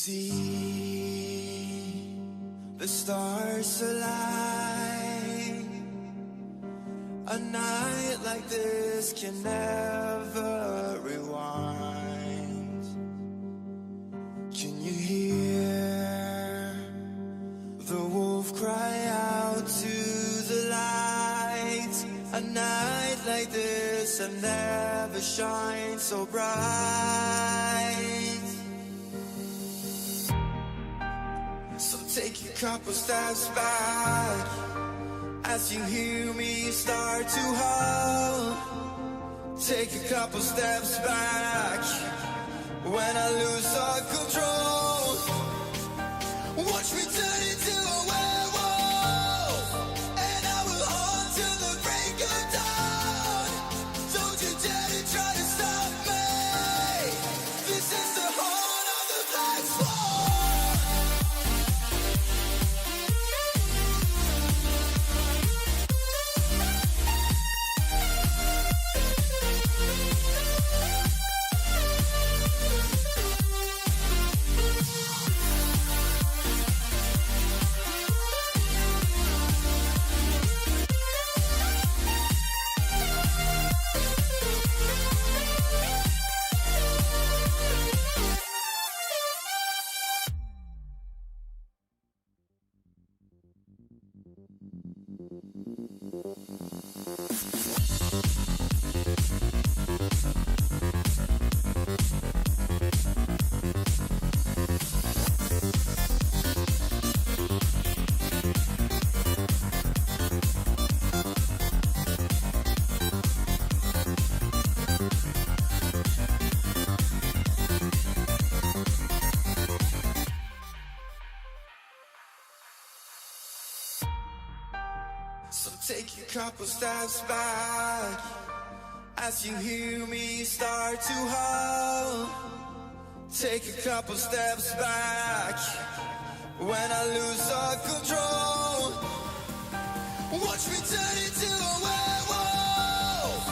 see the stars align. A night like this can never rewind. Can you hear the wolf cry out to the light? A night like this I've never shined so bright. So take a couple steps back as you hear me start to howl. Take a couple steps back when I lose all control. Watch me turn into a werewolf, and I will haunt till the break of dawn. Don't you dare to try to stop me. This is the horn of the black swan. So take a couple steps back as you hear me start to howl. Take a couple steps back when I lose all control. Watch me turn into a werewolf,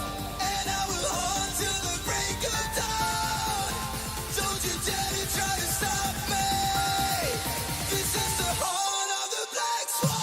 and I will haunt till the break of dawn. Don't you dare to try to stop me. This is the horn of the black swan.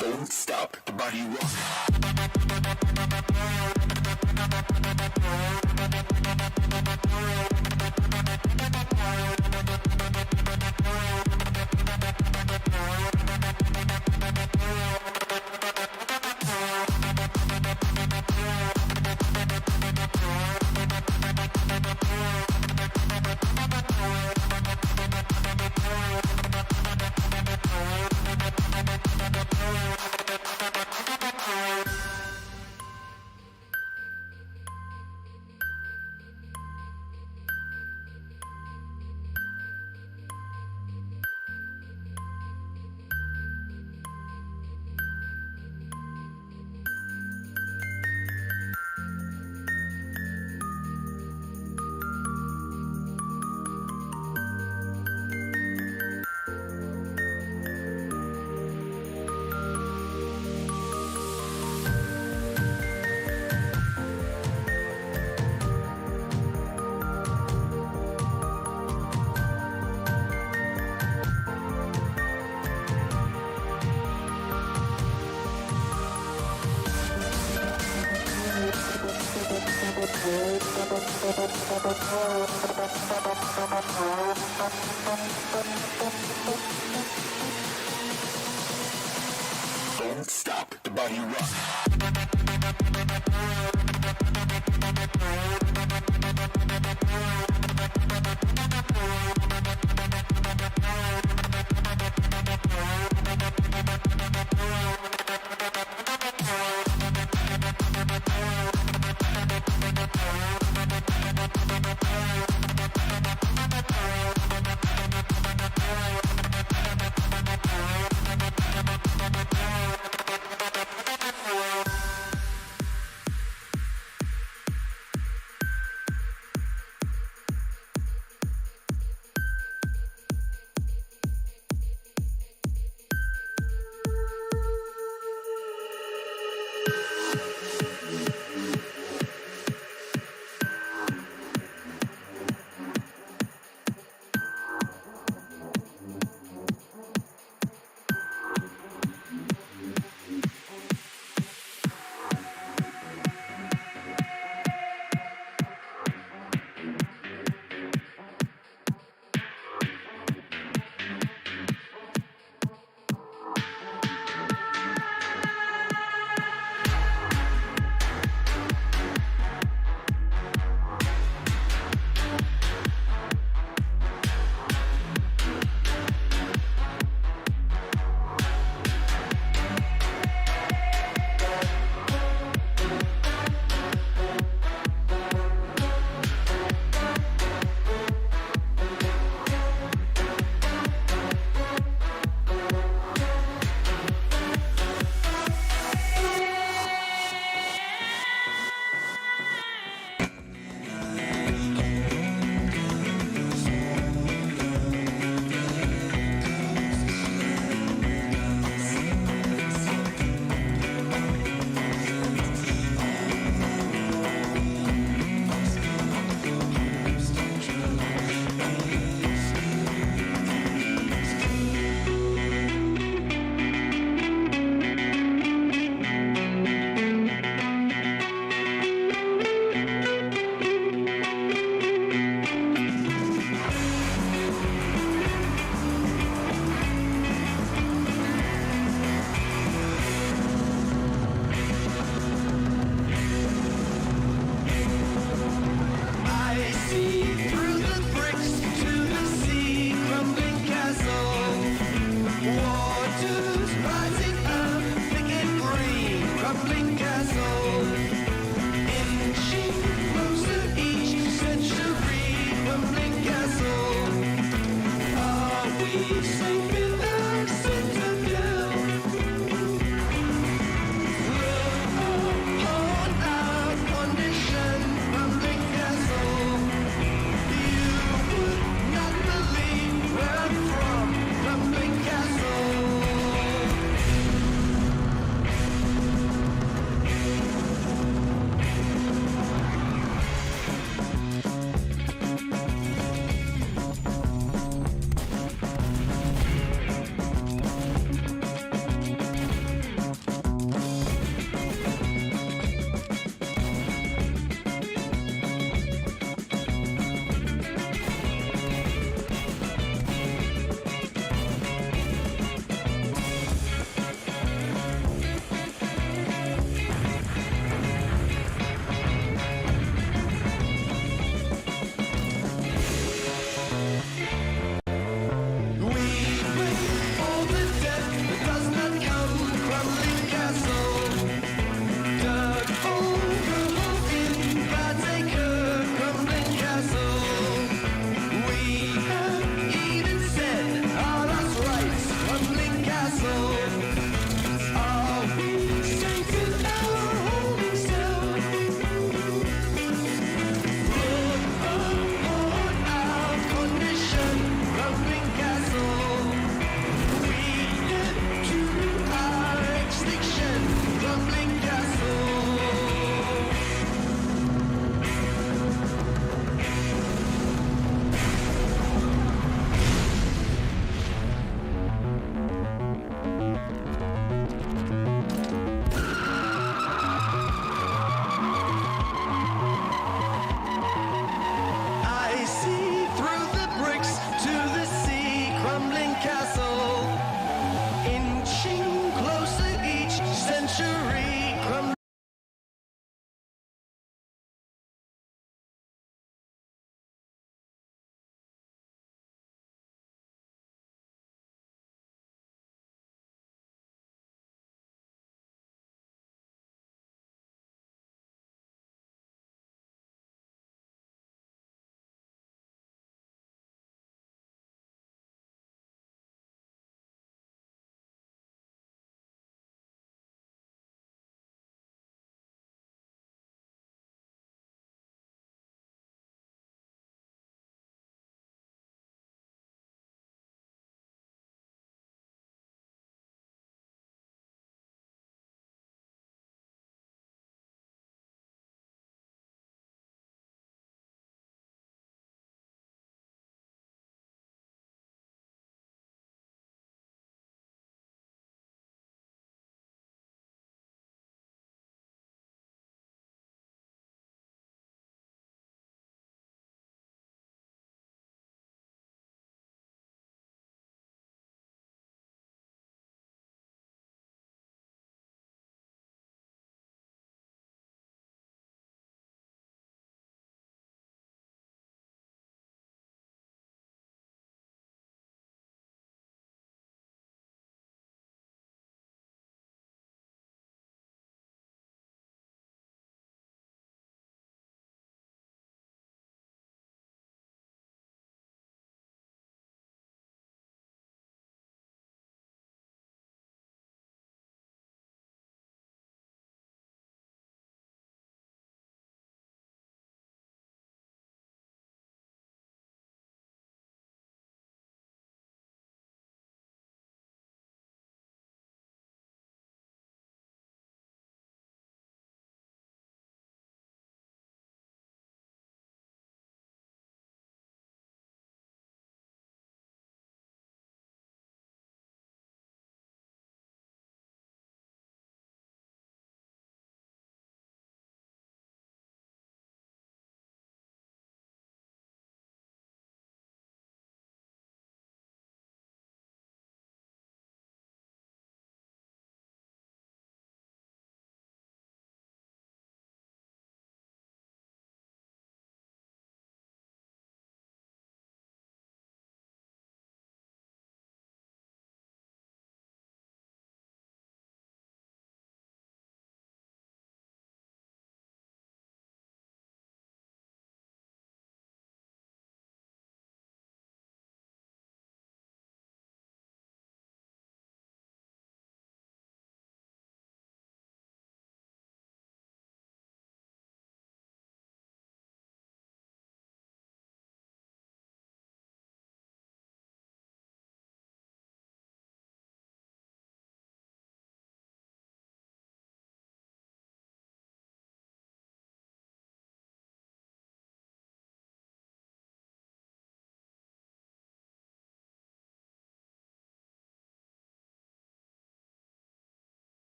Don't stop the body rock. Don't stop the body rock.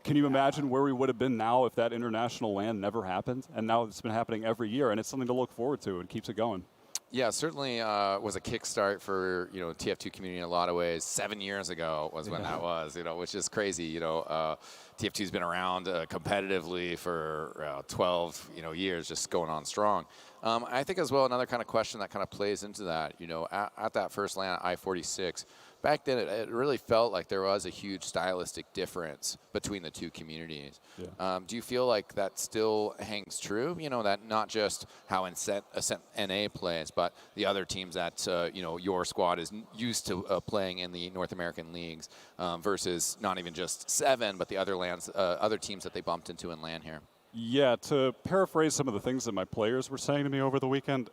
can you imagine where we would have been now if that international LAN never happened? And now it's been happening every year, and it's something to look forward to. It keeps it going. Yeah, certainly was a kickstart for TF2 community in a lot of ways. 7 years ago was when that was, which is crazy. TF2's been around competitively for 12 years, just going on strong. I think as well another kind of question that kind of plays into that. At that first LAN at I-46. Back then, it really felt like there was a huge stylistic difference between the two communities. Yeah. Do you feel like that still hangs true? That not just how Ascent NA plays, but the other teams that your squad is used to playing in the North American leagues versus not even just 7, but the other teams that they bumped into in LAN here. Yeah, to paraphrase some of the things that my players were saying to me over the weekend,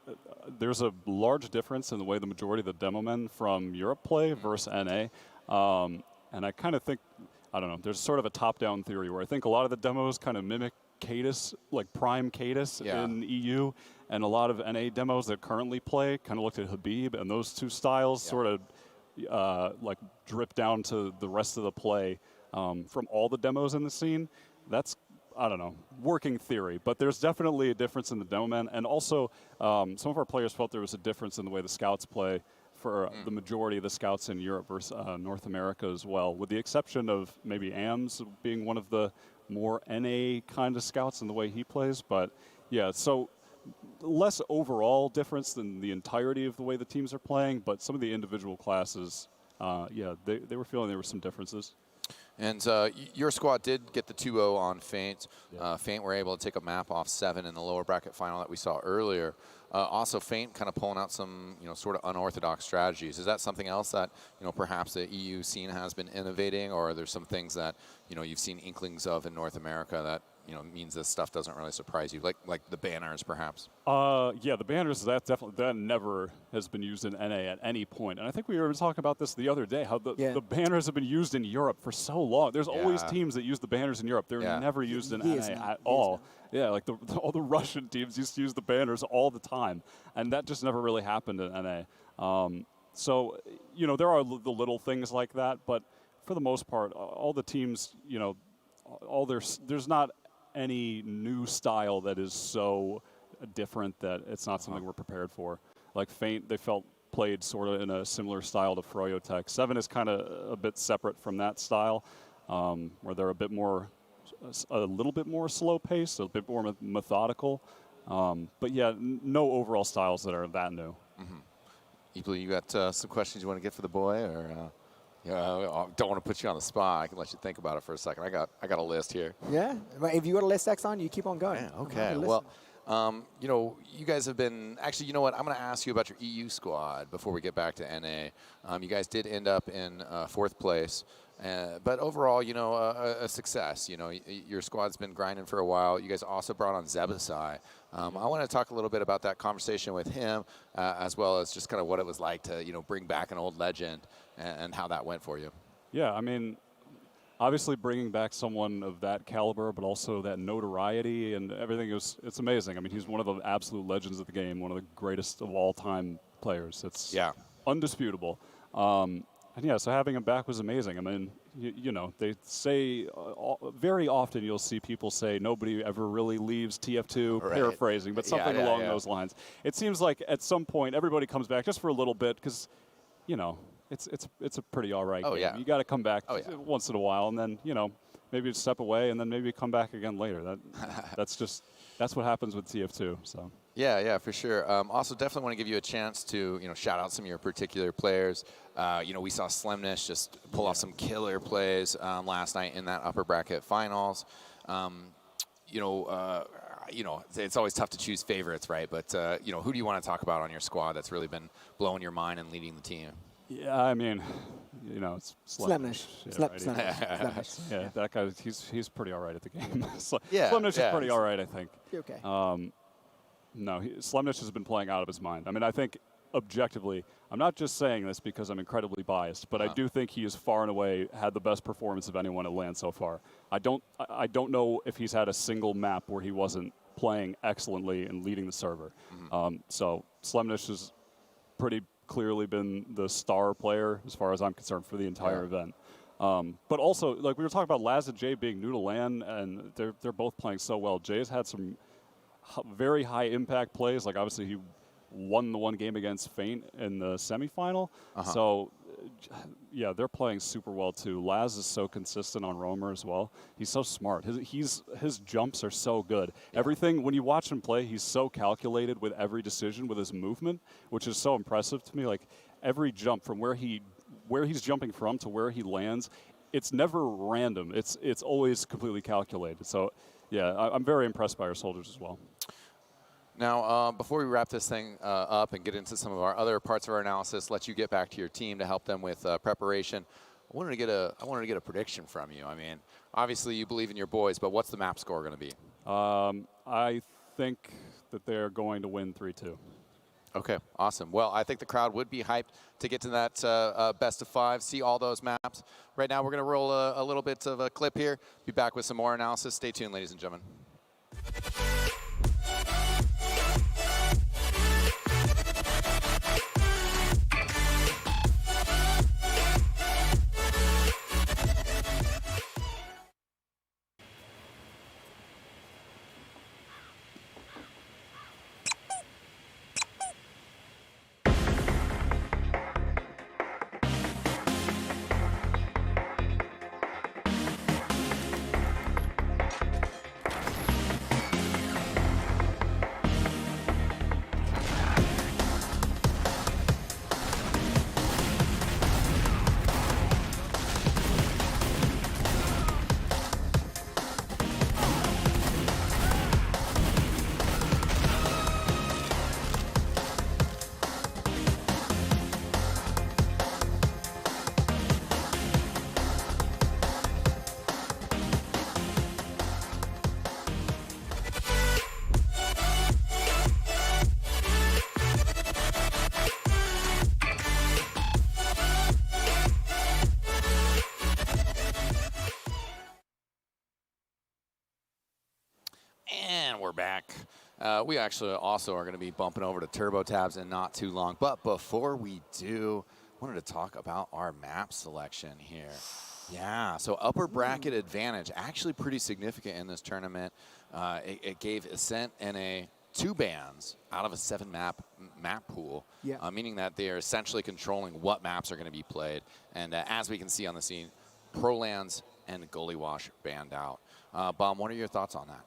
there's a large difference in the way the majority of the demo men from Europe play versus NA. And I kind of think, I don't know, there's sort of a top-down theory where I think a lot of the demos kind of mimic Cadus, like prime Cadus in EU, and a lot of NA demos that currently play kind of looked at Habib, and those two styles sort of like drip down to the rest of the play from all the demos in the scene. That's, I don't know, working theory, but there's definitely a difference in the demo men, and also some of our players felt there was a difference in the way the scouts play for the majority of the scouts in Europe versus North America as well, with the exception of maybe AMS being one of the more NA kind of scouts in the way he plays. But yeah, so less overall difference than the entirety of the way the teams are playing, but some of the individual classes, yeah, they were feeling there were some differences. And your squad did get the 2-0 on Feint. Yeah. Feint were able to take a map off 7 in the lower bracket final that we saw earlier. Also, Feint kind of pulling out some, sort of unorthodox strategies. Is that something else that, perhaps the EU scene has been innovating, or are there some things that, you've seen inklings of in North America that, means this stuff doesn't really surprise you, like the banners, perhaps? Yeah, the banners, that never has been used in NA at any point. And I think we were talking about this the other day, how the banners have been used in Europe for so long. There's always teams that use the banners in Europe. They're never used in NA at all. Yeah, like all the Russian teams used to use the banners all the time, and that just never really happened in NA. So, there are the little things like that, but for the most part, all the teams, there's not any new style that is so different that it's not something we're prepared for. Like Feint, they felt played sort of in a similar style to Froyotech. 7 is kind of a bit separate from that style, where they're a little bit more slow paced, a bit more methodical. But yeah, no overall styles that are that new. You got some questions you want to get for the boy, or? I don't want to put you on the spot. I can let you think about it for a second. I got a list here. Yeah, if you got a list, Exxon, you keep on going. Yeah, okay. Well, you guys have been actually. You know what? I'm going to ask you about your EU squad before we get back to NA. You guys did end up in 4th place. But overall, a success. Your squad's been grinding for a while. You guys also brought on Zebasai. I want to talk a little bit about that conversation with him, as well as just kind of what it was like to, bring back an old legend and how that went for you. Yeah, I mean, obviously bringing back someone of that caliber, but also that notoriety and everything, it's amazing. I mean, he's one of the absolute legends of the game, one of the greatest of all time players. It's undisputable. And yeah, so having him back was amazing. I mean, they say very often you'll see people say nobody ever really leaves TF2, paraphrasing, but something along those lines. It seems like at some point everybody comes back just for a little bit because, it's a pretty all right game. Yeah. You got to come back once in a while, and then maybe step away, and then maybe come back again later. That's what happens with TF2. So. Yeah, for sure. Also, definitely want to give you a chance to, shout out some of your particular players. We saw Slimnish just pull off some killer plays last night in that upper bracket finals. It's always tough to choose favorites, right? But, who do you want to talk about on your squad that's really been blowing your mind and leading the team? Yeah, I mean, it's Slimnish. Slimnish. Yeah, that guy, he's pretty all right at the game. Yeah, Slimnish is pretty all right, I think. Okay. No, Slimnish has been playing out of his mind. I mean, I think objectively, I'm not just saying this because I'm incredibly biased, but I do think he has far and away had the best performance of anyone at LAN so far. I don't know if he's had a single map where he wasn't playing excellently and leading the server. So Slimnish has pretty clearly been the star player as far as I'm concerned for the entire event. But also, like we were talking about Laz and Jay being new to LAN, and they're both playing so well. Jay's had some very high impact plays. Like obviously he won the one game against Feint in the semifinal. So yeah, they're playing super well too. Laz is so consistent on Roamer as well. He's so smart. His jumps are so good. Everything, when you watch him play, he's so calculated with every decision with his movement, which is so impressive to me. Like every jump from where he's jumping from to where he lands, it's never random. It's always completely calculated. So yeah, I'm very impressed by our soldiers as well. Now, before we wrap this thing up and get into some of our other parts of our analysis, let you get back to your team to help them with preparation. I wanted to get a prediction from you. I mean, obviously you believe in your boys, but what's the map score going to be? I think that they're going to win 3-2. Okay, awesome. Well, I think the crowd would be hyped to get to that best of 5, see all those maps. Right now, we're going to roll a little bit of a clip here. Be back with some more analysis. Stay tuned, ladies and gentlemen. And we're back. We actually also are going to be bumping over to Turbo Tabs in not too long. But before we do, I wanted to talk about our map selection here. Yeah, so upper bracket advantage, actually pretty significant in this tournament. It gave Ascent NA 2 bans out of a 7-map pool, meaning that they are essentially controlling what maps are going to be played. And as we can see on the scene, ProLands and Gully Wash banned out. Baum, what are your thoughts on that?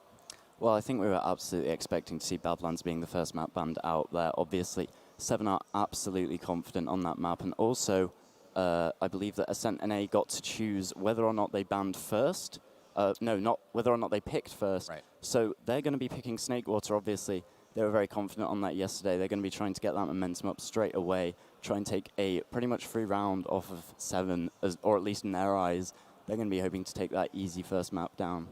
Well, I think we were absolutely expecting to see Badlands being the first map banned out there. Obviously, 7 are absolutely confident on that map. And also, I believe that Ascent NA got to choose whether or not they banned first. No, not whether or not they picked first. Right. So they're going to be picking Snakewater, obviously. They were very confident on that yesterday. They're going to be trying to get that momentum up straight away, try and take a pretty much free round off of 7, or at least in their eyes. They're going to be hoping to take that easy first map down.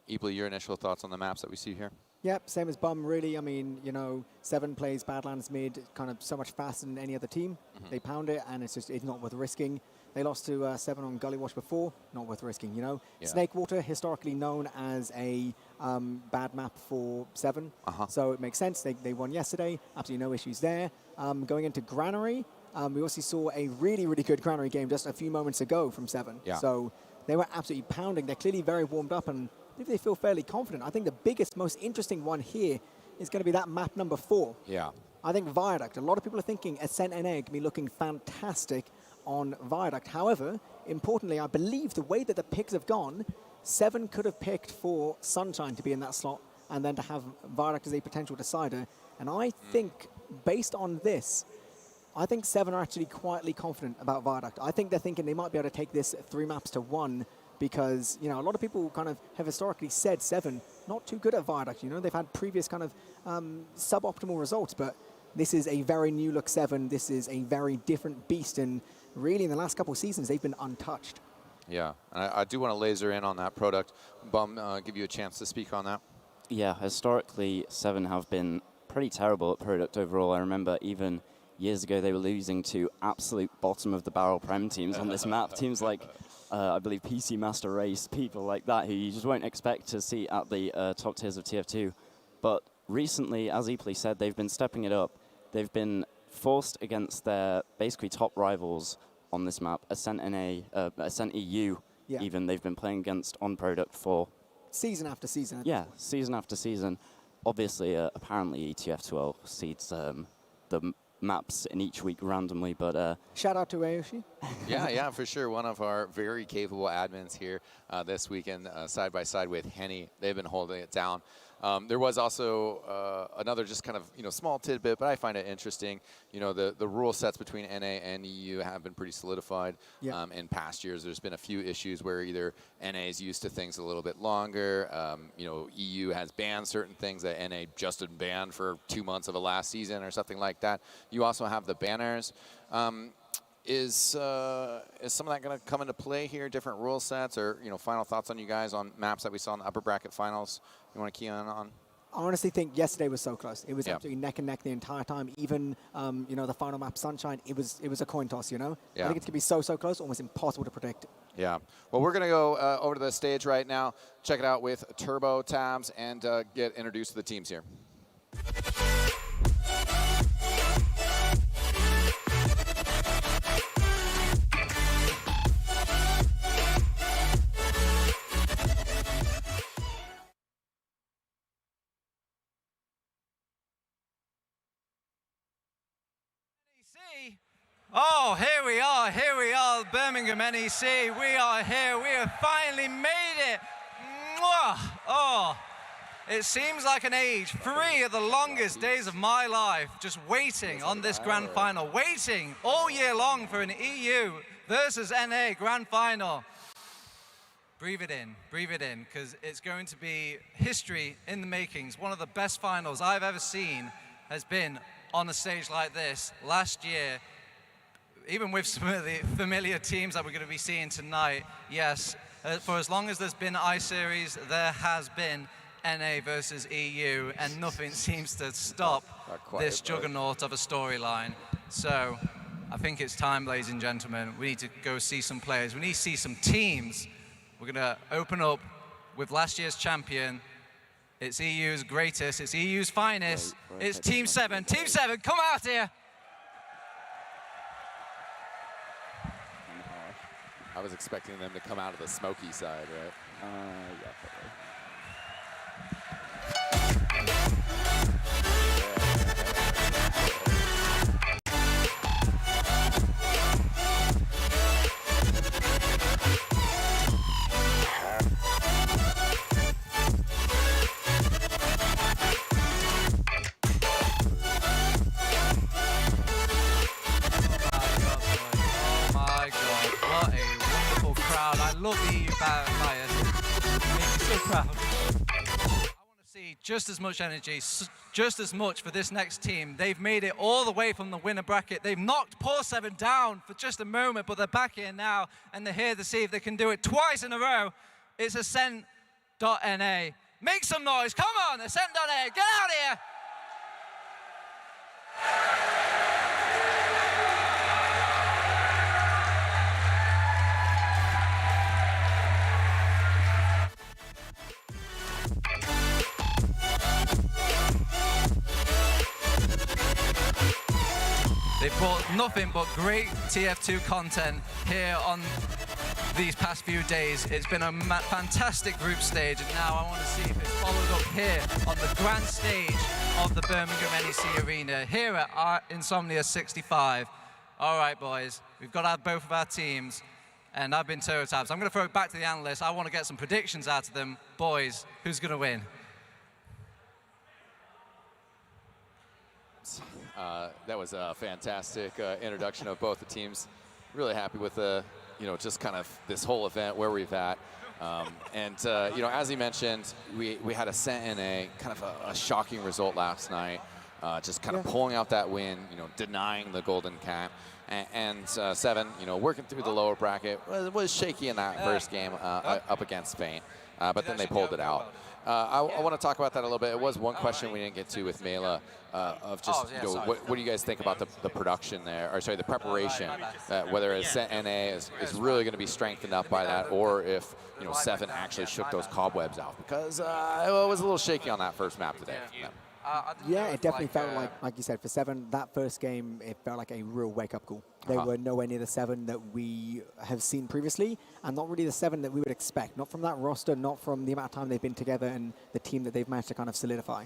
Eeply, your initial thoughts on the maps that we see here? Yep, same as Bum, really. I mean, you know, 7 plays Badlands mid kind of so much faster than any other team. They pound it, and it's not worth risking. They lost to 7 on Gully Wash before, not worth risking, you know. Yeah. Snakewater, historically known as a bad map for 7, so it makes sense. They won yesterday, absolutely no issues there. Going into Granary, we also saw a really, really good Granary game just a few moments ago from 7. Yeah. So they were absolutely pounding. They're clearly very warmed up, and if they feel fairly confident. I think the biggest, most interesting one here is going to be that map number 4. Yeah. I think Viaduct. A lot of people are thinking Ascent NA can be looking fantastic on Viaduct. However, importantly, I believe the way that the picks have gone, 7 could have picked for Sunshine to be in that slot and then to have Viaduct as a potential decider. And I think, based on this, I think 7 are actually quietly confident about Viaduct. I think they're thinking they might be able to take this 3 maps to 1 because, you know, a lot of people kind of have historically said 7 not too good at Viaduct. You know, they've had previous kind of suboptimal results, but this is a very new look 7. This is a very different beast, and really in the last couple of seasons they've been untouched. Yeah, and I do want to laser in on that product. Bum, give you a chance to speak on that. Yeah, historically 7 have been pretty terrible at product overall. I remember even years ago they were losing to absolute bottom of the barrel prem teams on this map. Teams like I believe PC Master Race, people like that who you just won't expect to see at the top tiers of TF2. But recently, as Eeply said, they've been stepping it up. They've been forced against their basically top rivals on this map. Ascent NA, Ascent EU, even they've been playing against on product for season after season. Yeah, season after season. Obviously, apparently TF2 seeds the maps in each week randomly, but shout out to Ayoshi. Yeah, for sure. One of our very capable admins here this weekend, side by side with Henny. They've been holding it down. There was also another just kind of small tidbit, but I find it interesting. The rule sets between NA and EU have been pretty solidified. In past years, there's been a few issues where either NA is used to things a little bit longer. EU has banned certain things that NA just had banned for 2 months of the last season or something like that. You also have the banners. Is some of that going to come into play here? Different rule sets, or final thoughts on you guys on maps that we saw in the upper bracket finals? You want to key in on? I honestly think yesterday was so close. It was absolutely neck and neck the entire time. Even the final map, Sunshine, it was a coin toss. I think it's going to be so close, almost impossible to predict. Yeah. Well, we're going to go over to the stage right now, check it out with Turbo Tabs, and get introduced to the teams here. Oh, here we are, Birmingham NEC. We are here, we have finally made it. Mwah! Oh, it seems like an age. 3 of the longest days of my life, just waiting on this grand final, waiting all year long for an EU versus NA grand final. Breathe it in, because it's going to be history in the makings. One of the best finals I've ever seen has been on a stage like this last year. Even with some of the familiar teams that we're going to be seeing tonight, yes, for as long as there's been I-Series, there has been NA versus EU, and nothing seems to stop this juggernaut of a storyline. So I think it's time, ladies and gentlemen, we need to go see some players. We need to see some teams. We're going to open up with last year's champion. It's EU's greatest, it's EU's finest. It's Team 7. Team 7, come out here. I was expecting them to come out of the smoky side, right? Yeah, probably. Love the EU bias. Makes me so proud. I want to see just as much energy, just as much for this next team. They've made it all the way from the winner bracket. They've knocked Poor 7 down for just a moment, but they're back here now, and they're here to see if they can do it twice in a row. It's Ascent.NA. Make some noise. Come on, Ascent.NA. Get out of here. They've brought nothing but great TF2 content here on these past few days. It's been a fantastic group stage, and now I want to see if it's followed up here on the grand stage of the Birmingham NEC Arena, here at our Insomnia65. All right, boys, we've got both of our teams, and I've been Turbo Tabs. I'm going to throw it back to the analysts. I want to get some predictions out of them. Boys, who's going to win? That was a fantastic introduction of both the teams. Really happy with just kind of this whole event, where we've at. As he mentioned, we had Ascent NA, kind of a shocking result last night. Just kind of pulling out that win, denying the golden cap. And 7, working through the lower bracket, was shaky in that first game up against Spain, but then they pulled it out. I want to talk about that a little bit. It was one question we didn't get to with Mela of just, what do you guys think about the production there, or sorry, the preparation, whether Ascent NA is really going to be strengthened up by that, or if, 7 actually shook those cobwebs out, because it was a little shaky on that first map today. I didn't Yeah, know it if, definitely felt like you said, for Seven, that first game, it felt like a real wake-up call. They were nowhere near the Seven that we have seen previously, and not really the Seven that we would expect. Not from that roster, not from the amount of time they've been together and the team that they've managed to kind of solidify.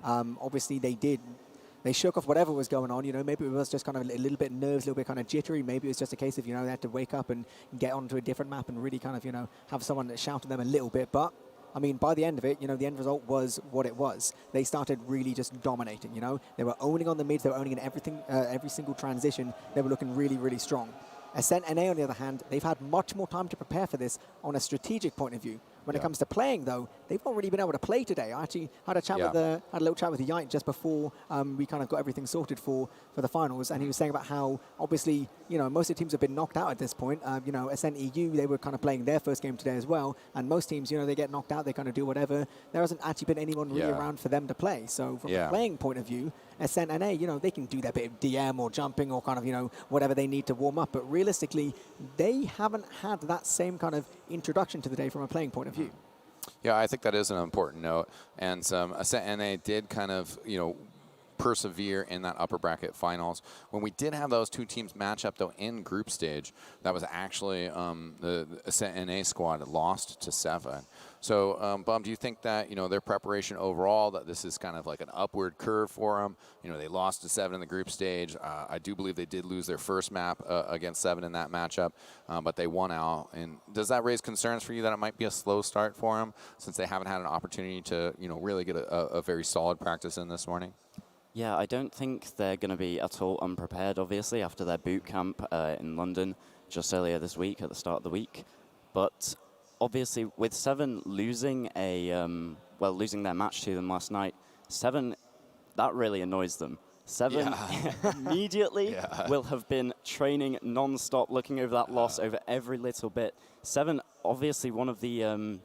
Obviously, they shook off whatever was going on. You know, maybe it was just kind of a little bit nerves, a little bit kind of jittery. Maybe it was just a case of, you know, they had to wake up and get onto a different map and really kind of, you know, have someone shout at them a little bit. But I mean, by the end of it, you know, the end result was what it was. They started really just dominating, you know. They were owning on the mids. They were owning in everything, every single transition. They were looking really, really strong. Ascent NA, on the other hand, they've had much more time to prepare for this on a strategic point of view. When it comes to playing, though, they've not really been able to play today. I actually had a chat with had a little chat with Yite just before we kind of got everything sorted for the finals, and he was saying about how obviously, you know, most of the teams have been knocked out at this point. You know, Ascent EU, they were kind of playing their first game today as well, and most teams, you know, they get knocked out, they kind of do whatever. There hasn't actually been anyone really around for them to play. So from a playing point of view, Ascent NA, you know, they can do their bit of DM or jumping or kind of, you know, whatever they need to warm up, but realistically, they haven't had that same kind of introduction to the day from a playing point of view. Yeah, I think that is an important note. And Ascent NA did kind of, you know, persevere in that upper bracket finals. When we did have those two teams match up, though, in group stage, that was actually the Ascent NA squad lost to Seven. So, Bum, do you think that, you know, their preparation overall, that this is kind of like an upward curve for them? You know, they lost to Seven in the group stage. I do believe they did lose their first map against Seven in that matchup, but they won out. And does that raise concerns for you that it might be a slow start for them since they haven't had an opportunity to, you know, really get a very solid practice in this morning? Yeah, I don't think they're going to be at all unprepared, obviously, after their boot camp in London just earlier this week, at the start of the week. But obviously, with Seven losing losing their match to them last night, Seven, that really annoys them. Seven immediately will have been training non-stop, looking over that loss over every little bit. Seven, obviously, one of the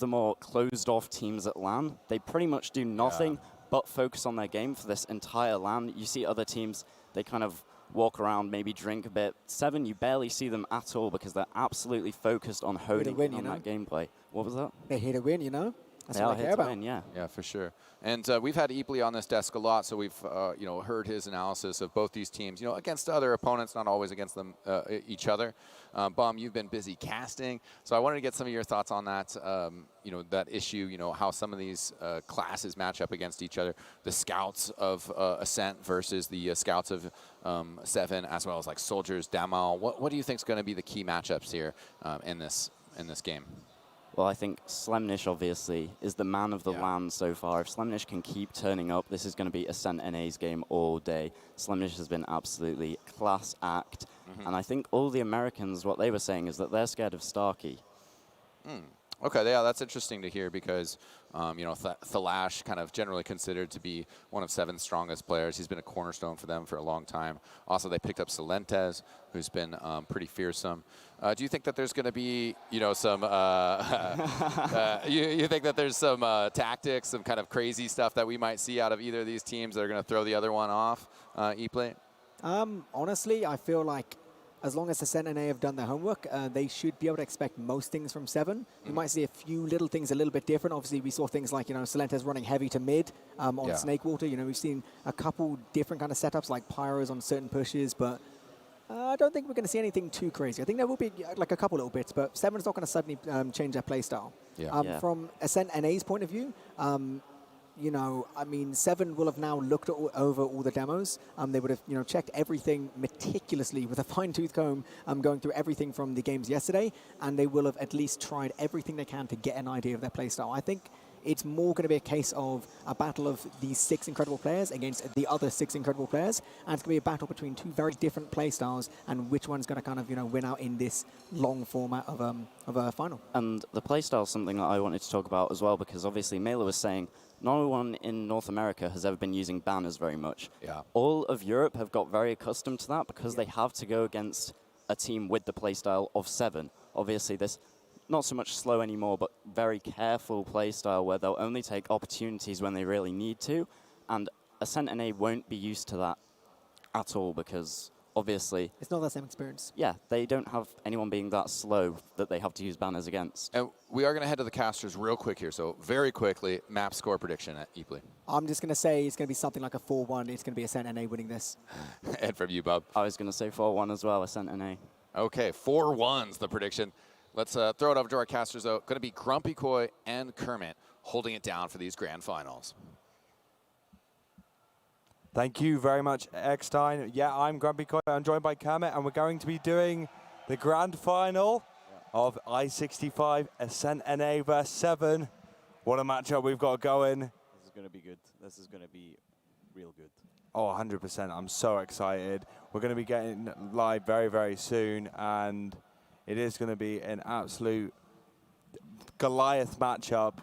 more closed-off teams at LAN. They pretty much do nothing but focus on their game for this entire LAN. You see other teams, they kind of walk around, maybe drink a bit. Seven, you barely see them at all because they're absolutely focused on honing in on that gameplay. What was that? They're here to win, you know? That's they what are I here care to about. win, yeah. Yeah, for sure. And we've had Epley on this desk a lot, so we've you know, heard his analysis of both these teams, you know, against other opponents, not always against them each other. Bum, you've been busy casting, so I wanted to get some of your thoughts on that. You know, that issue. You know, how some of these classes match up against each other. The scouts of Ascent versus the scouts of Seven, as well as like soldiers, Damal. What do you think is going to be the key matchups here in this game? Well, I think Slemnish, obviously, is the man of the LAN so far. If Slemnish can keep turning up, this is going to be Ascent NA's game all day. Slemnish has been absolutely class act. And I think all the Americans, what they were saying is that they're scared of Starkey. Okay, yeah, that's interesting to hear because, you know, Thalash kind of generally considered to be one of Seven's strongest players. He's been a cornerstone for them for a long time. Also, they picked up Silentes, who's been pretty fearsome. Do you think that there's going to be, you know, some, you think that there's some tactics, some kind of crazy stuff that we might see out of either of these teams that are going to throw the other one off, Epley? Honestly, I feel like as long as the Ascent NA have done their homework, they should be able to expect most things from Seven. We might see a few little things a little bit different. Obviously, we saw things like, you know, Silentes running heavy to mid on Snakewater. You know, we've seen a couple different kind of setups like Pyros on certain pushes, but I don't think we're going to see anything too crazy. I think there will be like a couple little bits, but Seven's not going to suddenly change their play style. From Ascent NA's point of view, you know, I mean, Seven will have now looked over all the demos. They would have, you know, checked everything meticulously with a fine-tooth comb, going through everything from the games yesterday, and they will have at least tried everything they can to get an idea of their playstyle. I think it's more going to be a case of a battle of these 6 incredible players against the other 6 incredible players, and it's going to be a battle between 2 very different playstyles, and which one's going to kind of, you know, win out in this long format of a final. And the playstyle is something that I wanted to talk about as well, because obviously Mela was saying no one in North America has ever been using banners very much. All of Europe have got very accustomed to that because they have to go against a team with the playstyle of Seven. Obviously, this not so much slow anymore, but very careful playstyle where they'll only take opportunities when they really need to. And Ascent NA won't be used to that at all because obviously, It's not the same experience. yeah, they don't have anyone being that slow that they have to use banners against. And we are going to head to the casters real quick here. So very quickly, map score prediction at Epley. I'm just going to say it's going to be something like a 4-1. It's going to be Ascent NA winning this. And from you, Bob. I was going to say 4-1 as well, Ascent NA. Okay, 4-1's the prediction. Let's throw it over to our casters, though. Going to be Grumpy Koi and Kermit holding it down for these grand finals. Thank you very much, Eckstein. Yeah, I'm Grumpy Koi. I'm joined by Kermit, and we're going to be doing the grand final of I-65 Ascent NA vs 7. What a matchup we've got going. This is going to be good. This is going to be real good. Oh, 100%. I'm so excited. We're going to be getting live very, very soon, and it is going to be an absolute Goliath matchup.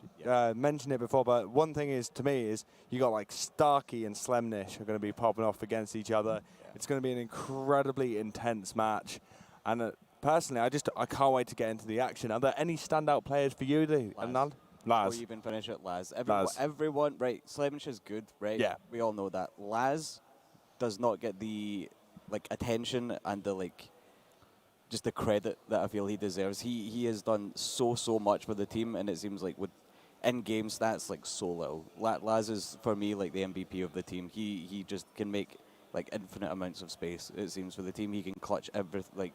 Mentioned it before, but one thing is, to me, is you got like Starkey and Slemnish are going to be popping off against each other. Yeah. It's going to be an incredibly intense match, and personally, I can't wait to get into the action. Are there any standout players for you, Anand? Laz. Before you even finish it, Laz. Laz. Everyone, right? Slemnish is good, right? Yeah. We all know that. Laz does not get the attention and the just the credit that I feel he deserves. He has done so much for the team, and it seems like with in-game stats so little. Laz is for me the MVP of the team. He just can make infinite amounts of space. It seems for the team. He can clutch everything.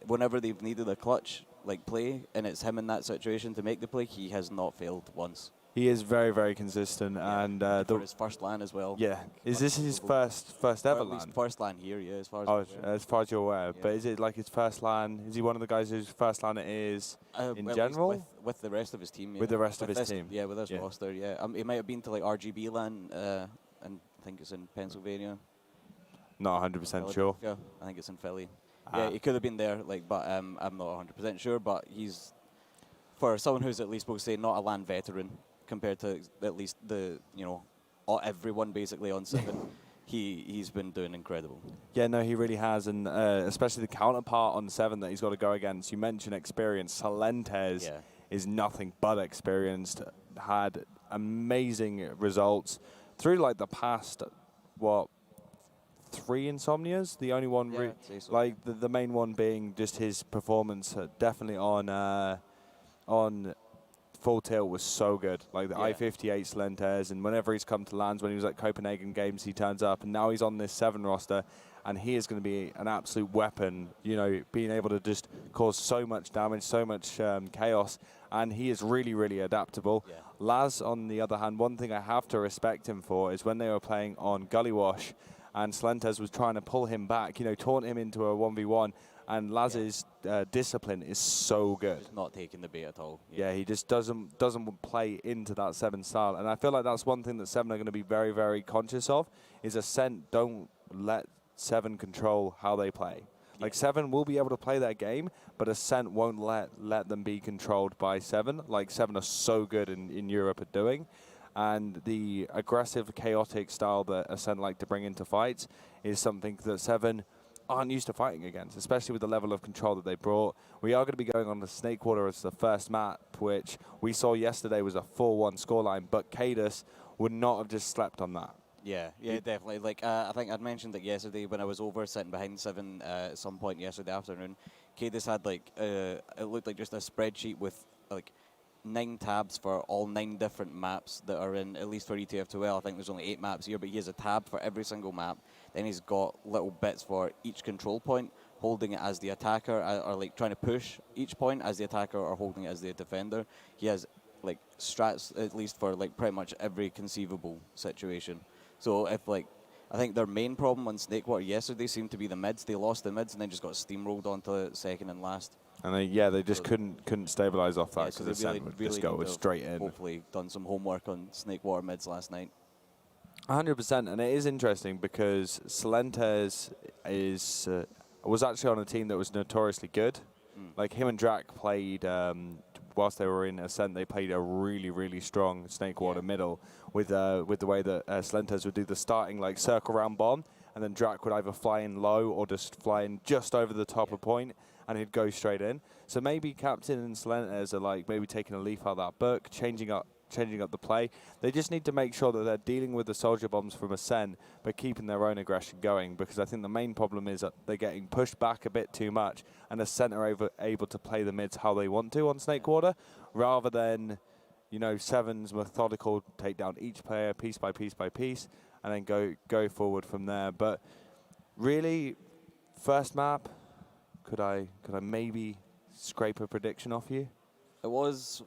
Whenever they've needed a clutch play, and it's him in that situation to make the play, he has not failed once. He is very, very consistent, yeah. and for his first LAN as well. Yeah, is this his first ever LAN? First LAN here, yeah, as far as I'm aware. As far as you're aware. Yeah. But is it his first LAN? Is he one of the guys whose first LAN it is in general? With the rest of his team. Yeah. With the rest of his team. Yeah, with his roster. Yeah, he might have been to RGB LAN, and I think it's in Pennsylvania. Not 100% sure. Yeah, I think it's in Philly. Yeah, he could have been there, but I'm not 100% sure. But he's, for someone who's at least, we'll say, not a LAN veteran compared to at least everyone basically on 7, he's been doing incredible. Yeah, no, he really has, and especially the counterpart on 7 that he's got to go against. You mentioned experience. Salentes is nothing but experienced. Had amazing results through the past, 3 Insomnias, the only one, the main one being just his performance, definitely on Full Tilt was so good. The I-58 Salentes, and whenever he's come to LANs, when he was at Copenhagen Games, he turns up, and now he's on this 7 roster, and he is going to be an absolute weapon, being able to just cause so much damage, so much chaos, and he is really, really adaptable. Yeah. Laz, on the other hand, one thing I have to respect him for is when they were playing on Gully Wash, and Salentes was trying to pull him back, taunt him into a 1v1, and Laz's discipline is so good. He's not taking the bait at all. Yeah, he just doesn't play into that 7 style, and I feel like that's one thing that 7 are going to be very, very conscious of, is Ascent don't let 7 control how they play. 7 will be able to play their game, but Ascent won't let them be controlled by 7, 7 are so good in Europe at doing. And the aggressive, chaotic style that Ascent like to bring into fights is something that 7 aren't used to fighting against, especially with the level of control that they brought. We are going to be going on the Snakewater as the first map, which we saw yesterday was a 4-1 scoreline, but Cadus would not have just slept on that. Yeah, definitely. I think I'd mentioned it yesterday when I was over sitting behind 7 at some point yesterday afternoon. Cadus had it looked like just a spreadsheet with 9 tabs for all 9 different maps that are in, at least for ETF2L. I think there's only 8 maps here, but he has a tab for every single map. Then he's got little bits for each control point, holding it as the attacker, or trying to push each point as the attacker, or holding it as the defender. He has strats at least for pretty much every conceivable situation. So if I think their main problem on Snakewater yesterday seemed to be the mids. They lost the mids and then just got steamrolled onto 2nd and last. And they just couldn't stabilize off that, because Ascent would just go straight in. Hopefully done some homework on Snakewater mids last night. 100%, and it is interesting because Salentes was actually on a team that was notoriously good. Him and Drac played, whilst they were in Ascent, they played a really, really strong Snakewater middle with the way that Salentes would do the starting circle round bomb, and then Drac would either fly in low or just fly in just over the top of point, and he'd go straight in. So maybe Captain and Salentes are maybe taking a leaf out of that book, changing up changing up the play. They just need to make sure that they're dealing with the soldier bombs from Ascent, but keeping their own aggression going, because I think the main problem is that they're getting pushed back a bit too much, and Ascent are able to play the mids how they want to on Snakewater, rather than, you know, Seven's methodical take down each player piece by piece by piece, and then go forward from there. But really, first map, could I maybe scrape a prediction off you? It was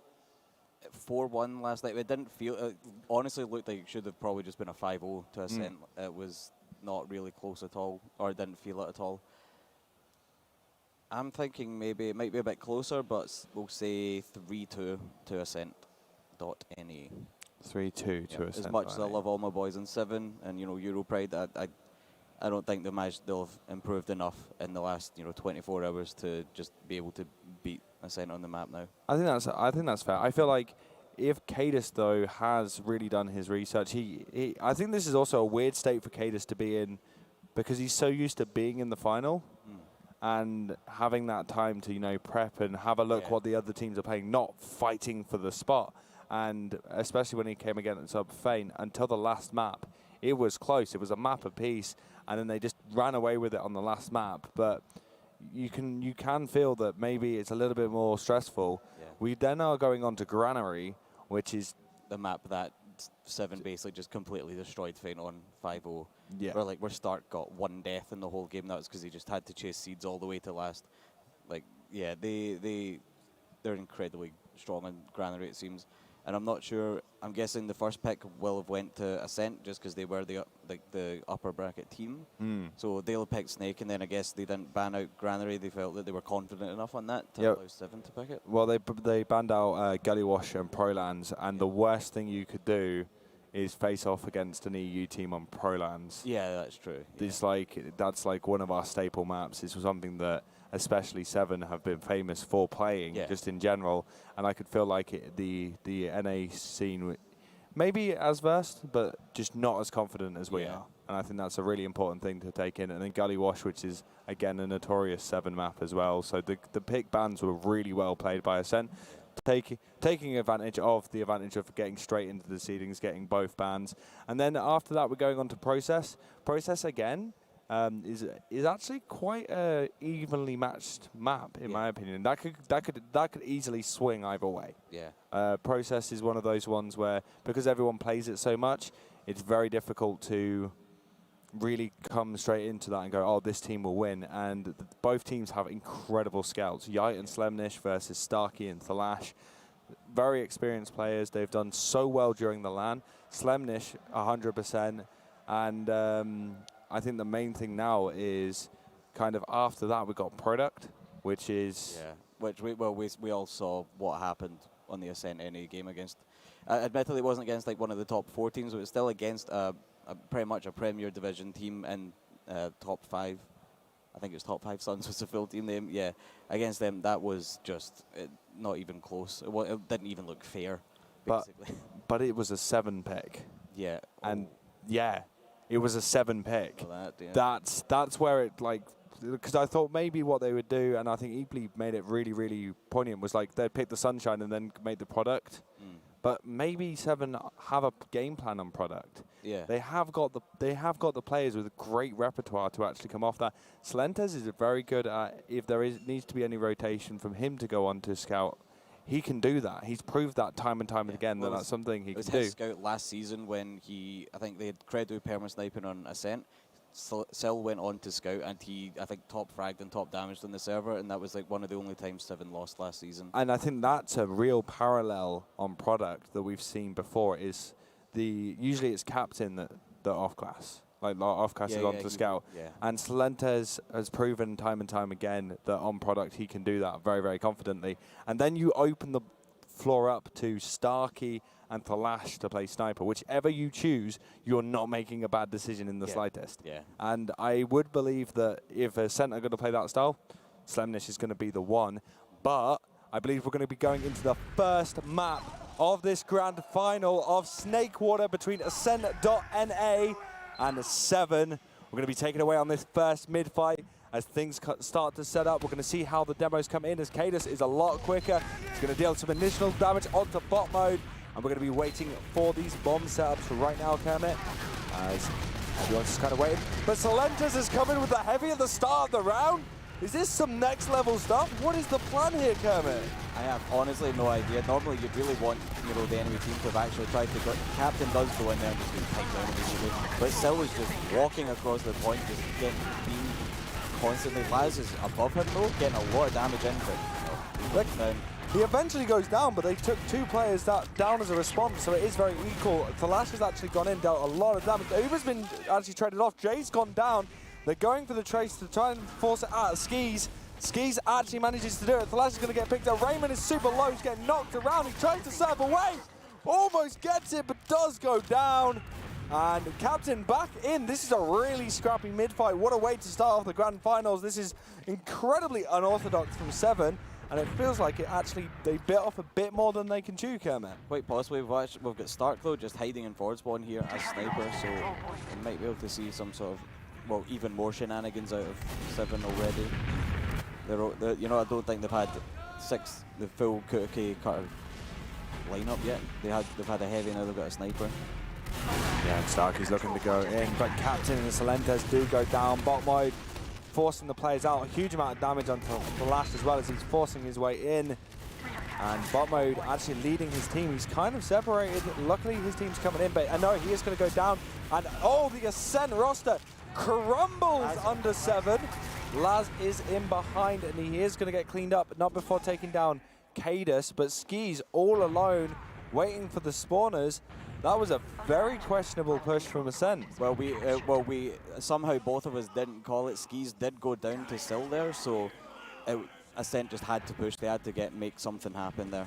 4-1 last night. It didn't feel, it honestly looked like it should have probably just been a 5-0 to Ascent. It was not really close at all, or it didn't feel it at all. I'm thinking maybe it might be a bit closer, but we'll say 3-2 to Ascent.ne. 3-2 to Ascent. As much as I love all my boys in 7 and, you know, Euro Pride, I don't think they'll have improved enough in the last, you know, 24 hours to just be able to beat Ascent on the map now. I think that's fair. I feel like if Cadis, though, has really done his research, I think this is also a weird state for Cadis to be in, because he's so used to being in the final and having that time to, you know, prep and have a look what the other teams are playing, not fighting for the spot. And especially when he came against Fein, until the last map, it was close. It was a map apiece, and then they just ran away with it on the last map. But you can feel that maybe it's a little bit more stressful. Yeah. We then are going on to Granary, which is the map that 7 basically just completely destroyed Fein on 5-0. Yeah. Where Stark got 1 death in the whole game. That was because he just had to chase seeds all the way to last. Like, yeah, they're incredibly strong on Granary, it seems. And I'm not sure. I'm guessing the first pick will have went to Ascent just because they were the upper bracket team. So they'll pick Snake, and then I guess they didn't ban out Granary. They felt that they were confident enough on that to allow 7 to pick it. Well, they banned out Gullywash and Prolands, and the worst thing you could do is face off against an EU team on Prolands. Yeah, that's true. It's that's like one of our staple maps. It's something that especially 7 have been famous for playing, just in general. And I could feel like the NA scene, maybe as versed, but just not as confident as we are. And I think that's a really important thing to take in. And then Gullywash, which is, again, a notorious 7 map as well. So the pick bans were really well played by Ascent, taking advantage of getting straight into the seedings, getting both bans. And then after that, we're going on to Process. Process, again, is actually quite a evenly matched map, in my opinion. That could easily swing either way. Yeah. Process is one of those ones where, because everyone plays it so much, it's very difficult to really come straight into that and go, oh, this team will win. And both teams have incredible scouts. Yite and Slemnish versus Starkey and Thalash. Very experienced players. They've done so well during the LAN. Slemnish, 100%. And I think the main thing now is kind of after that we got Product, which is... Yeah, which we all saw what happened on the Ascent NA game against... admittedly, it wasn't against like one of the top 4 teams, but it was still against pretty much a Premier Division team in top 5. I think it was top 5 Suns was the full team name. Yeah, against them, that was just not even close. It didn't even look fair, basically. But it was a 7 pick. Yeah. And yeah, it was a 7 pick. That's where it, like, because I thought maybe what they would do, and I think Eeply made it really, really poignant, was like they'd pick the Sunshine and then make the Product. But maybe 7 have a game plan on Product. Yeah. They have got the players with a great repertoire to actually come off that. Slentes is very good at, if there needs to be any rotation from him to go on to scout, he can do that. He's proved that time and time again that that's something he can do. It was his scout last season when I think they had Credo perma-sniping on Ascent. Sil went on to scout, and he, I think, top fragged and top damaged on the server, and that was like one of the only times 7 lost last season. And I think that's a real parallel on Product that we've seen before. Is usually it's captain that off class, like off class is on to scout, and Slentes has proven time and time again that on Product he can do that very, very confidently. And then you open the floor up to Starkey and Thalash to play sniper. Whichever you choose, you're not making a bad decision in the slightest. Yeah. And I would believe that if Ascent are going to play that style, Slemnish is going to be the one. But I believe we're going to be going into the first map of this grand final of Snakewater between Ascent.NA and 7. We're going to be taken away on this first mid-fight. As things start to set up, we're going to see how the demos come in, as Cadis is a lot quicker. He's going to deal some initial damage onto bot mode. And we're going to be waiting for these bomb setups right now, Kermit, as everyone's just kind of waiting. But Salentes is coming with the heavy at the start of the round. Is this some next level stuff? What is the plan here, Kermit? I have honestly no idea. Normally you'd really want, you know, the enemy team to have actually tried to go. Captain does go in there and just get picked down immediately. But Sil is just walking across the point, just getting beamed constantly. Laz is above him though, getting a lot of damage in, but he's knocked down. He eventually goes down, but they took 2 players down as a response, so it is very equal. Thalash has actually gone in, dealt a lot of damage. Uber's been actually traded off. Jay's gone down. They're going for the trace to try and force it out of Skis. Skis actually manages to do it. Thalash is going to get picked up. Raymond is super low. He's getting knocked around. He tries to serve away. Almost gets it, but does go down. And Captain back in. This is a really scrappy mid-fight. What a way to start off the grand finals. This is incredibly unorthodox from Seven. And it feels like it actually, they bit off a bit more than they can chew, Kermit. Quite possibly. We've got Stark though, just hiding in forward spawn here as sniper, so we might be able to see some sort of, well, even more shenanigans out of Seven already. They're, you know, I don't think they've had the full Kutuki Carter lineup yet. They've had a heavy, now they've got a sniper. Yeah, and Stark is looking to go in, but Captain and the Salentes do go down. Bot mode forcing the players out. A huge amount of damage onto Thalash as well as he's forcing his way in. And Bot mode actually leading his team. He's kind of separated. Luckily his team's coming in, but I know he is going to go down. And oh, the Ascent roster crumbles under Seven. Laz is in behind and he is going to get cleaned up, not before taking down Cadus, but Skis all alone waiting for the spawners. That was a very questionable push from Ascent. Well, we somehow both of us didn't call it. Skis did go down to Sil there, so Ascent just had to push. They had to make something happen there.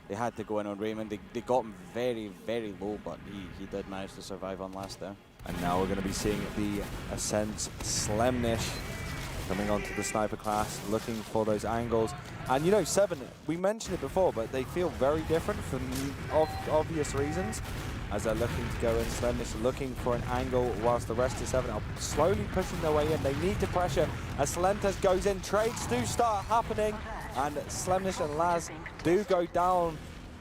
They had to go in on Raymond. They got him very, very low, but he did manage to survive on last there. And now we're going to be seeing the Ascent's Slemnish coming onto the sniper class, looking for those angles. And you know, Seven, we mentioned it before, but they feel very different for obvious reasons. As they're looking to go in, Slemnish looking for an angle, whilst the rest of Seven are slowly pushing their way in. They need to pressure as Salentes goes in. Trades do start happening, and Slemnish and Laz do go down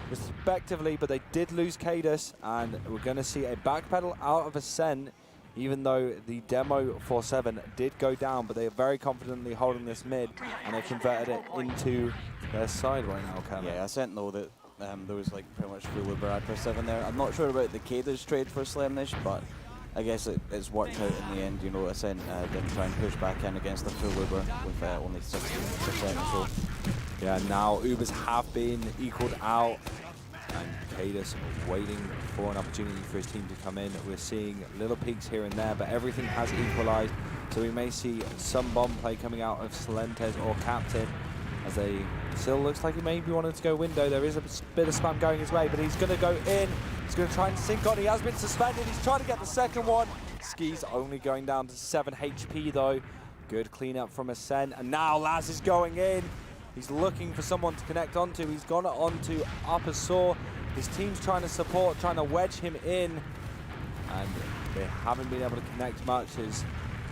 respectively, but they did lose Cadus, and we're going to see a backpedal out of Ascent, even though the demo for Seven did go down, but they are very confidently holding this mid, and they converted it into their side right now, Cameron. Yeah, Ascent know that there was like pretty much full Uber for Seven there. I'm not sure about the Cadus trade for Slemnish, but I guess it's worked out in the end. You know, Ascent didn't try and push back in against the full Uber with only 60% or so. Yeah, now Ubers have been equaled out, and Cadus waiting for an opportunity for his team to come in. We're seeing little peaks here and there, but everything has equalized, so we may see some bomb play coming out of Salentes or Captain, as they still looks like he maybe wanted to go window. There is a bit of spam going his way, but he's going to go in. He's going to try and sink on. He has been suspended. He's trying to get the second one. Skis only going down to 7 HP though. Good cleanup from Ascent, and now Laz is going in. He's looking for someone to connect onto. He's gone onto Upper Saw. His team's trying to support, trying to wedge him in, and they haven't been able to connect much as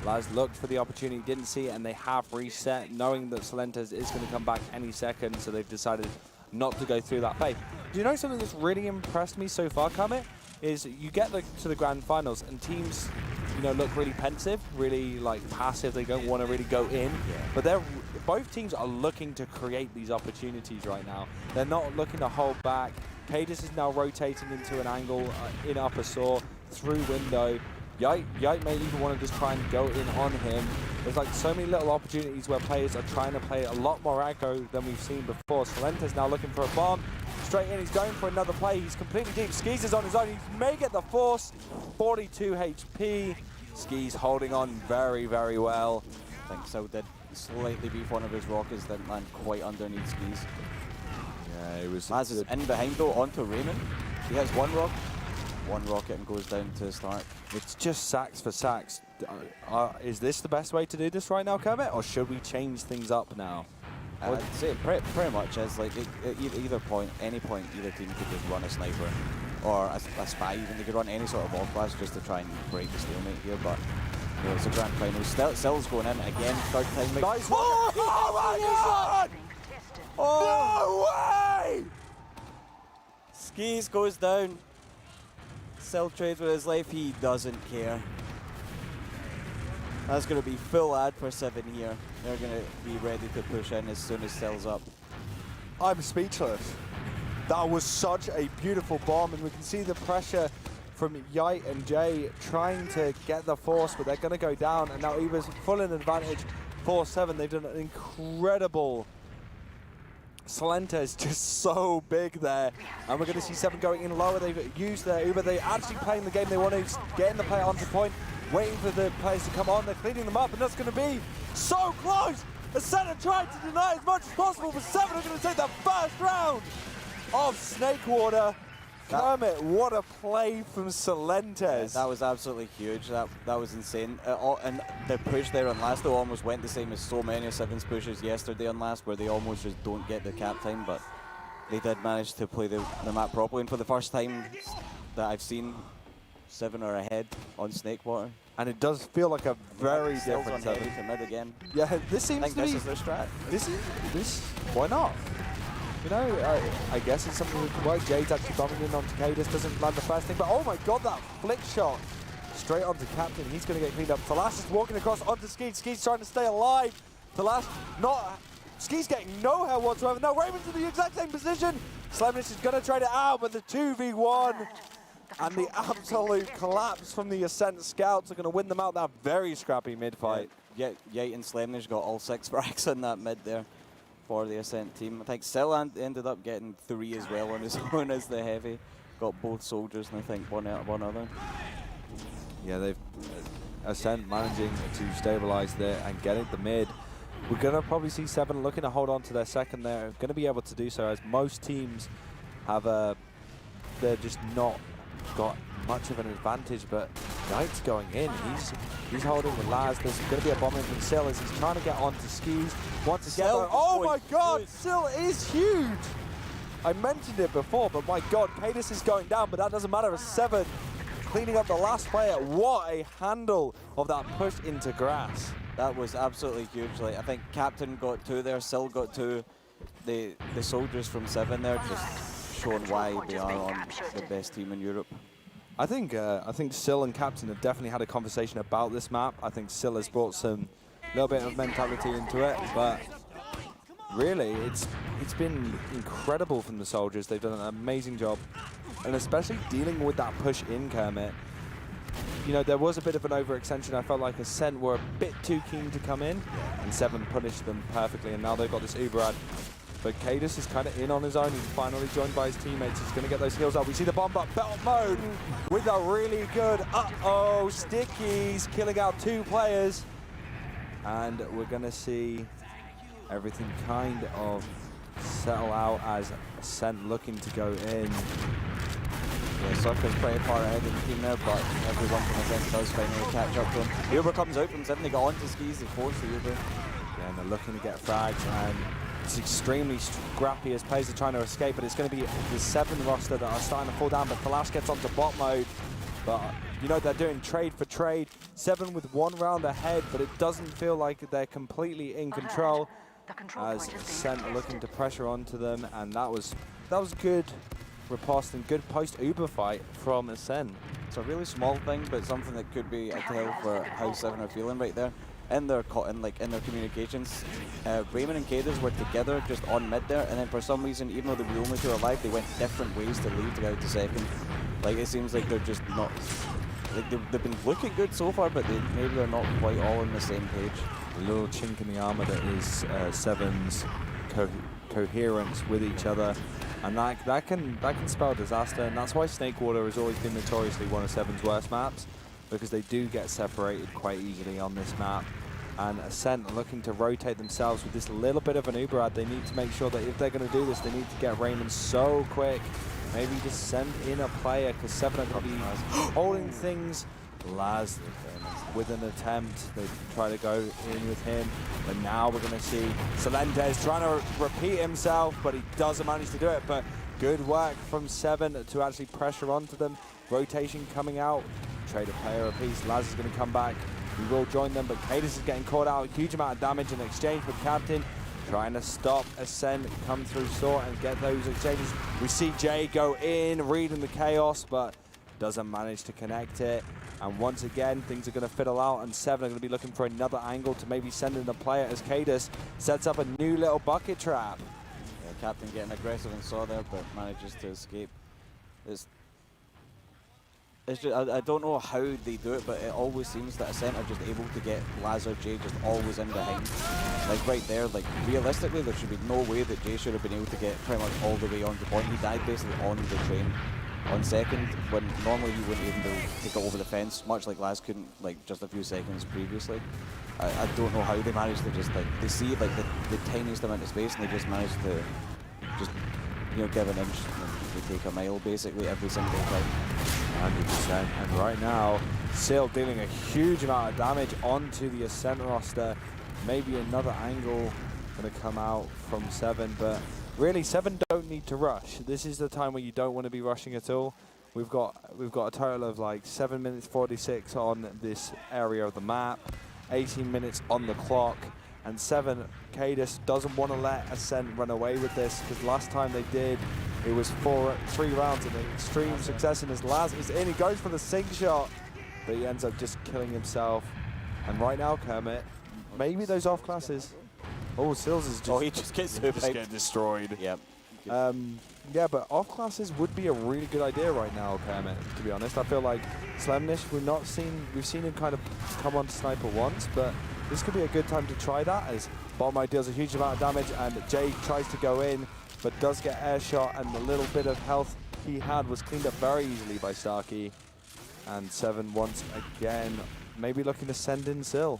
Laz looked for the opportunity, didn't see it, and they have reset, knowing that Salentes is going to come back any second, so they've decided not to go through that play. Do you know something that's really impressed me so far, Kamit? Is you get to the grand finals and teams, you know, look really pensive, really like passive. They don't want to really go in, but both teams are looking to create these opportunities right now. They're not looking to hold back. Cadus is now rotating into an angle in Upper Saw through window. Yite may even want to just try and go in on him. There's like so many little opportunities where players are trying to play a lot more aggro than we've seen before. Salentes now looking for a bomb. Straight in, he's going for another play. He's completely deep. Skis is on his own. He may get the force. 42 HP. Skis holding on very, very well. I think so did slightly beef one of his rockets, didn't land quite underneath Skis. Yeah, it was. Laz is in behind though, onto Raymond. He has one rocket and goes down to Stark. It's just sacks for sacks. Is this the best way to do this right now, Kermit, or should we change things up now? I'd say it pretty much is like either point, any point, either team could just run a sniper or a spy. Even they could run any sort of off class just to try and break the stalemate here. But you know, it's a grand final. Still's going in again, third time. Nice. Oh my God! Oh. No way! Skis goes down. Still trades with his life. He doesn't care. That's going to be full ad for 7 here. They're going to be ready to push in as soon as Cell's up. I'm speechless. That was such a beautiful bomb, and we can see the pressure from Yite and Jay trying to get the force, but they're going to go down, and now Uber's full in advantage for 7. They've done an incredible... Salenta is just so big there, and we're going to see 7 going in lower. They've used their Uber. They're actually playing the game they want to, getting the player onto point, waiting for the players to come on. They're cleaning them up, and that's going to be so close. The center tried to deny as much as possible, but 7 are going to take the first round of Snakewater. Kermit, what a play from Salentes. Yeah, that was absolutely huge. That was insane. And the push there on last though almost went the same as so many of 7's pushes yesterday on last, where they almost just don't get the cap time, but they did manage to play the map properly. And for the first time that I've seen, 7 are ahead on Snakewater. And it does feel like a very different on 7. heavy to mid again. Yeah, this seems I think to this be... is their strat. This, why not? You know, I guess it's something that can work. Jade's actually bombing in onto Cadus, doesn't land the first thing, but oh my god, that flick shot straight onto Captain. He's going to get cleaned up. Talash is walking across onto Ski. Ski's trying to stay alive. Talash not... Ski's getting no help whatsoever. No, Raymond's in the exact same position. Slemnish is going to trade it out, but the 2v1 and the absolute collapse from the Ascent Scouts are going to win them out that very scrappy mid-fight. Yeah, Yite and Slemnish got all 6 frags in that mid there for the Ascent team. I think Still ended up getting 3 as well on his own as the heavy. Got both soldiers and I think one other. Yeah, they've Ascent managing to stabilize there and getting the mid. We're going to probably see 7 looking to hold on to their second there. Going to be able to do so, as most teams have they're just not got much of an advantage, but Knight's going in. He's holding with Laz. There's going to be a bomb in from Sill as he's trying to get onto Skis. Wants to get oh my god, Sill is huge! I mentioned it before, but my god, Cadus is going down, but that doesn't matter. 7 cleaning up the last player. What a handle of that push into grass. That was absolutely huge. Like, I think Captain got 2 there, Sill got 2. The soldiers from 7 there just showing why they are on the best team in Europe. I think Sill and Captain have definitely had a conversation about this map. I think Sill has brought some little bit of mentality into it, but really it's been incredible from the soldiers. They've done an amazing job, and especially dealing with that push in Kermit. You know, there was a bit of an overextension. I felt like Ascent were a bit too keen to come in, and 7 punished them perfectly, and now they've got this Uber ad. But Cadus is kind of in on his own. He's finally joined by his teammates. He's going to get those heals up. We see the bomb, but belt mode with a really good, stickies, killing out 2 players. And we're going to see everything kind of settle out as Ascent looking to go in. Yeah, Sucker's pretty far ahead of the team there, but everyone from Ascent does finally catch up to him. Uber comes out from 7, they got onto Skis, they force the Uber. Yeah, and they're looking to get frags, and it's extremely scrappy as players are trying to escape, but it's going to be the 7 roster that are starting to fall down, but Flash gets onto bot mode. But, you know, they're doing trade for trade. 7 with 1 round ahead, but it doesn't feel like they're completely in control. As Ascent are looking to pressure onto them, and that was good riposte and good post-Uber fight from Ascent. It's a really small thing, but something that could be a tell for how 7 are feeling right there. In their communications, Raymond and Cadus were together just on mid there, and then for some reason, even though they were the only 2 alive, they went different ways to leave to get out to second. Like, it seems like they're just not... Like, they've been looking good so far, but maybe they're not quite all on the same page. The little chink in the armor that is 7's coherence with each other, and that can spell disaster, and that's why Snakewater has always been notoriously one of 7's worst maps, because they do get separated quite easily on this map. And Ascent are looking to rotate themselves with this little bit of an Uber ad. They need to make sure that if they're going to do this, they need to get Raymond so quick. Maybe just send in a player, because 7 are going to be holding things. Laz with an attempt. They try to go in with him, but now we're going to see Salentes trying to repeat himself, but he doesn't manage to do it. But good work from 7 to actually pressure onto them. Rotation coming out. Trade a player apiece. Laz is going to come back. We will join them, but Cadus is getting caught out. A huge amount of damage in exchange with Captain. trying to stop Ascent, come through Sort and get those exchanges. We see Jay go in, reading the chaos, but doesn't manage to connect it. And once again, things are going to fiddle out, and Seven are going to be looking for another angle to maybe send in a player as Cadus sets up a new little bucket trap. Yeah, Captain getting aggressive and Saw there, but manages to escape. It's just, I don't know how they do it, but it always seems that Ascent are just able to get Laz or Jay just always in behind. Like right there, like realistically, there should be no way that Jay should have been able to get pretty much all the way on the point. He died basically on the train on second, when normally he wouldn't even be able to go over the fence, much like Laz couldn't like just a few seconds previously. I don't know how they managed to just like, they see like the tiniest amount of space and they just manage to just, you know, give an inch and they take a mile basically every single time. 100%. And right now, Sil dealing a huge amount of damage onto the Ascent roster. Maybe another angle going to come out from Seven, but really Seven don't need to rush. This is the time where you don't want to be rushing at all. We've got a total of like 7 minutes 46 on this area of the map, 18 minutes on the clock, and Seven, Cadus doesn't want to let Ascent run away with this, because last time they did, it was 3 rounds of extreme success, and as Laz is in, he goes for the sink shot, but he ends up just killing himself. And right now, Kermit, maybe those off classes. Oh, Sills is just, he just gets get destroyed. Yep. Yeah, but off classes would be a really good idea right now, Kermit, to be honest. I feel like Slemnish, we've seen him kind of come on to Sniper once, but this could be a good time to try that, as Bomb deals a huge amount of damage and Jay tries to go in, but does get air shot, and the little bit of health he had was cleaned up very easily by Starkey. And Seven once again, maybe looking to send in Sil.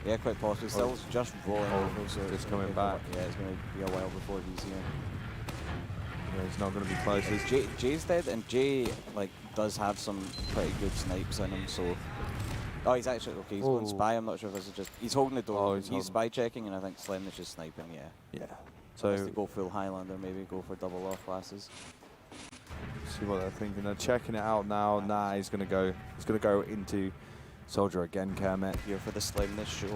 Yeah, quite possibly. Still's just rolling over, so it's coming back. Yeah, it's going to be a while before he's here. Yeah, he's not going to be close. Jay's dead, and Jay like does have some pretty good snipes in him. So, oh, he's actually okay. He's going spy. I'm not sure if this is just he's holding the door. He's spy checking, and I think Slemnish is sniping. Yeah. Yeah. So they go full Highlander, maybe go for double off classes. See what they're thinking. They're checking it out now. Nah, he's going to go into Soldier again, Kermit. Here for the Slemnish show.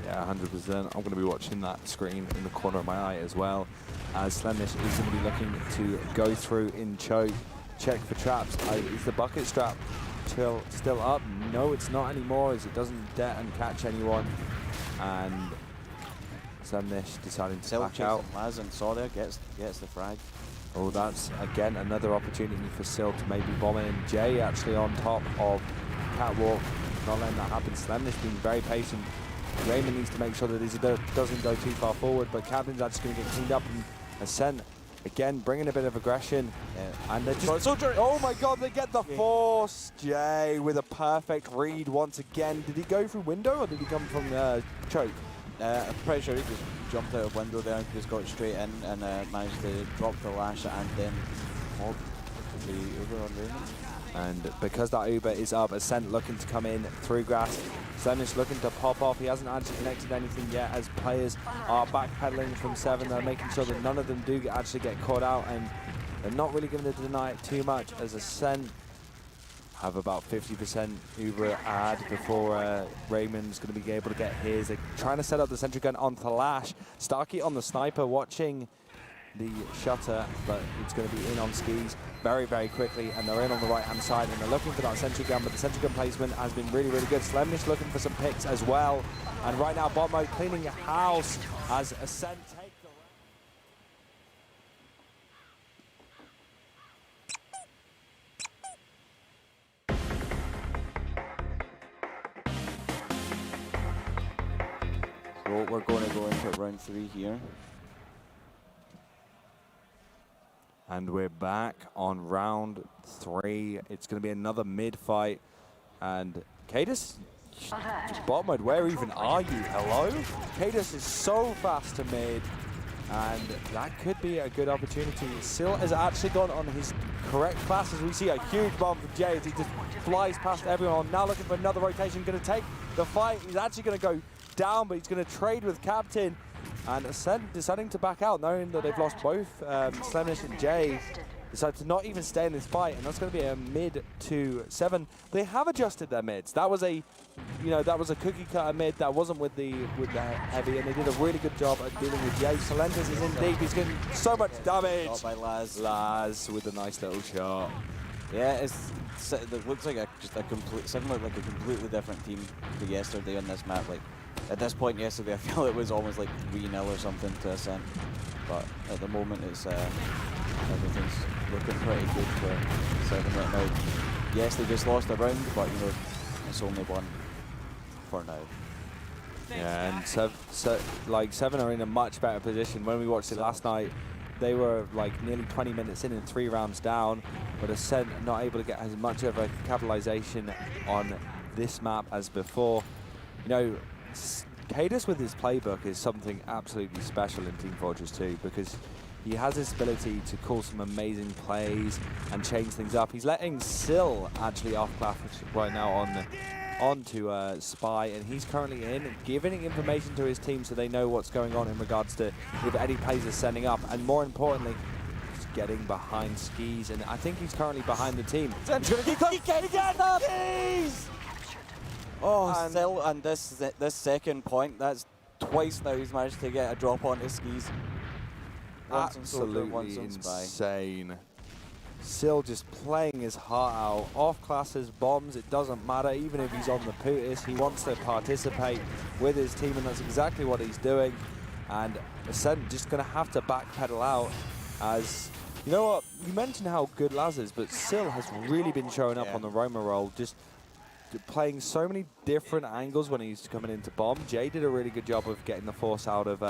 Yeah, 100%. I'm going to be watching that screen in the corner of my eye as well, as Slemnish is going to be looking to go through in choke, check for traps. Is the bucket strap still up? No, it's not anymore, as it doesn't det and catch anyone. And Slemnish deciding to back out. Laz and Saw there gets the frag. Oh, that's again another opportunity for Sil to maybe bomb in. Jay actually on top of Catwalk, not letting that happen. Slemnish being very patient. Raymond needs to make sure that he doesn't go too far forward, but Captain's actually going to get cleaned up, and Ascent again bringing a bit of aggression. Yeah. And they're just, oh my god, they get the force. Jay with a perfect read once again. Did he go through window or did he come from choke? I'm pretty sure he just jumped out of window there and just got straight in and managed to drop the lash and then mob the Uber on Raymond. And because that Uber is up, Ascent looking to come in through grass. Slemnish looking to pop off. He hasn't actually connected anything yet, as players are backpedaling from Seven. They're making sure that none of them do actually get caught out, and they're not really going to deny it too much, as Ascent have about 50% Uber ad before Raymond's going to be able to get his. They're trying to set up the sentry gun onto the Lash. Starkey on the sniper watching the shutter, but it's going to be in on skis very, very quickly, and they're in on the right-hand side, and they're looking for that sentry gun, but the sentry gun placement has been really, really good. Slemnish looking for some picks as well, and right now bot mode cleaning a house as Ascent take the So we're going to go into round 3 here. And we're back on round 3. It's going to be another mid fight. And Cadus, bot mode, where even are you? Hello? Cadus is so fast to mid. And that could be a good opportunity. Sil has actually gone on his correct class, as we see a huge bomb from Jay as he just flies past everyone. Now looking for another rotation, going to take the fight. He's actually going to go down, but he's going to trade with Captain. And Ascent deciding to back out, knowing that they've lost both Slemnish and Jay. decide to not even stay in this fight, and that's going to be a mid to 7. They have adjusted their mids. That was a, that was a cookie cutter mid that wasn't with the heavy, and they did a really good job at dealing with Yates. Solentes is in deep. He's getting so much damage. Shot by Laz. Laz with a nice little shot. Yeah, it looks like Seven looked like a completely different team to yesterday on this map. Like at this point yesterday, I feel it was almost like 3-0 or something to Ascent. But at the moment, it's everything's looking pretty good for Seven right now. Yes, they just lost a round, but it's only one for now. Yeah, and Seven are in a much better position. When we watched it last night, they were like nearly 20 minutes in and 3 rounds down, but Ascent not able to get as much of a capitalization on this map as before. Cadus with his playbook is something absolutely special in Team Fortress 2 because he has this ability to call some amazing plays and change things up. He's letting Syl actually off class right now onto Spy, and he's currently in, giving information to his team so they know what's going on in regards to if any plays are sending up, and more importantly, just getting behind Skis, and I think he's currently behind the team. He's going to get Skis! Oh, Syl, and this second point, that's twice now he's managed to get a drop onto Skis. Once on Soldier, once on Spy. Insane. Syl just playing his heart out. Off classes, bombs, it doesn't matter. Even if he's on the Putis, he wants to participate with his team, and that's exactly what he's doing. And Ascent just going to have to backpedal out as, you know what, you mentioned how good Laz is, but Syl has really been showing up on the Roma role, just playing so many different angles when he's coming into bomb. Jay did a really good job of getting the force out of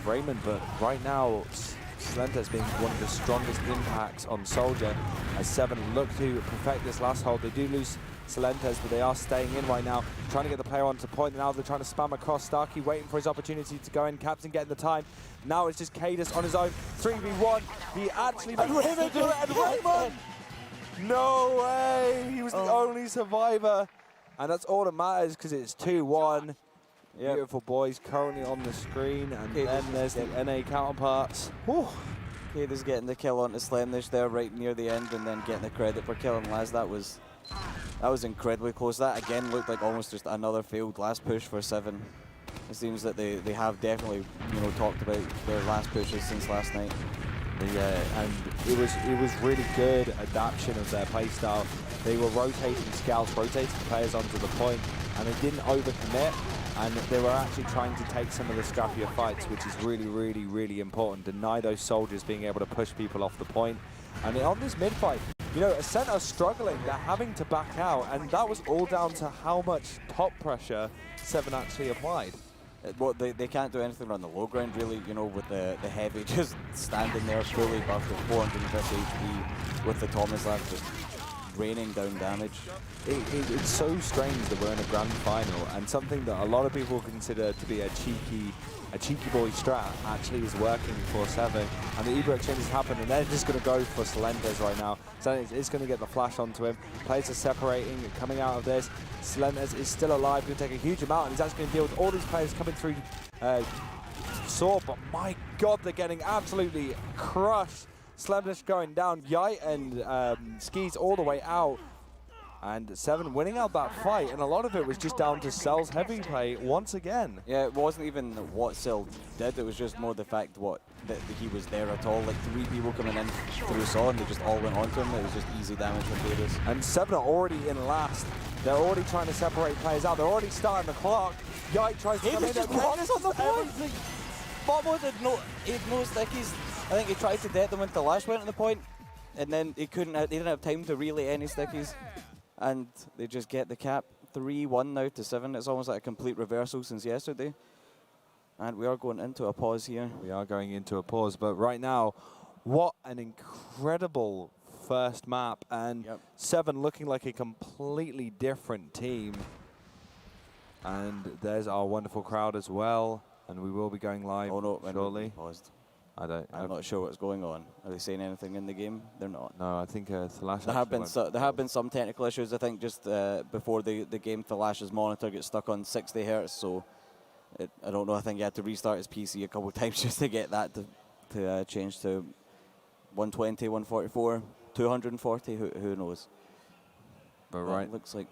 Raymond, but right now, Solentes being one of the strongest impacts on Soldier as Seven look to perfect this last hold. They do lose Solentes, but they are staying in right now, trying to get the player onto point. Now they're trying to spam across. Starkey waiting for his opportunity to go in. Captain getting the time. Now it's just Cadus on his own. 3v1. He actually managed to do it, and Raymond! No way! He was the only survivor. And that's all that matters because it's 2-1. Yep. Beautiful boys currently on the screen, and then there's the NA counterparts. Cadus getting the kill onto Slemnish there right near the end, and then getting the credit for killing Laz. That was incredibly close. That again looked like almost just another failed last push for Seven. It seems that they have definitely talked about their last pushes since last night. And it was really good adaptation of their playstyle. They were rotating scouts, rotating players onto the point, and they didn't overcommit. And they were actually trying to take some of the scrappier fights, which is really, really, really important. Deny those soldiers being able to push people off the point. And on this mid fight, Ascent are struggling. They're having to back out, and that was all down to how much top pressure Seven actually applied. Well, they can't do anything on the low ground, really, with the heavy just standing there fully buffed at 450 HP with the Thomas Lab just raining down damage. It's so strange that we're in a grand final, and something that a lot of people consider to be a cheeky boy strat actually is working for Seven, and the Ebro exchanges happen, and they're just going to go for Solentes right now. Solentes is going to get the flash onto him. Players are separating, coming out of this. Solentes is still alive, going to take a huge amount, and he's actually going to deal with all these players coming through Sword, but my God, they're getting absolutely crushed. Slemnish going down, Yite and Skis all the way out. And Seven winning out that fight, and a lot of it was just down to Cell's heavy play once again. Yeah, it wasn't even what Cell did, it was just more the fact that he was there at all. Like 3 people coming in through Saw, and they just all went onto him. It was just easy damage for Cadus. And Seven are already in last. They're already trying to separate players out. They're already starting the clock. Yite tries to come in. Cadus on the point! Bobo had no stickies. I think he tried to dead them when the lash went to the point, and then he didn't have time to relay any stickies. And they just get the cap. 3-1 now to 7. It's almost like a complete reversal since yesterday. And we are going into a pause here. We are going into a pause, but right now, what an incredible first map. And Seven looking like a completely different team. And there's our wonderful crowd as well. And we will be going live shortly. Paused. I'm not sure what's going on. Are they saying anything in the game? They're not. No, I think Thalash. There have been some technical issues. I think just before the game, Thalash's monitor gets stuck on 60 hertz. So I don't know. I think he had to restart his PC a couple of times just to get that to change to 120, 144, 240, who knows? But Well, it looks like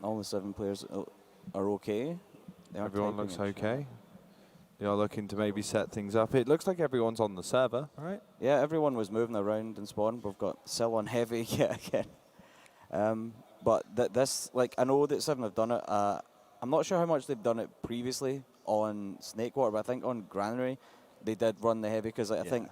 all the 7 players are okay. Everyone looks okay. They are looking to maybe set things up. It looks like everyone's on the server, right? Yeah, everyone was moving around in spawn. We've got Sil on heavy yet again. But this, like, I know that 7 have done it. I'm not sure how much they've done it previously on Snakewater, but I think on Granary they did run the heavy because I think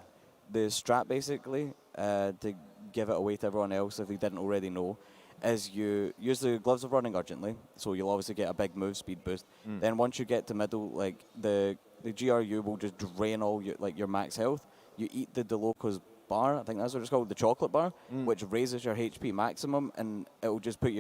the strat basically to give it away to everyone else if they didn't already know is you use the gloves of running urgently, so you'll obviously get a big move speed boost. Then once you get to middle, like the GRU will just drain all your max health. You eat the DeLoco's bar, I think that's what it's called, the chocolate bar, which raises your HP maximum, and it will just put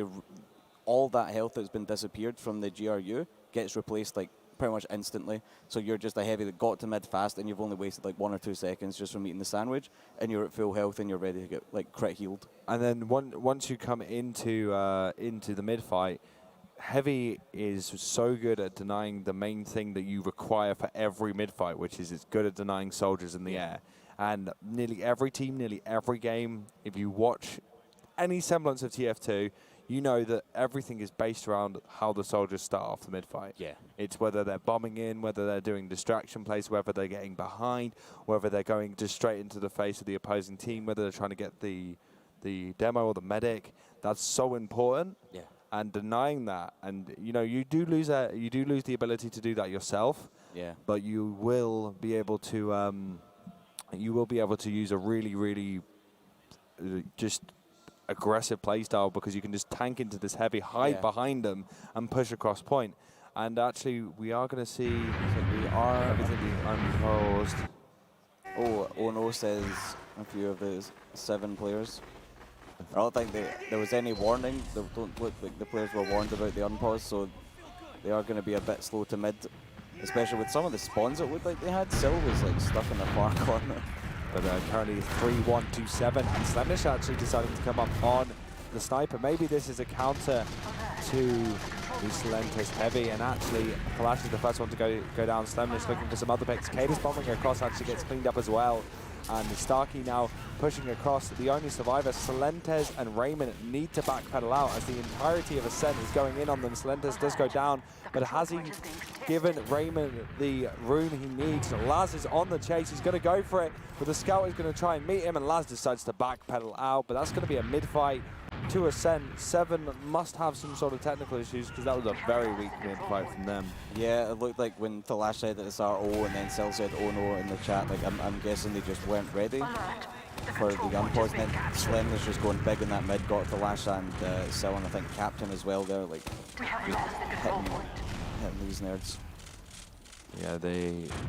all that health that's been disappeared from the GRU gets replaced like pretty much instantly. So you're just a heavy that got to mid fast, and you've only wasted like 1 or 2 seconds just from eating the sandwich, and you're at full health and you're ready to get like crit healed. And then once you come into the mid fight, heavy is so good at denying the main thing that you require for every mid fight, which is it's good at denying soldiers in the air. And nearly every team, nearly every game, if you watch any semblance of TF2, you know that everything is based around how the soldiers start off the mid-fight. Yeah. It's whether they're bombing in, whether they're doing distraction plays, whether they're getting behind, whether they're going just straight into the face of the opposing team, whether they're trying to get the demo or the medic. That's so important. Yeah. And denying that, and you do lose the ability to do that yourself. Yeah. But you will be able to use a really, really just aggressive playstyle, because you can just tank into this heavy, hide behind them, and push across point. And actually, we are going to see everything being unpaused. Oh, Ono says a few of the 7 players. I don't think there was any warning. They don't look like the players were warned about the unpause, so they are going to be a bit slow to mid, especially with some of the spawns it looked like they had. Sil was like stuck in the far corner. But currently 3-1-2-7, and Slemish actually deciding to come up on the sniper. Maybe this is a counter to the Slentes heavy, and actually Flash is the first one to go down. Slemish looking for some other picks. Cadus bombing across actually gets cleaned up as well. And Starkey now pushing across. The only survivor, Slentes and Raymond, need to backpedal out as the entirety of Ascent is going in on them. Slentes does go down, but has he given Raymond the rune he needs? Laz is on the chase. He's going to go for it, but the scout is going to try and meet him, and Laz decides to backpedal out. But that's going to be a mid-fight to Ascent. 7 must have some sort of technical issues, because that was a very weak mid-fight from them. Yeah, it looked like when Thalash said that it's RO and then Sil said oh no in the chat, like I'm guessing they just weren't ready for the unpause. And then Slim was just going big in that mid, got Thalash and Sil, and I think Captain as well there, like hitting these nerds. Yeah,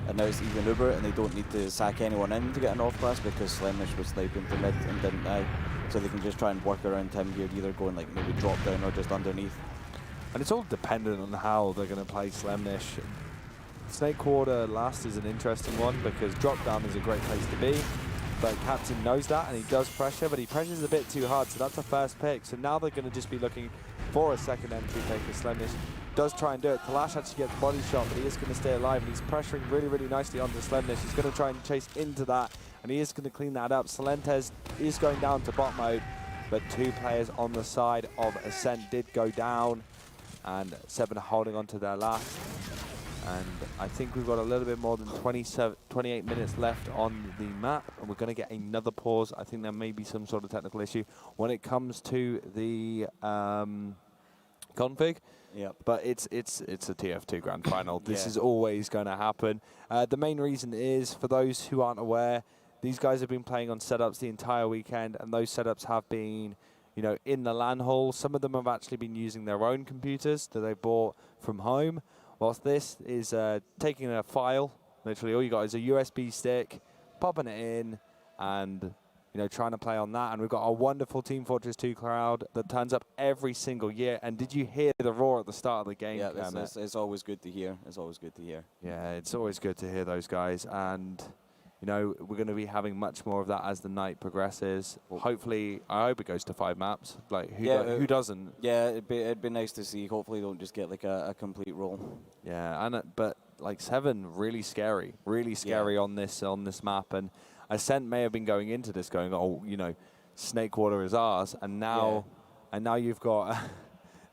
and now it's even Uber, and they don't need to sack anyone in to get an off class, because Slemish was sniping to mid and didn't die. So they can just try and work around him here, either going like maybe drop down or just underneath. And it's all dependent on how they're going to play Slemish. Snakewater last is an interesting one, because drop down is a great place to be. But Captain knows that, and he does pressure, but he pressures a bit too hard, so that's a first pick. So now they're going to just be looking for a second entry pick, as Slemish does try and do it. Talash actually gets body shot, but he is going to stay alive, and he's pressuring really, really nicely onto Slemish. He's going to try and chase into that, and he is going to clean that up. Salentes is going down to bot mode, but 2 players on the side of Ascent did go down, and 7 holding on to their last. And I think we've got a little bit more than 28 minutes left on the map, and we're going to get another pause. I think there may be some sort of technical issue when it comes to the config. Yep. But it's a TF2 Grand Final. This is always going to happen. The main reason is, for those who aren't aware, these guys have been playing on setups the entire weekend, and those setups have been, in the LAN hall. Some of them have actually been using their own computers that they bought from home. Whilst this is taking a file, literally all you got is a USB stick, popping it in, and trying to play on that. And we've got a wonderful Team Fortress 2 crowd that turns up every single year. And did you hear the roar at the start of the game? Yeah, it's always good to hear. It's always good to hear. Yeah, it's always good to hear those guys. And we're going to be having much more of that as the night progresses. Hopefully, I hope it goes to 5 maps. Like, who doesn't? Yeah, it'd be nice to see. Hopefully, don't just get like a complete roll. Yeah, but like 7, really scary on this map. And Ascent may have been going into this going, oh, you know, Snake Water is ours, and now, now you've got,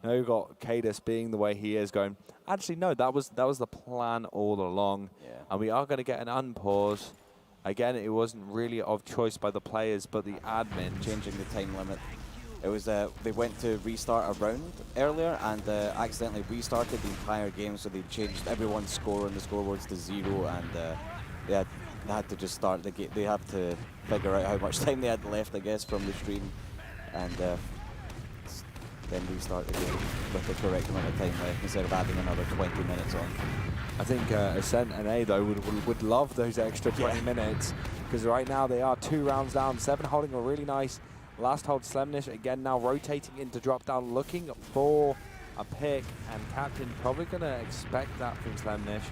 now you've got Cadis being the way he is going. Actually, no, that was the plan all along, and we are going to get an unpause. Again, it wasn't really of choice by the players, but the admin changing the time limit. It was they went to restart a round earlier and accidentally restarted the entire game, so they changed everyone's score on the scoreboards to 0, and they had to just start the game. They have to figure out how much time they had left, I guess, from the stream, and then restart the game with the correct amount of time left instead of adding another 20 minutes on. I think Ascent and A, though, would love those extra 20 minutes, because right now they are 2 rounds down. 7 holding a really nice last hold. Slemnish again now rotating into drop down, looking for a pick, and Captain probably going to expect that from Slemnish.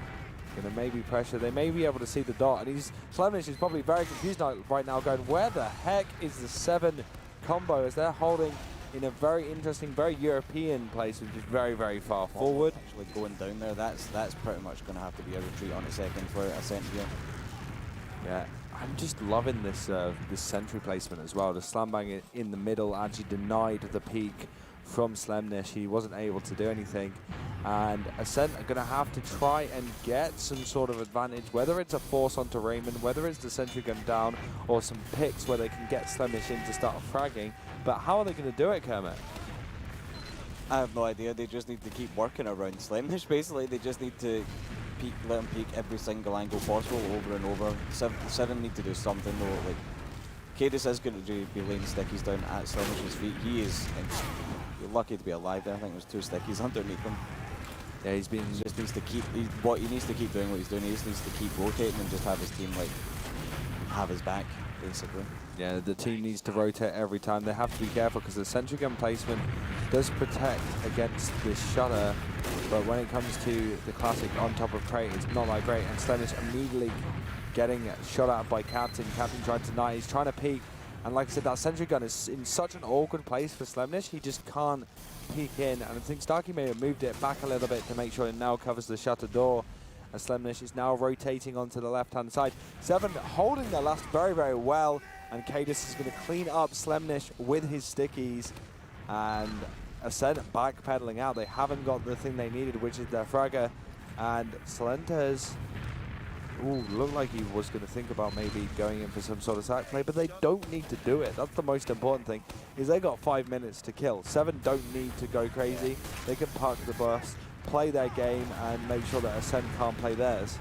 Going to maybe pressure. They may be able to see the dot, and Slemnish is probably very confused right now, going, where the heck is the 7 combo, as they're holding in a very interesting, very European place, which is very, very far forward. Actually going down there, that's pretty much going to have to be a retreat on a second for Ascent here. Yeah, I'm just loving this this sentry placement as well. The slam bang in the middle actually denied the peak from Slemnish. He wasn't able to do anything, and Ascent are going to have to try and get some sort of advantage, whether it's a force onto Raymond, whether it's the sentry gun down, or some picks where they can get Slemnish in to start fragging. But how are they going to do it, Kermit? I have no idea. They just need to keep working around Slemnish, basically. They just need to peek, let him peek every single angle possible over and over. Seven need to do something, though. Like, Cadis is going to be laying stickies down at Slemnish's feet. He is lucky to be alive there. I think there's 2 stickies underneath him. Yeah, he's been... He just needs to keep... He needs to keep doing what he's doing. He just needs to keep rotating and just have his team, like, have his back, basically. Yeah, the team needs to rotate every time. They have to be careful because the sentry gun placement does protect against this shutter, but when it comes to the classic on top of crate, it's not that great. And Slemnish immediately getting shot at by Captain. Captain trying to deny. He's trying to peek, and like I said, that sentry gun is in such an awkward place for Slemnish. He just can't peek in, and I think Starkey may have moved it back a little bit to make sure it now covers the shutter door. And Slemnish is now rotating onto the left-hand side. 7 holding their last very, very well. And Cadis is going to clean up Slemnish with his stickies. And Ascent backpedaling out. They haven't got the thing they needed, which is their fragger. And Salentez, looked like he was going to think about maybe going in for some sort of sack play, but they don't need to do it. That's the most important thing, is they got 5 minutes to kill. 7 don't need to go crazy. They can park the bus, play their game, and make sure that Ascent can't play theirs.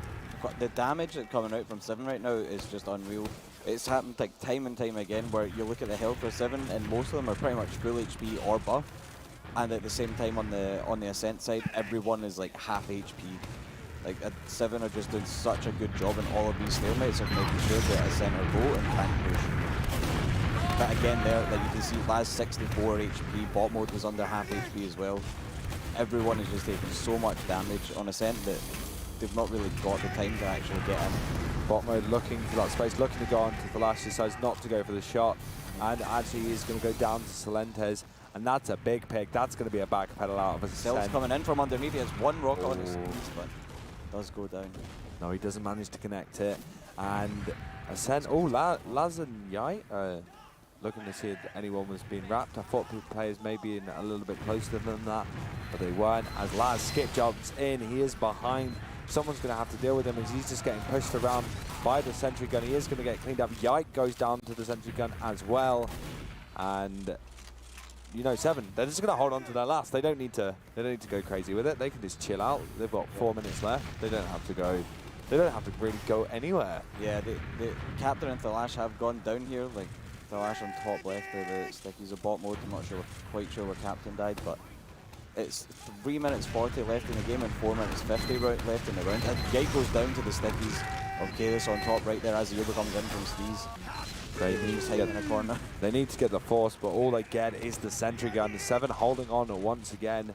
The damage that's coming out from 7 right now is just unreal. It's happened like time and time again where you look at the health for 7 and most of them are pretty much full HP or buff. And at the same time on the Ascent side, everyone is like half HP. Like 7 are just doing such a good job in all of these stalemates of making sure that Ascent are low and can't push. But again there, like you can see Laz 64 HP, bot mode was under half HP as well. Everyone is just taking so much damage on Ascent that they've not really got the time to actually get in. Bot mode looking for that space, looking to go on to the lash, decides not to go for the shot, and actually is going to go down to Salentez, and that's a big pick. That's going to be a back pedal out of Ascent. Cell's coming in from underneath. He has 1 rock on his skis, but does go down. No, he doesn't manage to connect it, and Ascent. Laz and Yai looking to see if anyone was being wrapped. I thought players maybe in a little bit closer than that, but they weren't. As Laz skip jumps in, he is behind. Someone's going to have to deal with him as he's just getting pushed around by the sentry gun. He is going to get cleaned up. Yike goes down to the sentry gun as well. And, you know, 7, they're just going to hold on to their last. They don't need to go crazy with it. They can just chill out. They've got 4 minutes left. They don't have to go. They don't have to really go anywhere. Yeah, the Captain and Thalash have gone down here. Like Thalash on top left of the stickies of bot mode. I'm not quite sure where Captain died, but it's 3 minutes 40 left in the game and 4 minutes 50 left in the round. Yike goes down to the stickies of Cadis on top right there as the Uber comes in from Steez. He's hiding in a corner. They need to get the force, but all they get is the sentry gun. The 7 holding on once again.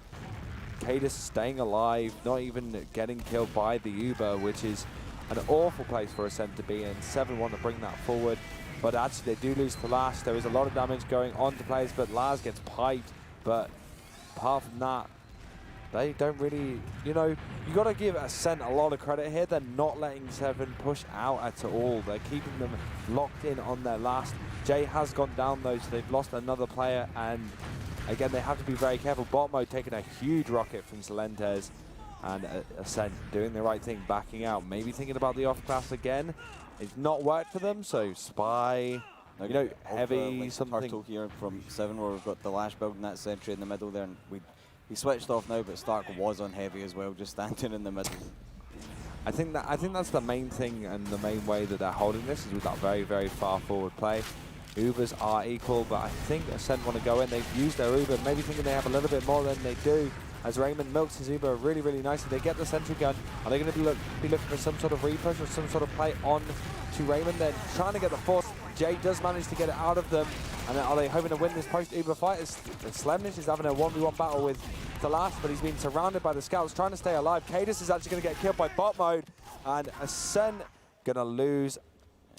Cadis staying alive, not even getting killed by the Uber, which is an awful place for Ascent to be in. 7 want to bring that forward, but actually they do lose to Laz. There is a lot of damage going on to players, but Laz gets piped. But apart from that, they don't really, you know, you got to give Ascent a lot of credit here. They're not letting Seven push out at all. They're keeping them locked in on their last. Jay has gone down though, so they've lost another player, and again, they have to be very careful. Bot mode taking a huge rocket from Salentes, and Ascent doing the right thing, backing out. Maybe thinking about the off-class again. It's not worked for them, so Spy, you know, heavy, like something. Turtle here from 7, where we've got the Lash building that sentry in the middle there, and he switched off now, but Stark was on heavy as well, just standing in the middle. I think that's the main thing and the main way that they're holding this is with that very, very far forward play. Ubers are equal, but I think Ascent want to go in. They've used their Uber, maybe thinking they have a little bit more than they do. As Raymond milks his Uber really, really nicely. They get the sentry gun. Are they going to be looking for some sort of repush or some sort of play on to Raymond? They're trying to get the force. Jay does manage to get it out of them. And are they hoping to win this post-Uber fight? Slemnish is having a 1v1 battle with the last, but he's been surrounded by the scouts trying to stay alive. Cadus is actually going to get killed by bot mode. And Ascent going to lose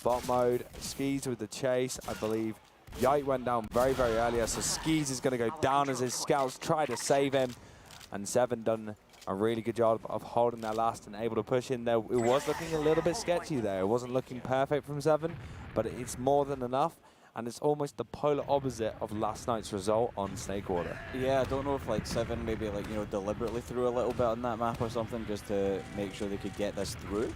bot mode. Skis with the chase, I believe. Yite went down very, very earlier, so Skis is going to go down as his scouts try to save him. And Seven done a really good job of holding their last and able to push in there. It was looking a little bit sketchy there. It wasn't looking perfect from Seven, but it's more than enough. And it's almost the polar opposite of last night's result on Snakewater. Yeah, I don't know if like 7 maybe like, you know, deliberately threw a little bit on that map or something just to make sure they could get this through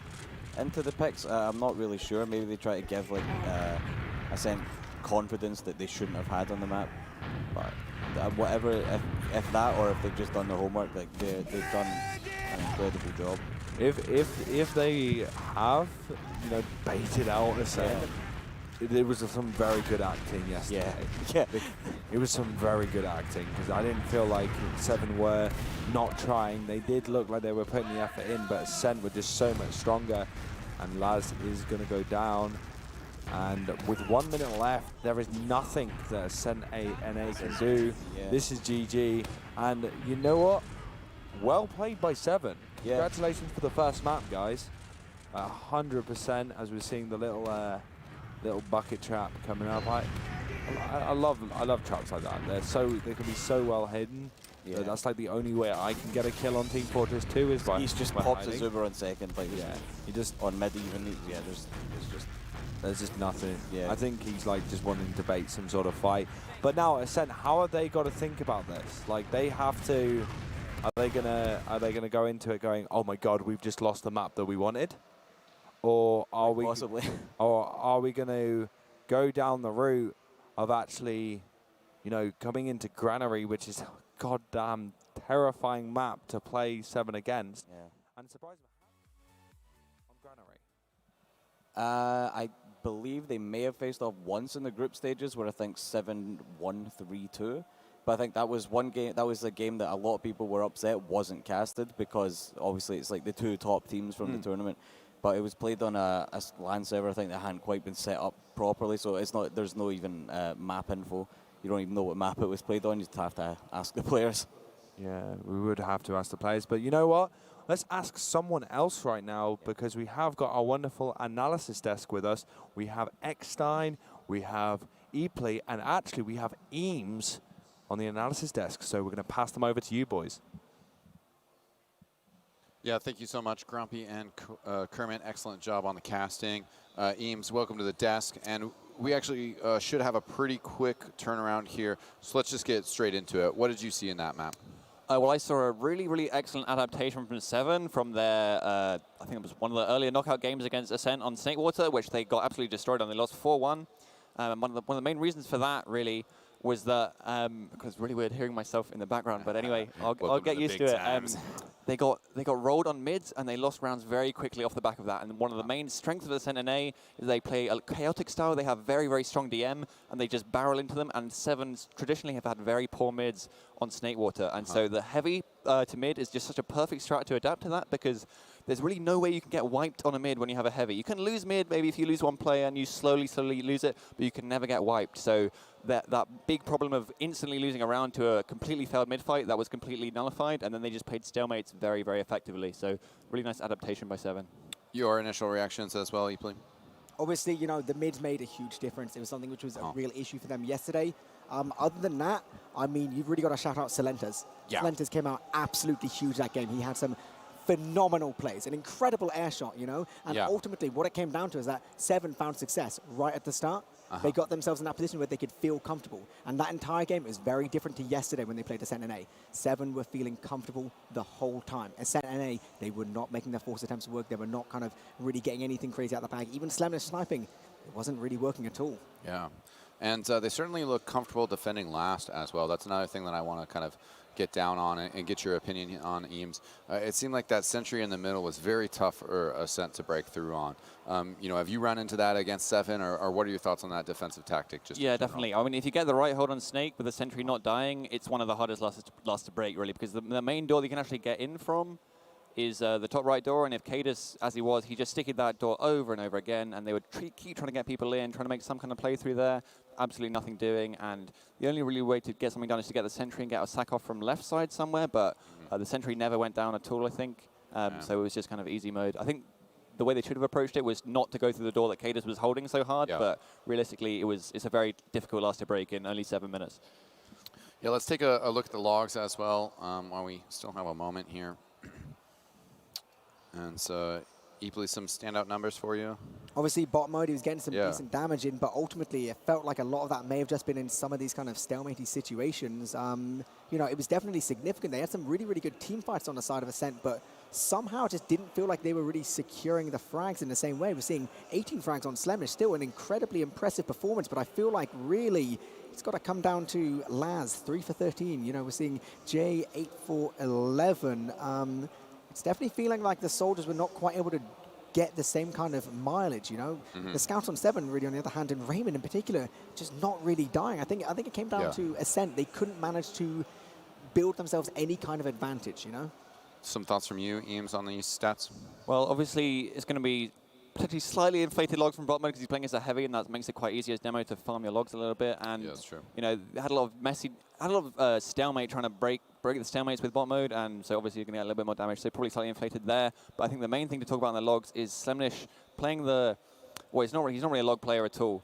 into the picks. I'm not really sure. Maybe they try to give like Ascent confidence that they shouldn't have had on the map. But whatever, if that or if they've just done their homework, like they've done an incredible job. If they have, you know, baited out Ascent. Yeah. There was some very good acting yesterday. Yeah. It was some very good acting because I didn't feel like Seven were not trying. They did look like they were putting the effort in, but Ascent were just so much stronger. And Laz is going to go down. And with 1 minute left, there is nothing that Ascent NA can do. Yeah. This is GG. And you know what? Well played by Seven. Yeah. Congratulations for the first map, guys. 100% as we're seeing the little bucket trap coming up. I love traps like that. They can be so well hidden. Yeah. That's like the only way I can get a kill on Team Fortress 2 is by he's just pops his Uber on second. Like yeah, he just on mid even. Yeah, there's just nothing. Yeah, I think he's like just wanting to bait some sort of fight. But now Ascent, how have they got to think about this? Like they have to. Are they gonna go into it going, oh my god, we've just lost the map that we wanted? Or are we possibly? Or are we going to go down the route of actually, you know, coming into Granary, which is a goddamn terrifying map to play 7 against? Yeah. And surprise on Granary. I believe they may have faced off once in the group stages, where I think 7 won 3-2. But I think that was one game. That was a game that a lot of people were upset wasn't casted because obviously it's like the 2 top teams from the tournament. But it was played on a LAN server, I think, that hadn't quite been set up properly, so it's not. There's no even map info. You don't even know what map it was played on. You just have to ask the players. Yeah, we would have to ask the players. But you know what? Let's ask someone else right now because we have got our wonderful analysis desk with us. We have Eckstein, we have Epley, and actually we have Eames on the analysis desk. So we're going to pass them over to you boys. Yeah, thank you so much, Grumpy and Kermit. Excellent job on the casting. Eames, welcome to the desk. And we actually should have a pretty quick turnaround here. So let's just get straight into it. What did you see in that map? Well, I saw a really, really excellent adaptation from 7 from their, I think it was one of the earlier knockout games against Ascent on Snakewater, which they got absolutely destroyed on. They lost 4-1. One of the main reasons for that, really, was that, because it's really weird hearing myself in the background, but anyway, I'll get used to it. They got rolled on mids, and they lost rounds very quickly off the back of that. And one of the main strengths of the Ascent NA is they play a chaotic style. They have very, very strong DM, and they just barrel into them. And 7s traditionally have had very poor mids on Snakewater. And so the heavy to mid is just such a perfect strat to adapt to that because there's really no way you can get wiped on a mid when you have a heavy. You can lose mid maybe if you lose one player and you slowly lose it, but you can never get wiped. So that big problem of instantly losing a round to a completely failed mid fight, that was completely nullified, and then they just played stalemates very, very effectively. So really nice adaptation by 7. Your initial reactions as well, Epley? Obviously, you know, the mids made a huge difference. It was something which was a real issue for them yesterday. Other than that, I mean, you've really got to shout out Silentes. Yeah. Silentes came out absolutely huge that game. He had some phenomenal plays, an incredible air shot, you know? And ultimately, what it came down to is that Seven found success right at the start. They got themselves in that position where they could feel comfortable. And that entire game is very different to yesterday when they played Ascent NA. Seven were feeling comfortable the whole time. Ascent NA, they were not making their force attempts work. They were not kind of really getting anything crazy out of the bag. Even Slemnish sniping, it wasn't really working at all. Yeah. And they certainly look comfortable defending last as well. That's another thing that I want to kind of get down on and get your opinion on, Eames. It seemed like that sentry in the middle was very tough for Ascent to break through on. You know, have you run into that against Seven, or what are your thoughts on that defensive tactic? Just definitely. I mean, if you get the right hold on Snake with the sentry not dying, it's one of the hardest last to break, really, because the main door that you can actually get in from is the top right door, and if Cadus, as he was, he just sticking that door over and over again, and they would keep trying to get people in, trying to make some kind of playthrough there. Absolutely nothing doing, and the only really way to get something done is to get the sentry and get a sack off from left side somewhere, but the sentry never went down at all, I think. So it was just kind of easy mode. I think the way they should have approached it was not to go through the door that Cadus was holding so hard, but realistically, it's a very difficult last to break in only 7 minutes. Yeah, let's take a look at the logs as well while we still have a moment here. And so, equally some standout numbers for you. Obviously, bot mode, he was getting some decent damage in, but ultimately it felt like a lot of that may have just been in some of these kind of stalemate situations. You know, it was definitely significant. They had some really, really good team fights on the side of Ascent, but somehow it just didn't feel like they were really securing the frags in the same way. We're seeing 18 frags on Slemnish, still an incredibly impressive performance, but I feel like really it's got to come down to Laz, 3 for 13. You know, we're seeing Jay, 8 for 11. It's definitely feeling like the soldiers were not quite able to get the same kind of mileage, you know. The scouts on Seven, really, on the other hand, and Raymond in particular, just not really dying. I think it came down to Ascent. They couldn't manage to build themselves any kind of advantage, you know. Some thoughts from you, Eames, on these stats? Well, obviously, it's going to be potentially slightly inflated logs from bot mode because he's playing as a heavy, and that makes it quite easy as demo to farm your logs a little bit. And yeah, that's true. You know, they had a lot of stalemate trying to break the stalemates with bot mode, and so obviously you're going to get a little bit more damage. So probably slightly inflated there. But I think the main thing to talk about in the logs is Slemnish playing the. Well, he's not really a log player at all.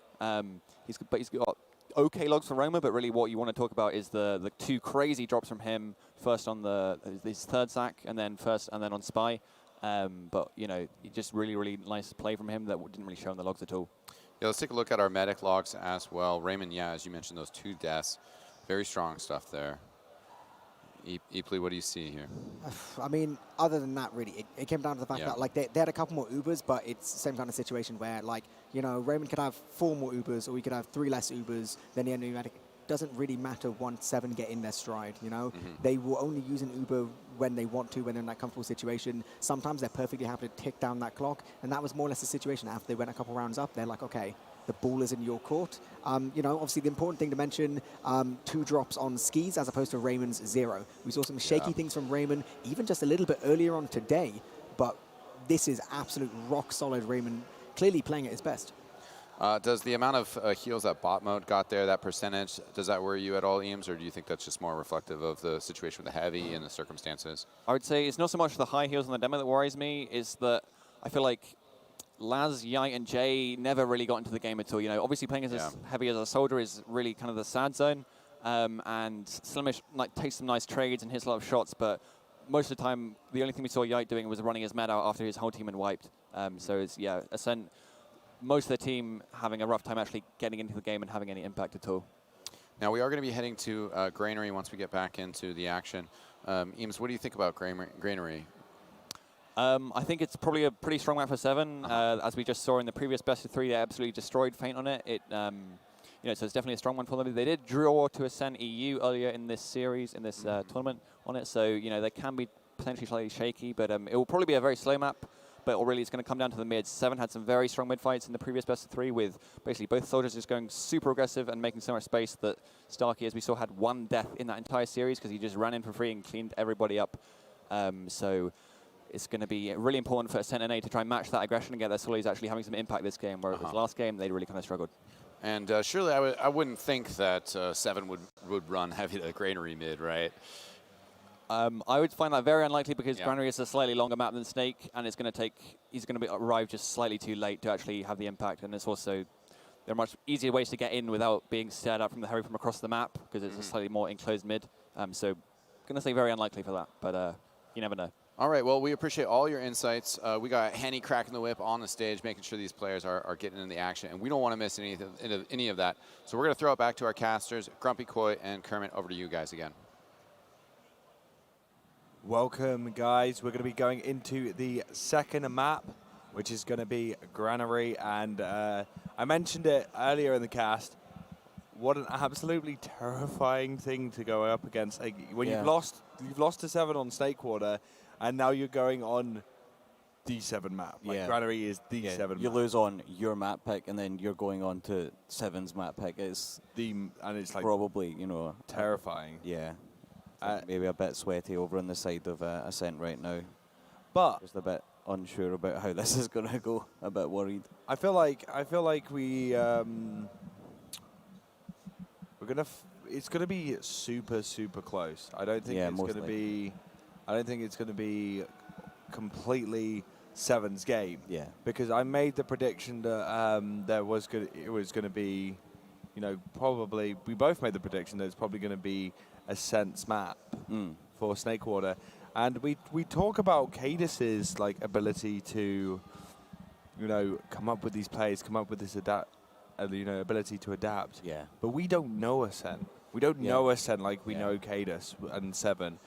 He's got okay logs for Roma, but really what you want to talk about is the 2 crazy drops from him. First on his third sack, and then on Spy. But, you know, just really, really nice play from him that didn't really show in the logs at all. Yeah, let's take a look at our medic logs as well. Raymond, yeah, as you mentioned, those 2 deaths. Very strong stuff there. Eeply, what do you see here? I mean, other than that, really, it came down to the fact that, like, they had a couple more Ubers, but it's the same kind of situation where, like, you know, Raymond could have 4 more Ubers, or he could have 3 less Ubers than the enemy medic. Doesn't really matter once Seven get in their stride, you know. They will only use an Uber when they want to, when they're in that comfortable situation. Sometimes they're perfectly happy to tick down that clock, and that was more or less the situation. After they went a couple rounds up, they're like, okay, the ball is in your court. You know, obviously the important thing to mention, 2 drops on Skis as opposed to Raymond's 0. We saw some shaky things from Raymond, even just a little bit earlier on today, but this is absolute rock solid Raymond, clearly playing at his best. Does the amount of heals that bot mode got there, that percentage, does that worry you at all, Eames, or do you think that's just more reflective of the situation with the heavy and the circumstances? I would say it's not so much the high heals on the demo that worries me, it's that I feel like Laz, Yite, and Jay never really got into the game at all. You know, obviously playing as heavy as a soldier is really kind of the sad zone, and Slimish takes some nice trades and hits a lot of shots, but most of the time, the only thing we saw Yite doing was running his med out after his whole team had wiped. So it's, Ascent, most of the team having a rough time actually getting into the game and having any impact at all. Now, we are going to be heading to Granary once we get back into the action. Eames, what do you think about Granary? I think it's probably a pretty strong map for Seven. As we just saw in the previous best of 3, they absolutely destroyed Feint on it. You know, so it's definitely a strong one for them. They did draw to Ascent EU earlier in this series, in this tournament on it. So, you know, they can be potentially slightly shaky, but it will probably be a very slow map. But really, it's going to come down to the mids. Seven had some very strong mid fights in the previous best of 3 with basically both soldiers just going super aggressive and making so much space that Starkey, as we saw, had 1 death in that entire series because he just ran in for free and cleaned everybody up. So it's going to be really important for Ascent NA to try and match that aggression and get their solis actually having some impact this game, where it was last game they really kind of struggled. And surely I wouldn't think that Seven would run heavy to Granary mid, right? I would find that very unlikely because Granary is a slightly longer map than Snake, and it's going to take. He's going to arrive just slightly too late to actually have the impact, and it's also there are much easier ways to get in without being stared at from the hurry from across the map because it's a slightly more enclosed mid. So, going to say very unlikely for that, but you never know. All right, well, we appreciate all your insights. We got Henny cracking the whip on the stage, making sure these players are getting in the action, and we don't want to miss any of that. So we're going to throw it back to our casters, Grumpy, Koi, and Kermit. Over to you guys again. Welcome, guys. We're going to be going into the second map, which is going to be Granary, and I mentioned it earlier in the cast. What an absolutely terrifying thing to go up against. Like, when you've lost to 7 on Snake Quarter, and now you're going on the 7 map. Like Granary is the 7 You map. lose on your map pick, and then you're going on to 7's map pick. It's like probably, you know, terrifying. Yeah. Maybe a bit sweaty over on the side of Ascent right now. But just a bit unsure about how this is going to go. A bit worried. I feel like we're gonna. It's gonna be super close. I don't think it's gonna be. I don't think it's gonna be completely 7's game. Yeah. Because I made the prediction that it was gonna be, you know, probably we both made the prediction that it's probably gonna be Ascent's map for Snakewater, and we talk about Cadis's like ability to, you know, come up with these plays, come up with this ability to adapt. Yeah. But we don't know Ascent. We don't know Ascent like we know Cadis and 7.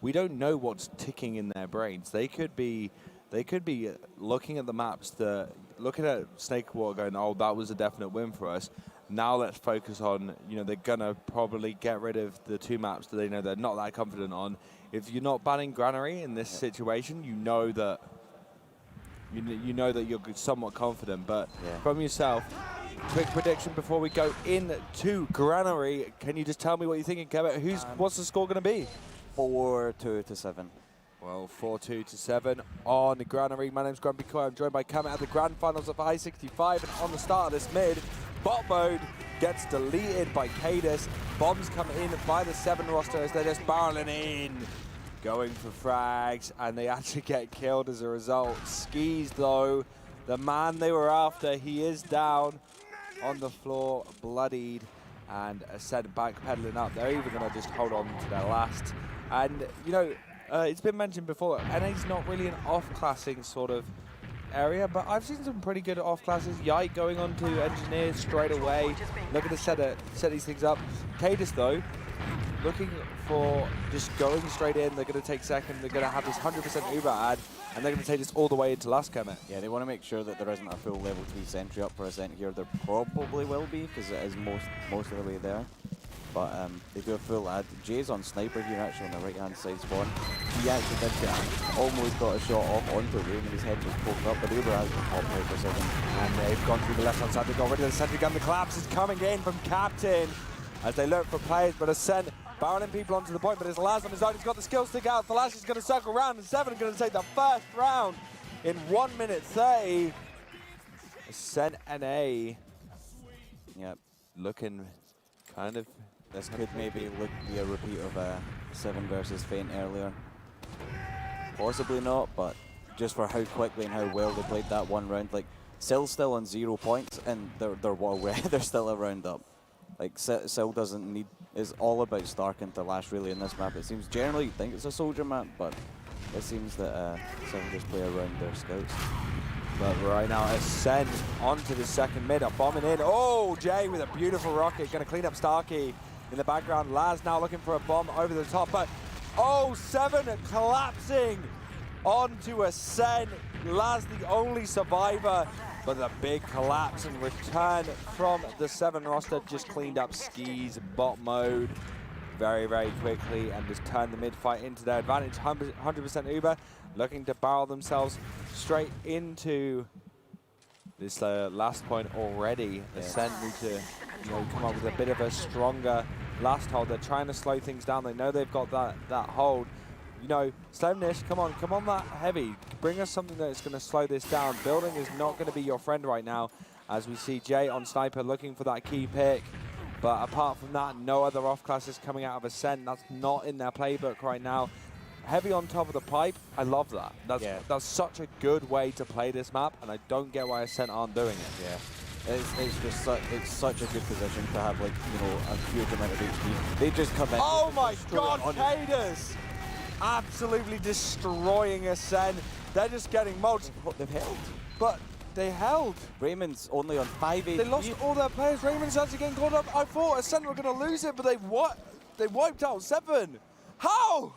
We don't know what's ticking in their brains. They could be looking at the maps, looking at Snakewater, going, "Oh, that was a definite win for us. Now let's focus on, you know, they're gonna probably get rid of the 2 maps that they know they're not that confident on." If you're not banning Granary in this situation, you know that you're somewhat confident. But from yourself, quick prediction before we go into Granary. Can you just tell me what you're thinking, Kevin? What's the score going to be? 4-2 to 7. Well, 4-2 to 7 on Granary. My name's Grumpy Koi. I'm joined by Kamet at the Grand Finals of I-65. And on the start of this mid, bot mode gets deleted by Cadis. Bombs come in by the 7 roster as they're just barreling in, going for frags, and they actually get killed as a result. Skis, though, the man they were after, he is down on the floor, bloodied, and Ascent backpedaling up. They're even going to just hold on to their last. And, you know, it's been mentioned before, NA's not really an off-classing sort of area, but I've seen some pretty good off-classes. Yike going on to Engineers straight away, looking to set these things up. Cadis, though, looking for just going straight in. They're going to take second. They're going to have this 100% Uber ad, and they're going to take this all the way into last Kemet. Yeah, they want to make sure that there isn't a full level 3 sentry up for Ascent here. There probably will be, because it is most of the way there. But they do a full ad. Jay's on Sniper here, actually, on the right-hand side spawn. He actually did almost got a shot off onto Ray, and his head was poked up, but Uber has been popped out for a second. And they've gone through the left-hand side. They've got rid of the sentry gun. The collapse is coming in from Captain as they look for players, but Ascent barreling people onto the point, but it's Laz on his own. He's got the skill stick out. Flash is going to circle around, and 7 are going to take the first round in 1 minute 30. Ascent NA. Yep. Looking kind of... This could maybe be a repeat of 7 versus Feint earlier. Possibly not, but just for how quickly and how well they played that one round. Like, Sill's still on 0 points, and they're still a round up. Like, Sill doesn't need... It's all about Starking to last, really, in this map. It seems generally you think it's a soldier map, but it seems that 7 just play around their scouts. But right now, Ascent onto the second mid, bombing in. Oh, Jay with a beautiful rocket, going to clean up Starkey in the background. Laz now looking for a bomb over the top, but oh, 7 collapsing onto Ascent. Laz the only survivor, but the big collapse and return from the 7 roster just cleaned up Skis bot mode very quickly and just turned the mid fight into their advantage. 100% Uber looking to barrel themselves straight into this last point already. Ascent need to, you know, come up with a bit of a stronger last hold. They're trying to slow things down. They know they've got that hold. You know, Slemnish, come on that heavy. Bring us something that's going to slow this down. Building is not going to be your friend right now, as we see Jay on Sniper looking for that key pick. But apart from that, no other off classes coming out of Ascent. That's not in their playbook right now. Heavy on top of the pipe, I love that. That's such a good way to play this map, and I don't get why Ascent aren't doing it. Yeah, it's just it's such a good position to have, like, you know, a huge amount of HP. They just come in. Oh my God, Cadus! Absolutely destroying Ascent. They're just getting mulched. They've held. But they held. Raymond's only on 5 HP. They lost all their players. Raymond's actually getting caught up. I thought Ascent were going to lose it, but they wiped out 7. How?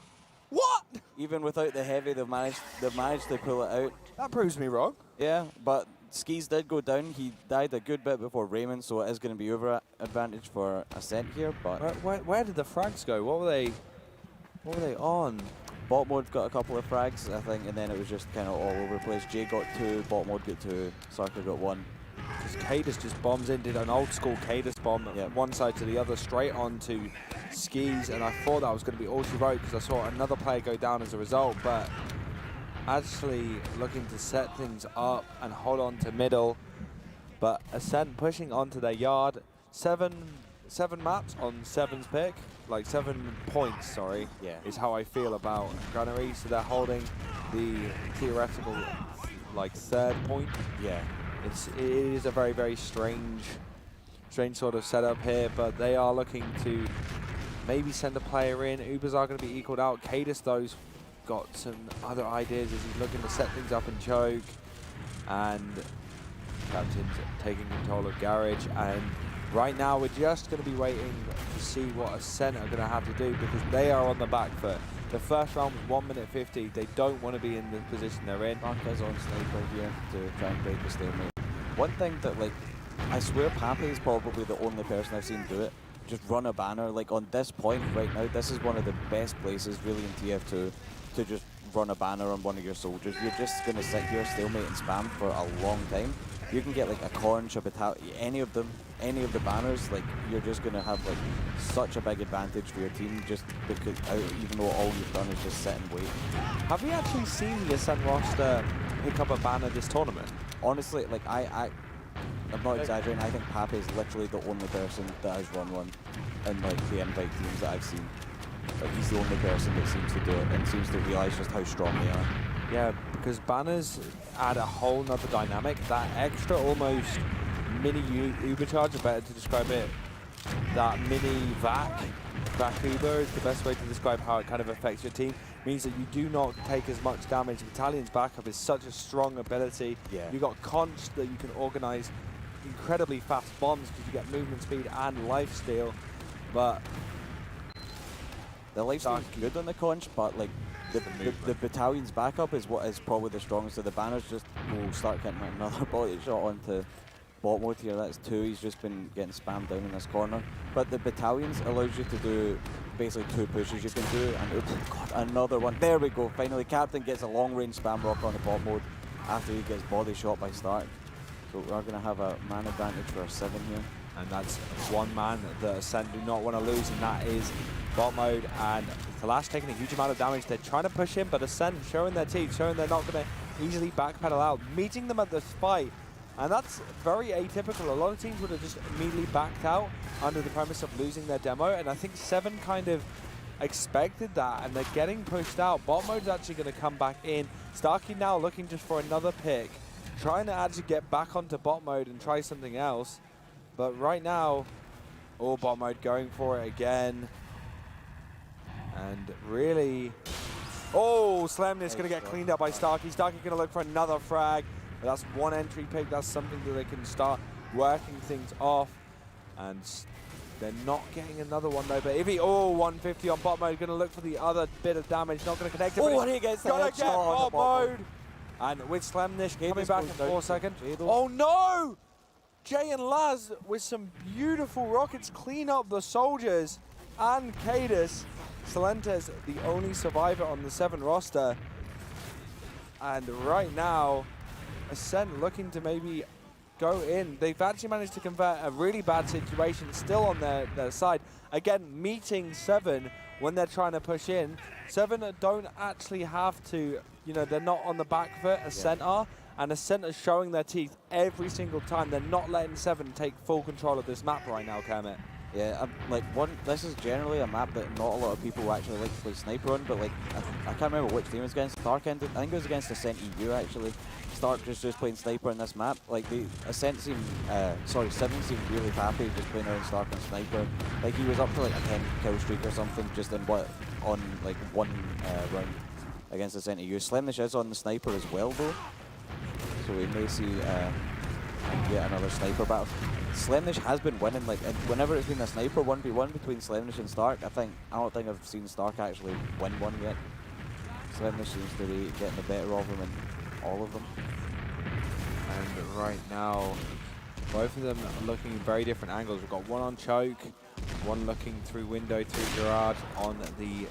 What? Even without the heavy, they've managed to pull it out. That proves me wrong. Yeah, but Skis did go down. He died a good bit before Raymond, so it is going to be over advantage for Ascent here. But where did the frags go? What were they on? Bot mode got a couple of frags, I think, and then it was just kind of all over the place. Jay got 2, bot mode got 2, Sarker got 1. Because Cadus just bombs in, did an old school Cadus bomb from one side to the other, straight onto Skis, and I thought that was going to be all she wrote because I saw another player go down as a result, but actually looking to set things up and hold on to middle. But Ascent pushing onto their yard. 7 maps on 7's pick, like 7 points, sorry, is how I feel about Gunnery. So they're holding the theoretical, like, 3rd point. Yeah. It is a very, very strange sort of setup here, but they are looking to maybe send a player in. Ubers are going to be equaled out. Cadus, though's got some other ideas as he's looking to set things up and choke. And Captain's taking control of Garage. And right now, we're just going to be waiting to see what Ascent are going to have to do because they are on the back foot. The first round was 1 minute 50. They don't want to be in the position they're in. Marquez on sniper here to try and break the stalemate. One thing that, like, I swear Pape is probably the only person I've seen do it. Just run a banner. Like, on this point right now, this is one of the best places really in TF2 to just run a banner on one of your soldiers. You're just going to sit here, stalemate and spam for a long time. You can get like a Conch, a Battalion, any of the banners, like you're just going to have like such a big advantage for your team just because even though all you've done is just sit and wait. Have we actually seen the Ascent roster pick up a banner this tournament? Honestly, like I'm not exaggerating, I think Pape is literally the only person that has run one in like the invite teams that I've seen. Like he's the only person that seems to do it and seems to realise just how strong they are. Yeah, because banners add a whole nother dynamic. That extra almost mini Uber charge, better to describe it. That mini vac Uber is the best way to describe how it kind of affects your team. Means that you do not take as much damage. Battalion's backup is such a strong ability. Yeah. You got Conch that you can organise incredibly fast bombs because you get movement speed and lifesteal. But the lifesteal's good on the Conch, but like the Battalion's backup is what is probably the strongest. So the banners just will start getting another body shot onto bot mode here. That's 2. He's just been getting spammed down in this corner. But the Battalions allows you to do basically 2 pushes you can do. And oops, God, another one. There we go. Finally, Captain gets a long range spam rock on the bot mode after he gets body shot by Stark. So we're going to have a man advantage for a 7 here. And that's one man that Ascent do not want to lose, and that is bot mode. And Kalash taking a huge amount of damage. They're trying to push him, but Ascent showing their teeth, showing they're not going to easily backpedal out, meeting them at the fight. And that's very atypical. A lot of teams would have just immediately backed out under the premise of losing their demo, and I think 7 kind of expected that, and they're getting pushed out. Bot mode's actually going to come back in. Starkey now looking just for another pick, trying to actually get back onto bot mode and try something else. But right now, all bot mode going for it again. And really, oh, Slamness going to get cleaned up by Starkey. Starkey going to look for another frag. But that's 1 entry pick. That's something that they can start working things off. And they're not getting another one though. But if he, 150 on bot mode, going to look for the other bit of damage. Not going to connect it. Oh, and he gets the gonna headshot get on bot mode. And with Slamnish coming back in 4 seconds. Oh no! Jay and Laz with some beautiful rockets clean up the soldiers and Cadus. Salentes, the only survivor on the 7 roster. And right now, Ascent looking to maybe go in. They've actually managed to convert a really bad situation still on their side. Again, meeting 7 when they're trying to push in. 7 don't actually have to, you know, they're not on the back foot, Ascent are. And Ascent are showing their teeth every single time. They're not letting 7 take full control of this map right now, Kermit. Yeah, this is generally a map that not a lot of people actually like to play Sniper on, but like, I can't remember which team it was against. Stark ended, I think it was against Ascent EU actually. Stark just playing Sniper on this map. Like the Ascent seemed, Seven seemed really happy just playing around Stark and Sniper. Like he was up to like a 10 kill streak or something just in one round against Ascent EU. Slemnish is on the Sniper as well though, so we may see yet another Sniper battle. Slemnish has been winning, like whenever it's been a Sniper 1v1 between Slemnish and Stark, I don't think I've seen Stark actually win one yet. Slemnish seems to be getting the better of them in all of them. And right now, both of them are looking in very different angles. We've got one on Choke, one looking through window through Gerard on the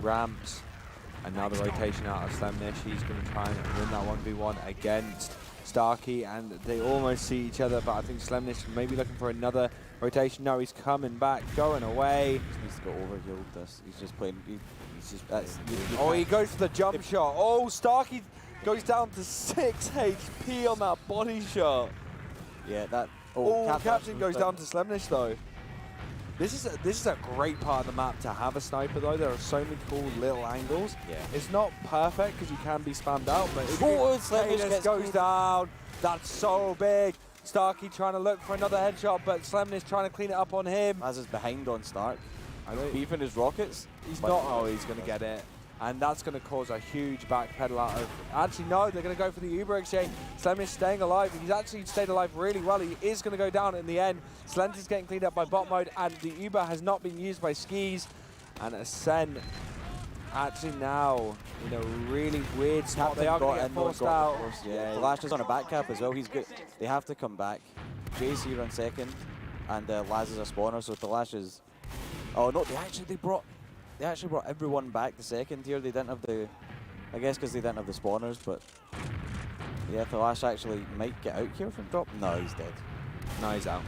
ramps. And now the rotation out of Slemnish. He's going to try and win that 1v1 against Starkey, and they almost see each other, but I think Slemnish may be looking for another rotation. No, he's coming back, going away. Just needs to go overhealed this. He's just playing. He's just. Oh, he goes for the jump shot. Oh, Starkey goes down to 6 HP on that body shot. Yeah, that. Oh, Captain goes down to Slemnish though. This is a great part of the map to have a sniper though. There are so many cool little angles. Yeah. It's not perfect because you can be spammed out, but if Slemnish goes down, that's so big. Starkey trying to look for another headshot, but Slemnish trying to clean it up on him. As is behind on Stark. I know. Beefing his rockets. He's not. Oh, he's going to get it. And that's going to cause a huge backpedal out of... Actually, no, they're going to go for the Uber exchange. Slemnish staying alive. He's actually stayed alive really well. He is going to go down in the end. Slent is getting cleaned up by bot mode, and the Uber has not been used by Skis. And Ascent actually now in a really weird spot. They are going to get forced out. Yeah, Lash is on a back cap as well. He's good. They have to come back. Jay's here on second, and Laz is a spawner, so the Lash is... Oh, no, they actually brought everyone back the second tier. They didn't have the, I guess because they didn't have the spawners, but yeah, Thalash actually might get out here from drop. No, he's dead. No, he's out.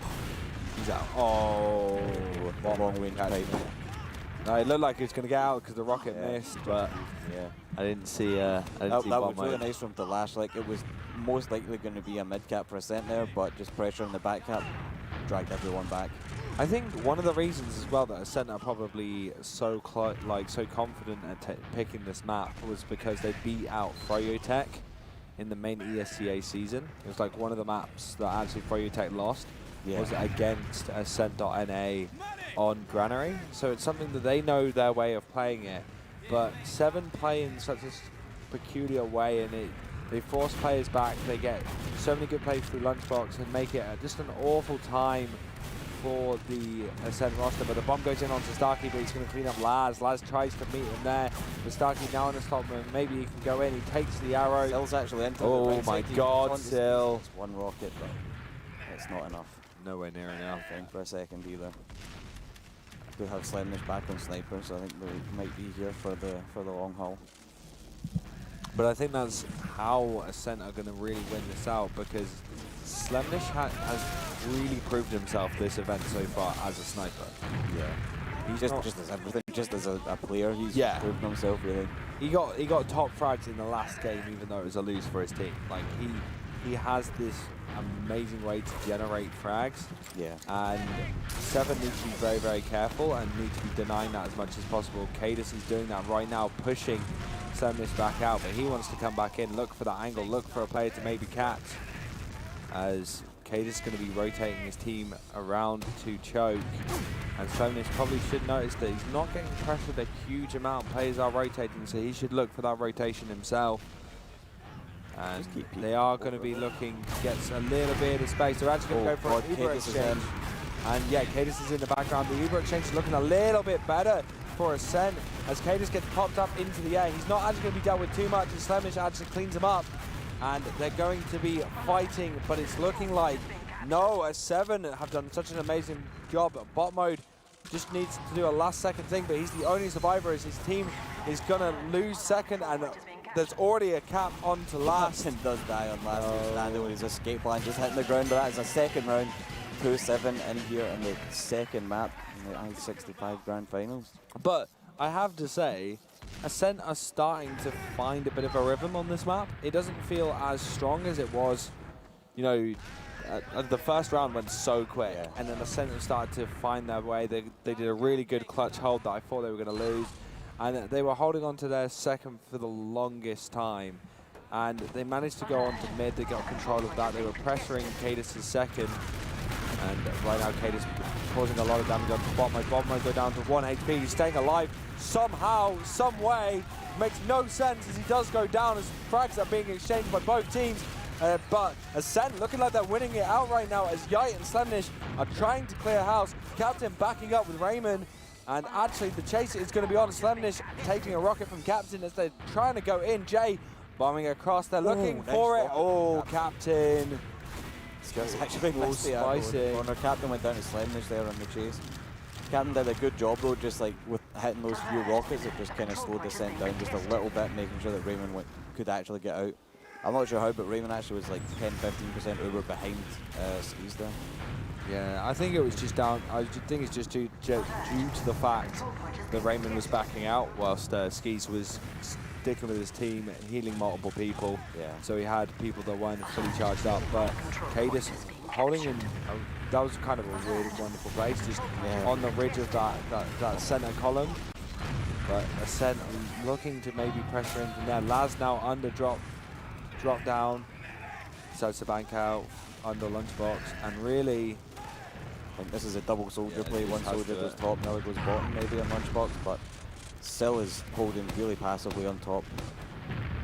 He's out. Oh, long range pipe. No, it looked like he was going to get out because the rocket missed, but yeah, I didn't see. That was really nice from Thalash. Like it was most likely going to be a mid cap % there, but just pressure on the back cap dragged everyone back. I think one of the reasons as well that Ascent are probably so confident at picking this map was because they beat out Froyotech in the main ESCA season. It was like one of the maps that actually Froyotech lost was against Ascent.NA on Granary. So it's something that they know their way of playing it. But Seven play in such a peculiar way, and they force players back. They get so many good plays through Lunchbox and make it just an awful time for the Ascent roster. But the bomb goes in onto Starkey, but he's going to clean up Laz. Laz tries to meet him there. But Starkey now in the stop room. Maybe he can go in. He takes the arrow. Sill's actually into Oh my god, Sill. It's one rocket, but it's not enough. Nowhere near enough. For a second either. Do have Slemnish back on Sniper, so I think they might be here for the long haul. But I think that's how Ascent are going to really win this out, because Slemnish has really proved himself this event so far as a sniper. Yeah. He's just as everything, just as a player, he's proven himself really. He got top frags in the last game, even though it was a lose for his team. Like he has this amazing way to generate frags. Yeah. And Seven needs to be very, very careful and needs to be denying that as much as possible. Cadus is doing that right now, pushing Slemnish back out, but he wants to come back in, look for that angle, look for a player to maybe catch. As Cadus is going to be rotating his team around to choke. And Slemnish probably should notice that he's not getting pressured a huge amount. Players are rotating, so he should look for that rotation himself. And they are going to be looking to get a little bit of space. They're actually going to go for an Uber exchange. And yeah, Cadus is in the background. The Uber exchange is looking a little bit better for Ascent as Cadus gets popped up into the air. He's not actually going to be dealt with too much, and Slemnish actually cleans him up. And they're going to be fighting, but it's looking like no, Seven have done such an amazing job. Bot mode just needs to do a last second thing, but he's the only survivor as his team is going to lose second, and there's already a cap on to last. Captain does die on last. Standing with his escape line just hitting the ground, but that is a second round. 2-7 in here in the second map in the I-65 Grand Finals. But I have to say, Ascent are starting to find a bit of a rhythm on this map. It doesn't feel as strong as it was, you know, the first round went so quick, and then Ascent started to find their way. They did a really good clutch hold that I thought they were going to lose, and they were holding on to their second for the longest time, and they managed to go on to mid. They got control of that. They were pressuring Cadis' second, and right now Cadis causing a lot of damage on the bottom. My bottom might go down to 1 HP. He's staying alive somehow, some way. Makes no sense as he does go down as frags are being exchanged by both teams. But Ascent looking like they're winning it out right now as Yite and Slemnish are trying to clear house. Captain backing up with Raymond. And actually the chase is going to be on Slemnish, taking a rocket from Captain as they're trying to go in. Jay bombing across. They're looking for it. Oh, Captain. It's actually missed the corner. Captain went down to Slemnish there on the chase. Captain did a good job though, just like with hitting those few rockets, it just kind of slowed the Ascent down just a little bit, making sure that Raymond could actually get out. I'm not sure how, but Raymond actually was like 10-15% Uber behind Skis there. Yeah, I think it was just down. I think it's just due to the fact that Raymond was backing out whilst Skis was sticking with his team, healing multiple people. Yeah. So he had people that weren't fully charged up, but Cadis holding him. That was kind of a really wonderful place, just on the ridge of that center column. But Ascent looking to maybe pressure in from there. Laz now under drop down, starts to bank out under lunchbox, and really, I think this is a double soldier play. One soldier goes top, another goes bottom, maybe on lunchbox, but Sill is holding really passively on top.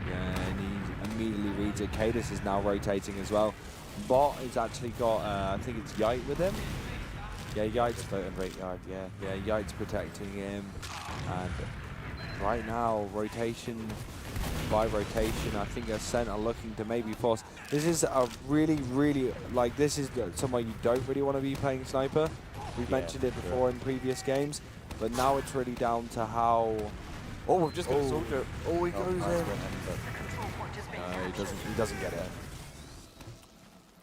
Yeah, and he immediately reads it. Cadis is now rotating as well. Bot has actually got, I think it's Yite with him. Yeah, Yite's out in right yard, Yeah, Yite's protecting him. And right now, rotation by rotation, I think Ascent are looking to maybe force. This is a really, like, this is somewhere you don't really want to be playing sniper. We've mentioned it before in previous games, but now it's really down to how. Oh, we've just got a soldier. Oh, he goes in. No, he doesn't get it.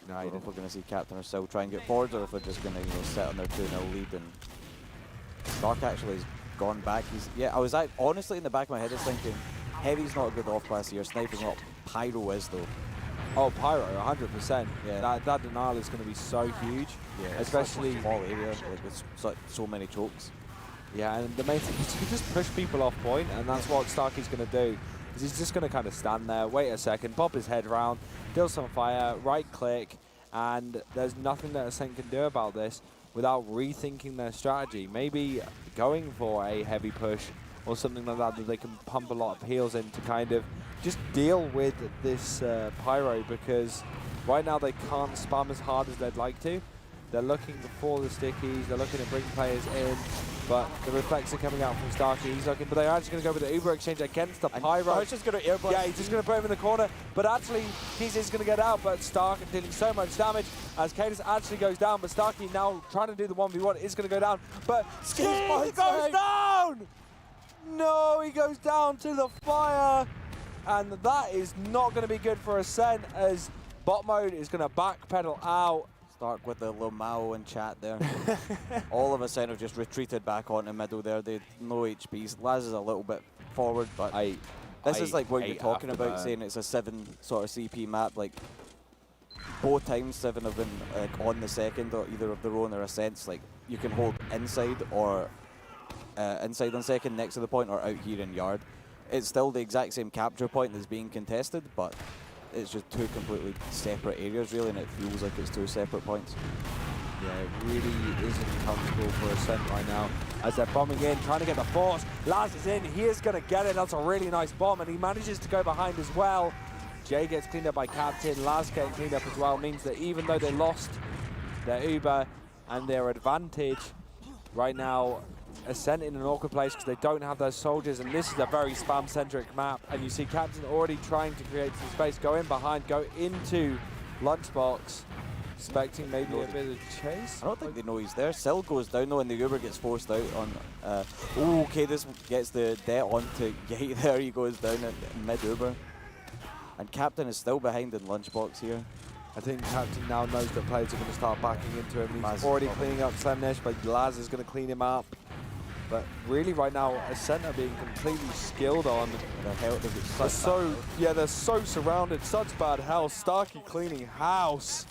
No, I don't know if we're going to see Captain or Sill try and get forward, or if they're just going to sit on their 2-0 lead. And Stark actually has gone back. I was honestly in the back of my head is thinking, Heavy's not a good off-class here, Sniper's not. Pyro is though. Oh, Pyro, 100%. Yeah. That denial is going to be so huge. Yeah, especially small area, like with so many chokes. Yeah, and the main thing is to just push people off point, and that's what Starkey's going to do. Is he's just going to kind of stand there, wait a second, pop his head round, deal some fire, right click, and there's nothing that Ascent can do about this without rethinking their strategy. Maybe going for a heavy push or something like that they can pump a lot of heals in to kind of just deal with this Pyro, because right now they can't spam as hard as they'd like to. They're looking for the stickies, they're looking to bring players in, but the reflex are coming out from Starkey. He's looking, but they're actually going to go with the Uber exchange against the Pyro. He's just going to airblast. Yeah, he's just going to put him in the corner, but actually, he's going to get out, but Stark dealing so much damage as Cadis actually goes down, but Starkey now trying to do the 1v1 is going to go down, but Skis goes down! No, he goes down to the fire, and that is not going to be good for Ascent as bot mode is going to backpedal out. Stark with the Lomao in chat there. All of Ascent have just retreated back onto middle there. They no HPs. Laz is a little bit forward, but this is like what you're talking about, saying it's a 7 sort of CP map. Like both times 7 have been like on the second, or either of their own or Ascent's. Like you can hold inside or inside on second next to the point, or out here in yard. It's still the exact same capture point that's being contested, but it's just 2 completely separate areas really, and it feels like it's 2 separate points. Yeah, it really isn't comfortable for Ascent right now as they're bombing in, trying to get the force. Laz is in, he is going to get it. That's a really nice bomb, and he manages to go behind as well. Jay gets cleaned up by Captain. Laz getting cleaned up as well means that even though they lost their Uber and their advantage, right now Ascent in an awkward place because they don't have those soldiers, and this is a very spam-centric map, and you see Captain already trying to create some space, go in behind, go into lunchbox, expecting maybe a bit of chase. I don't think they know he's there. Sill goes down though, and the Uber gets forced out on okay, this gets the debt onto Yite there. He goes down at mid-Uber, and Captain is still behind in lunchbox here. I think Captain now knows that players are going to start backing into him. He's already cleaning up Slemnish, but Laz is going to clean him up. But really, right now, Ascent are being completely skilled on. They're so surrounded, such bad health. Starkey cleaning house.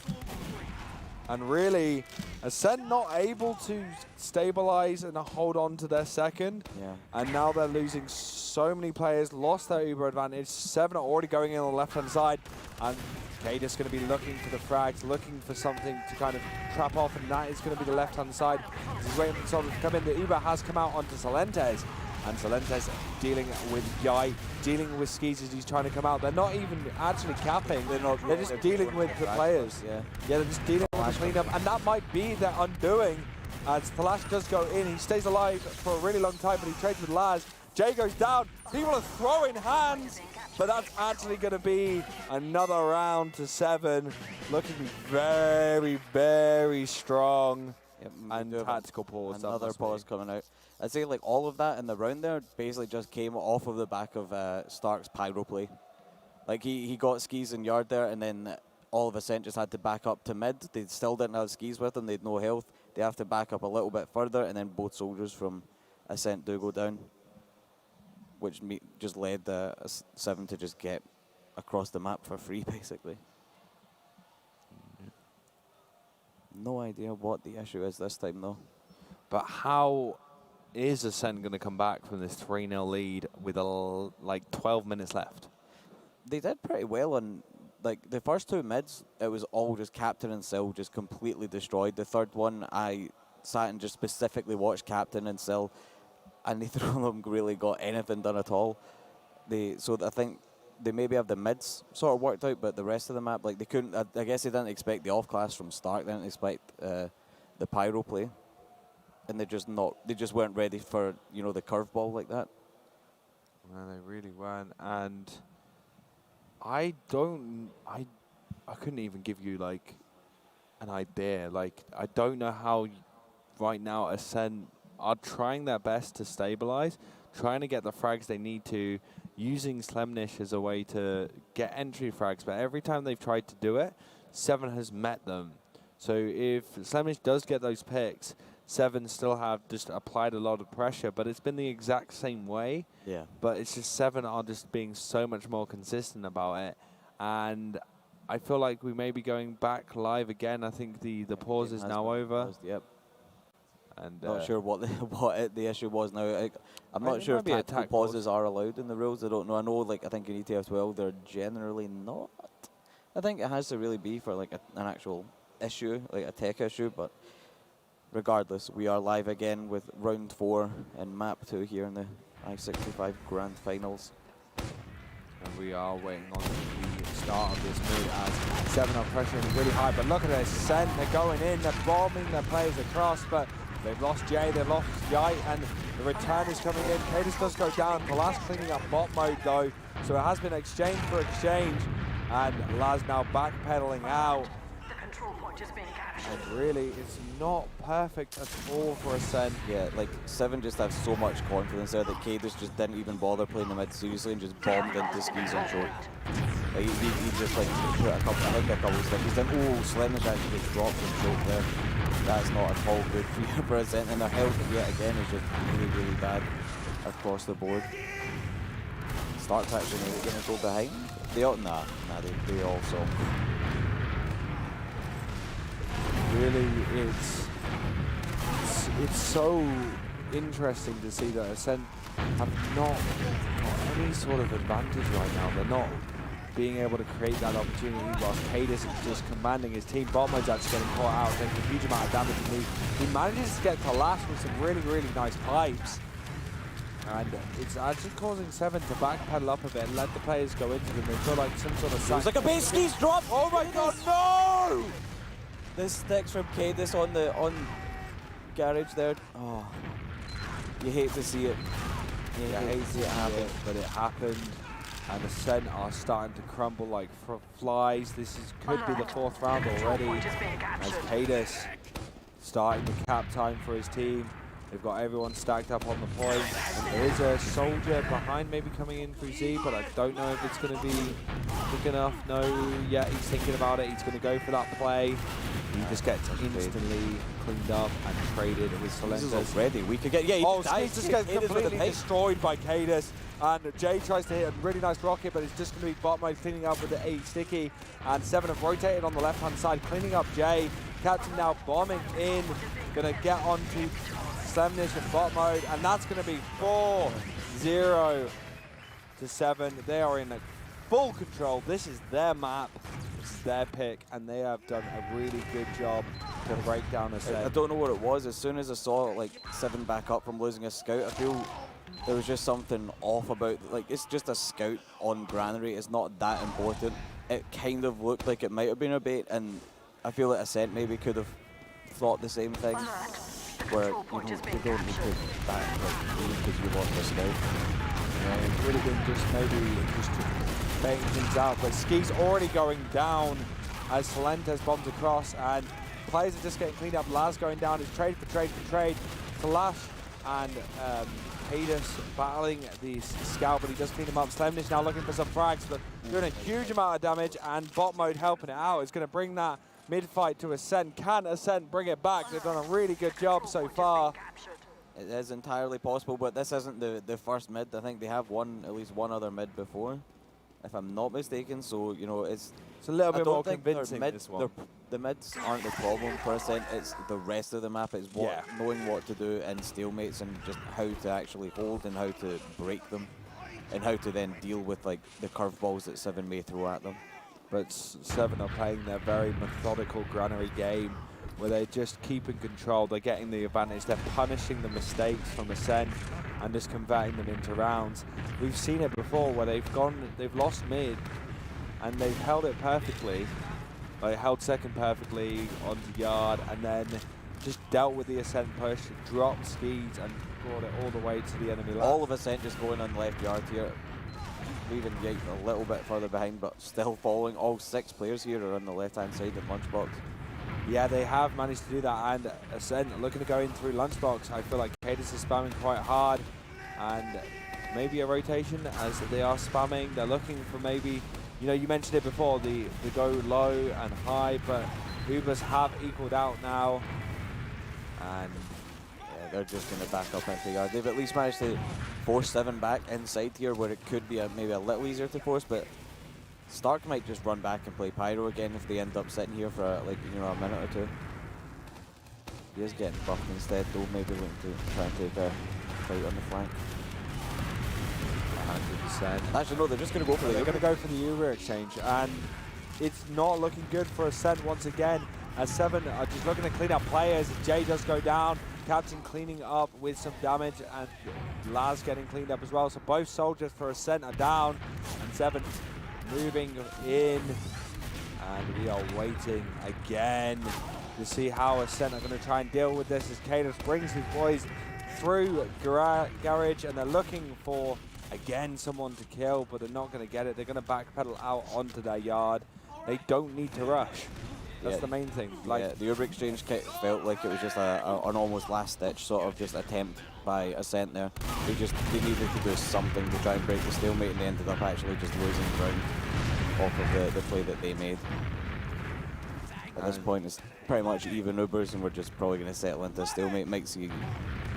And really, Ascent not able to stabilize and hold on to their second. Yeah. And now they're losing so many players, lost their Uber advantage. 7 are already going in on the left-hand side. And Cadus going to be looking for the frags, looking for something to kind of trap off, and that is going to be the left-hand side. He's waiting for someone to come in. The Uber has come out onto Salentes. And Salentes dealing with Yai, dealing with Skis as he's trying to come out. They're not even actually capping. They're just dealing with the players. Yeah, they're just dealing with the cleanup. And that might be their undoing as Thalash does go in. He stays alive for a really long time, but he trades with Laz. Jay goes down. People are throwing hands. But that's actually going to be another round to 7. Looking very, very strong. Yep, and tactical pause. Another pause coming out. I'd say like all of that in the round there basically just came off of the back of Stark's pyro play. Like he got Skis in yard there, and then all of Ascent just had to back up to mid. They still didn't have Skis with them. They had no health. They have to back up a little bit further, and then both soldiers from Ascent do go down, which just led the 7 to just get across the map for free, basically. No idea what the issue is this time, though. But how is Ascent going to come back from this 3-0 lead with like 12 minutes left? They did pretty well on, like, the first 2 mids. It was all just Captain and Syl just completely destroyed. The third one, I sat and just specifically watched Captain and Syl, and neither of them really got anything done at all. So I think they maybe have the mids sort of worked out, but the rest of the map, like, they couldn't. I guess they didn't expect the off class from Stark. They didn't expect the pyro play, and they just weren't ready for the curveball like that. No, they really weren't, and I couldn't even give you like an idea. Like, I don't know how right now Ascent are trying their best to stabilize, trying to get the frags they need to, using Slemnish as a way to get entry frags, but every time they've tried to do it, 7 has met them. So if Slemnish does get those picks, 7 still have just applied a lot of pressure, but it's been the exact same way. Yeah. But it's just 7 are just being so much more consistent about it. And I feel like we may be going back live again. I think the pause is now over. Paused, yep. And not sure what the issue was now. I'm not sure if tactical pauses are allowed in the rules. I don't know. I think in TF2 they're generally not. I think it has to really be for like an actual issue, like a tech issue. But regardless, we are live again with round 4 in map 2 here in the I65 Grand Finals. And we are waiting on the start of this move as 7 are pressuring really high. But look at this, Ascent, they're going in, they're bombing their players across, but they've lost Jay, they've lost Yai, and the return is coming in. Cadus does go down. Laz cleaning up bot mode though, so it has been exchange for exchange, and Laz now backpedaling out. The control point is being captured. And really, it's not perfect at all for Ascent. Yeah, like 7 just have so much confidence there that Cadus just didn't even bother playing the mid seriously and just bombed into Skis on short. Like, he just like put a couple of stickies in. Oh, Slemnish actually just dropped his choke there. That's not at all good for Ascent, and their health yet again is just really, really bad across the board. Stark's actually going to go behind. They also. Really, it's so interesting to see that Ascent have not got any sort of advantage right now. They're not being able to create that opportunity whilst Cadus is just commanding his team. Botmode's actually getting caught out, taking a huge amount of damage indeed. He manages to get to last with some really, really nice pipes. And it's actually causing 7 to backpedal up a bit and let the players go into them. They feel like some sort of... It was like a base Skis drop! Oh my god, no! This sticks from Cadus on garage there. Oh, you hate to see it. You hate to see it happen, but it happened. And Ascent are starting to crumble like flies. This could be the 4th round already. As Cadus starting the cap time for his team. They've got everyone stacked up on the point. And there is a soldier behind maybe coming in through Z, but I don't know if it's going to be quick enough. No, yeah, he's thinking about it. He's going to go for that play. He just gets instantly cleaned up and traded with Salentes. Already, we could get... Yeah, he just gets completely destroyed by Cadus. And Jay tries to hit a really nice rocket, but it's just going to be bot mode cleaning up with the 8 sticky. And 7 have rotated on the left-hand side, cleaning up Jay. Captain now bombing in, gonna get onto Slemnish in bot mode, and that's gonna be 4-0 to 7. They are in full control. This is their map, this is their pick, and they have done a really good job to break down a set. I don't know what it was. As soon as I saw like 7 back up from losing a scout, I feel there was just something off about, like, it's just a scout on Granary. It's not that important. It kind of looked like it might have been a bait, and I feel like Ascent maybe could have thought the same thing. Where you don't need to back like because you lost a scout. Yeah, it would have been just maybe just baiting things out, but Ski's already going down as Salentes bombs across, and players are just getting cleaned up. Laz going down, is trade for trade for trade. Talash and Hadis battling the scout, but he does clean him up. Slemnish now looking for some frags, but doing a huge amount of damage, and bot mode helping it out. It's going to bring that mid-fight to Ascent. Can Ascent bring it back? They've done a really good job so far. It is entirely possible, but this isn't the first mid. I think they have at least one other mid before, if I'm not mistaken. So, you know, it's a little bit more convincing, this one. The mids aren't the problem for Ascent. It's the rest of the map. It's knowing what to do in stalemates and just how to actually hold and how to break them and how to then deal with like the curveballs that 7 may throw at them. But 7 are playing their very methodical Granary game where they just keep in control. They're getting the advantage. They're punishing the mistakes from Ascent and just converting them into rounds. We've seen it before where they've lost mid and they've held it perfectly. They held second perfectly onto Yard and then just dealt with the Ascent push, dropped Skis and brought it all the way to the enemy line. All of Ascent just going on the left Yard here. Leaving Yate a little bit further behind, but still following. All 6 players here are on the left-hand side of Lunchbox. Yeah, they have managed to do that, and Ascent looking to go in through Lunchbox. I feel like Cadis is spamming quite hard, and maybe a rotation as they are spamming. They're looking for maybe, you know, you mentioned it before, the go low and high, but Ubers have equaled out now, and yeah, they're just going to back up into Yard. They've at least managed to force 7 back inside here where it could be maybe a little easier to force, but Stark might just run back and play Pyro again if they end up sitting here for like, you know, a minute or 2. He is getting buffed instead though, maybe looking to try and take a fight on the flank. 100%. Actually no, they're just going to go for They're going to go for the Uber exchange, and it's not looking good for Ascent once again, as 7 are just looking to clean up players. Jay does go down. Captain cleaning up with some damage, and Laz getting cleaned up as well. So both soldiers for Ascent are down, and 7 moving in. And we are waiting again to see how Ascent are going to try and deal with this as Cadus brings his boys through Garage, and they're looking for, again, someone to kill, but they're not going to get it. They're going to backpedal out onto their Yard. They don't need to rush. That's the main thing. Like, yeah, the Uber exchange felt like it was just an almost last-ditch sort of just attempt by Ascent there. They needed to do something to try and break the stalemate, and they ended up actually just losing ground off of the play that they made. At this point, it's pretty much even Ubers, and we're just probably going to settle into a stalemate. Might see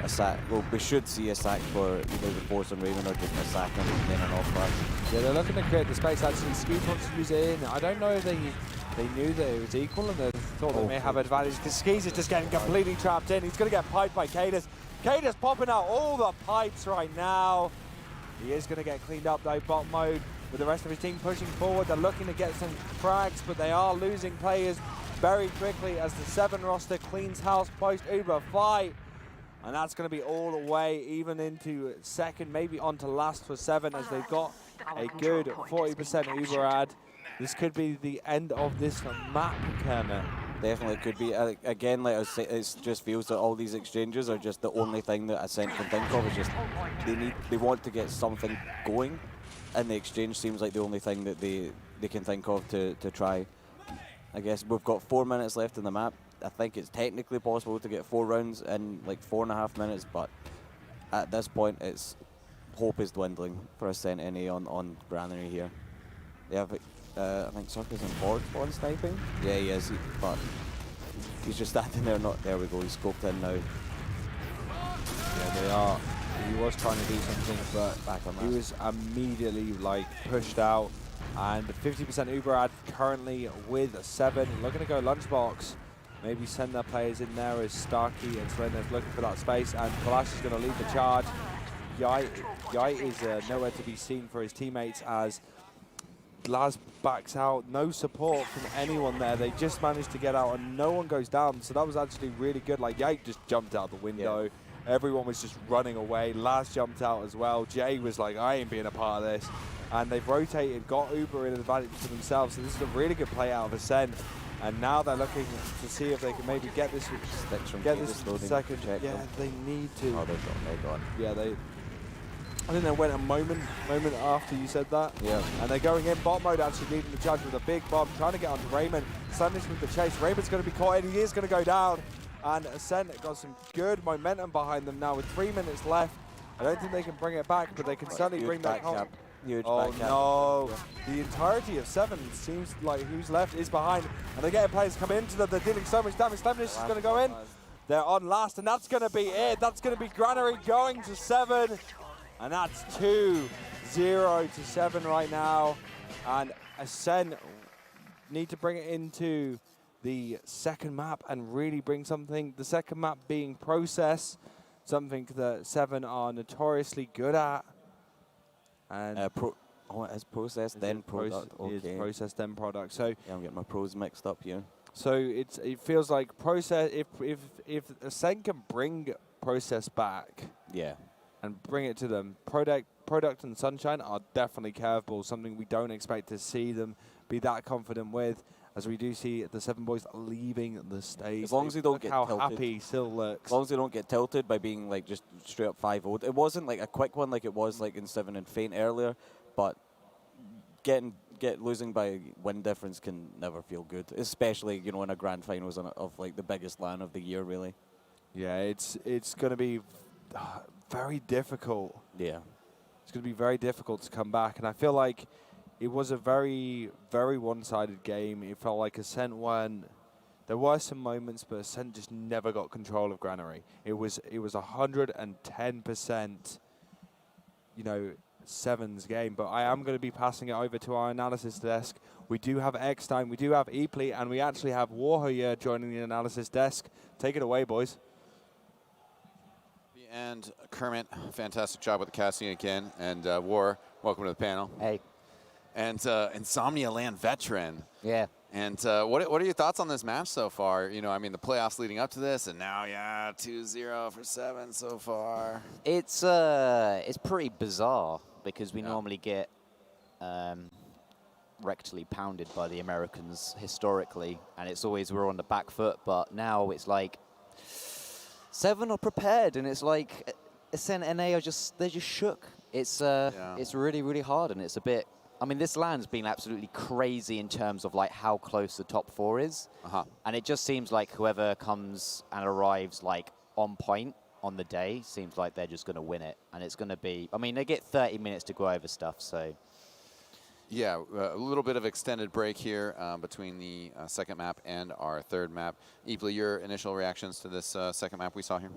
a sack. Well, we should see a sack for either the Force on Raven or just a sack and then an off-back. Yeah, they're looking to create the space. Actually, Skeet wants to use it in. I don't know if they knew that it was equal and they thought they may have advantage, because Skis is just getting completely trapped in. He's going to get piped by Cadus. Cadus popping out all the pipes right now. He is going to get cleaned up though, bot mode, with the rest of his team pushing forward. They're looking to get some frags, but they are losing players very quickly as the 7 roster cleans house post Uber fight. And that's going to be all the way even into second, maybe onto last for 7, as they've got a good 40% Uber ad. This could be the end of this map, Kermit. Definitely could be. Again, like I say, it just feels that all these exchanges are just the only thing that Ascent can think of. Is just they want to get something going, and the exchange seems like the only thing that they can think of to try. I guess we've got 4 minutes left in the map. I think it's technically possible to get 4 rounds in like 4.5 minutes, but at this point, hope is dwindling for Ascent NA on Granary here. They have. I think Circus and Ford on sniping. Yeah, he is, but he's just standing there. There we go. He's scoped in now. Yeah, they are. He was trying to do something, but back on he was immediately like pushed out. And 50% Uber ad currently with 7. Looking to go Lunchbox. Maybe send their players in there as Starkey and Slender's looking for that space, and Kalash is going to lead the charge. Yai is nowhere to be seen for his teammates as Laz backs out. No support from anyone there. They just managed to get out and no one goes down. So that was actually really good. Like, Yai just jumped out the window. Yeah. Everyone was just running away. Laz jumped out as well. Jay was like, I ain't being a part of this. And they've rotated, got Uber in an advantage to themselves. So this is a really good play out of Ascent. And now they're looking to see if they can maybe get this second. Yeah, they need to. Oh, they're gone. Yeah, I think they went a moment after you said that. Yeah. And they're going in bot mode, actually leading the charge with a big bomb, trying to get onto Raymond. Slendish with the chase. Raymond's going to be caught in. He is going to go down. And Ascent got some good momentum behind them now with 3 minutes left. I don't think they can bring it back, but they can certainly bring that home. Oh no, the entirety of 7 seems like who's left is behind, and they're getting players come into them. They're dealing so much damage. Slendish is going to go in. They're on last, and that's going to be it. That's going to be Granary going to 7. And that's 2-0 to 7 right now. And Ascent need to bring it into the second map and really bring something. The second map being Process, something that 7 are notoriously good at. And it's Process, then Product. Okay. Process, then Product. So yeah, I'm getting my pros mixed up here. So it feels like Process. If Ascent can bring Process back. Yeah. And bring it to them. Product and Sunshine are definitely curveballs, something we don't expect to see them be that confident with, as we do see the 7 boys leaving the stage. As long as they don't get tilted. How happy Sil looks. As long as they don't get tilted by being like just straight up 5-0'd. It wasn't like a quick one like it was like in 7 and Feint earlier, but losing by win difference can never feel good, especially in a grand finals of like the biggest LAN of the year, really. Yeah, it's going to be very difficult. Yeah. It's going to be very difficult to come back. And I feel like it was a very, very one-sided game. It felt like Ascent won. There were some moments, but Ascent just never got control of Granary. It was 110%, 7's game. But I am going to be passing it over to our analysis desk. We do have Eckstein, we do have Epley, and we actually have Warhoyer joining the analysis desk. Take it away, boys. And Kermit, fantastic job with the casting again. And War, welcome to the panel. Hey. And Insomnia Land veteran. Yeah. And what are your thoughts on this match so far? The playoffs leading up to this, and now, 2-0 for 7 so far. It's pretty bizarre because we normally get rectally pounded by the Americans historically, and it's always we're on the back foot. But now it's like 7 are prepared, and it's like Ascent NA they're just shook. It's really, really hard, and it's a bit. I mean, this LAN's been absolutely crazy in terms of like how close the top 4 is, and it just seems like whoever comes and arrives like on point on the day seems like they're just going to win it, and it's going to be. I mean, they get 30 minutes to go over stuff, so. Yeah, a little bit of extended break here between the second map and our third map. Epley, your initial reactions to this second map we saw here?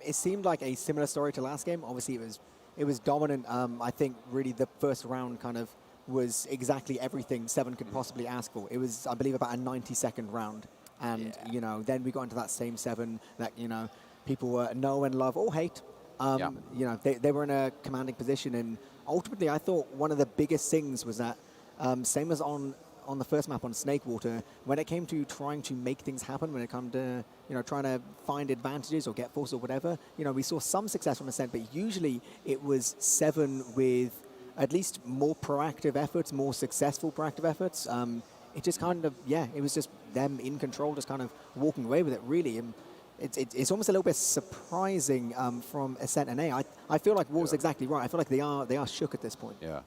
It seemed like a similar story to last game. Obviously, it was dominant. I think really the first round kind of was exactly everything 7 could possibly ask for. It was, I believe, about a 90-second round. And, then we got into that same 7 that, people know and love or hate. They were in a commanding position, and ultimately I thought one of the biggest things was that same as on the first map on Snakewater, when it came to trying to make things happen, when it came to trying to find advantages or get force or whatever, we saw some success from Ascent, but usually it was 7 with at least more proactive efforts, more successful proactive efforts. It just kind of, it was just them in control, just kind of walking away with it, really. And it's almost a little bit surprising from Ascent NA. I feel like War's exactly right. I feel like they are shook at this point. Yeah.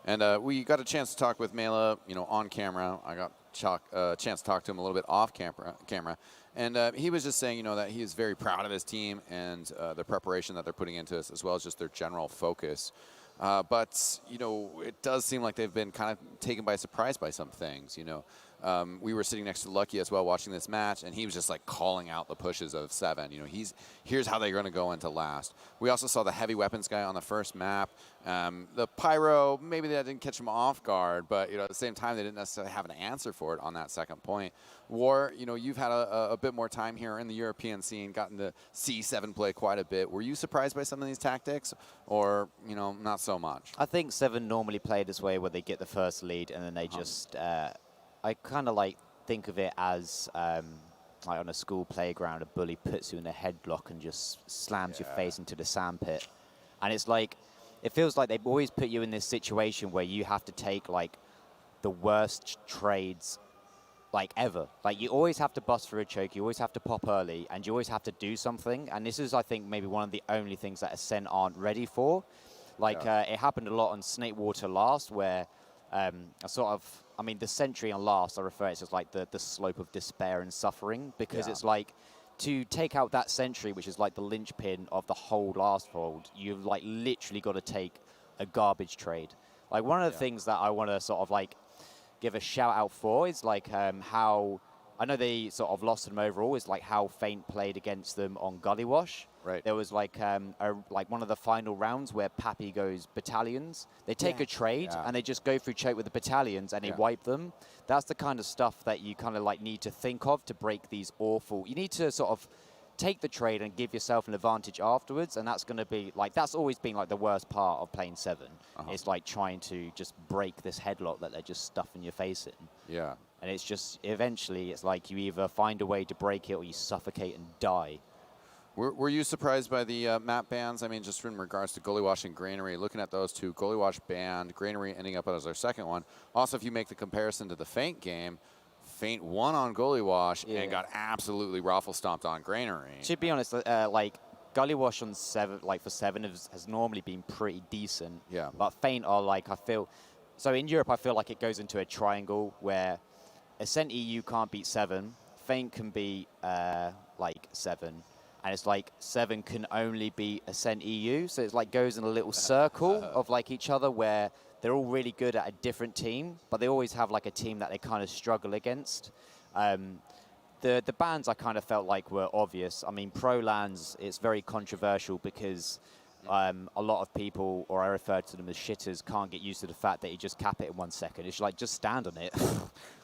And we got a chance to talk with Mela, on camera. I got a chance to talk to him a little bit off camera. And he was just saying, that he is very proud of his team and the preparation that they're putting into this, as well as just their general focus. But, it does seem like they've been kind of taken by surprise by some things, we were sitting next to Lucky as well watching this match, and he was just like calling out the pushes of 7. You know, here's how they're going to go into last. We also saw the heavy weapons guy on the first map. The pyro, maybe that didn't catch him off guard, but at the same time, they didn't necessarily have an answer for it on that second point. War, you've had a bit more time here in the European scene, gotten to see 7 play quite a bit. Were you surprised by some of these tactics, or not so much? I think 7 normally play this way, where they get the first lead and then they just. I kind of think of it as like on a school playground, a bully puts you in a headlock and just slams your face into the sandpit, and it's like it feels like they've always put you in this situation where you have to take like the worst trades ever. Like you always have to bust through a choke, you always have to pop early, and you always have to do something. And this is, I think, maybe one of the only things that Ascent aren't ready for. It happened a lot on Snakewater last, where the Sentry on last, I refer to it as like the slope of despair and suffering, because it's like to take out that Sentry, which is like the linchpin of the whole last fold, you've like literally got to take a garbage trade. Like one of the things that I want to sort of like give a shout out for is like how I know they sort of lost them overall, is like how Feint played against them on Gully Wash. Right. There was like one of the final rounds where Pappy goes battalions. They take a trade and they just go through choke with the battalions and they wipe them. That's the kind of stuff that you kind of like need to think of to break these awful. You need to sort of take the trade and give yourself an advantage afterwards, and that's going to be like, that's always been like the worst part of playing 7. It's like trying to just break this headlock that they're just stuffing your face in. Yeah. And it's just, eventually, it's like you either find a way to break it or you suffocate and die. Were you surprised by the map bans? I mean, just in regards to Gully Wash and Granary, looking at those two, Gully Wash banned, Granary ending up as our second one. Also, if you make the comparison to the Feint game, Feint won on Gully Wash and got absolutely raffle stomped on Granary. To be honest, Gully Wash on 7, for 7 has normally been pretty decent. Yeah. But Feint are like, I feel, so in Europe, I feel like it goes into a triangle where Ascent EU can't beat 7, Feint can beat 7, and it's like 7 can only beat Ascent EU, so it's like goes in a little circle of like each other where they're all really good at a different team, but they always have like a team that they kind of struggle against. The bans I kind of felt like were obvious. I mean, Pro Lands, it's very controversial because a lot of people, or I refer to them as shitters, can't get used to the fact that you just cap it in 1 second. It's like, just stand on it.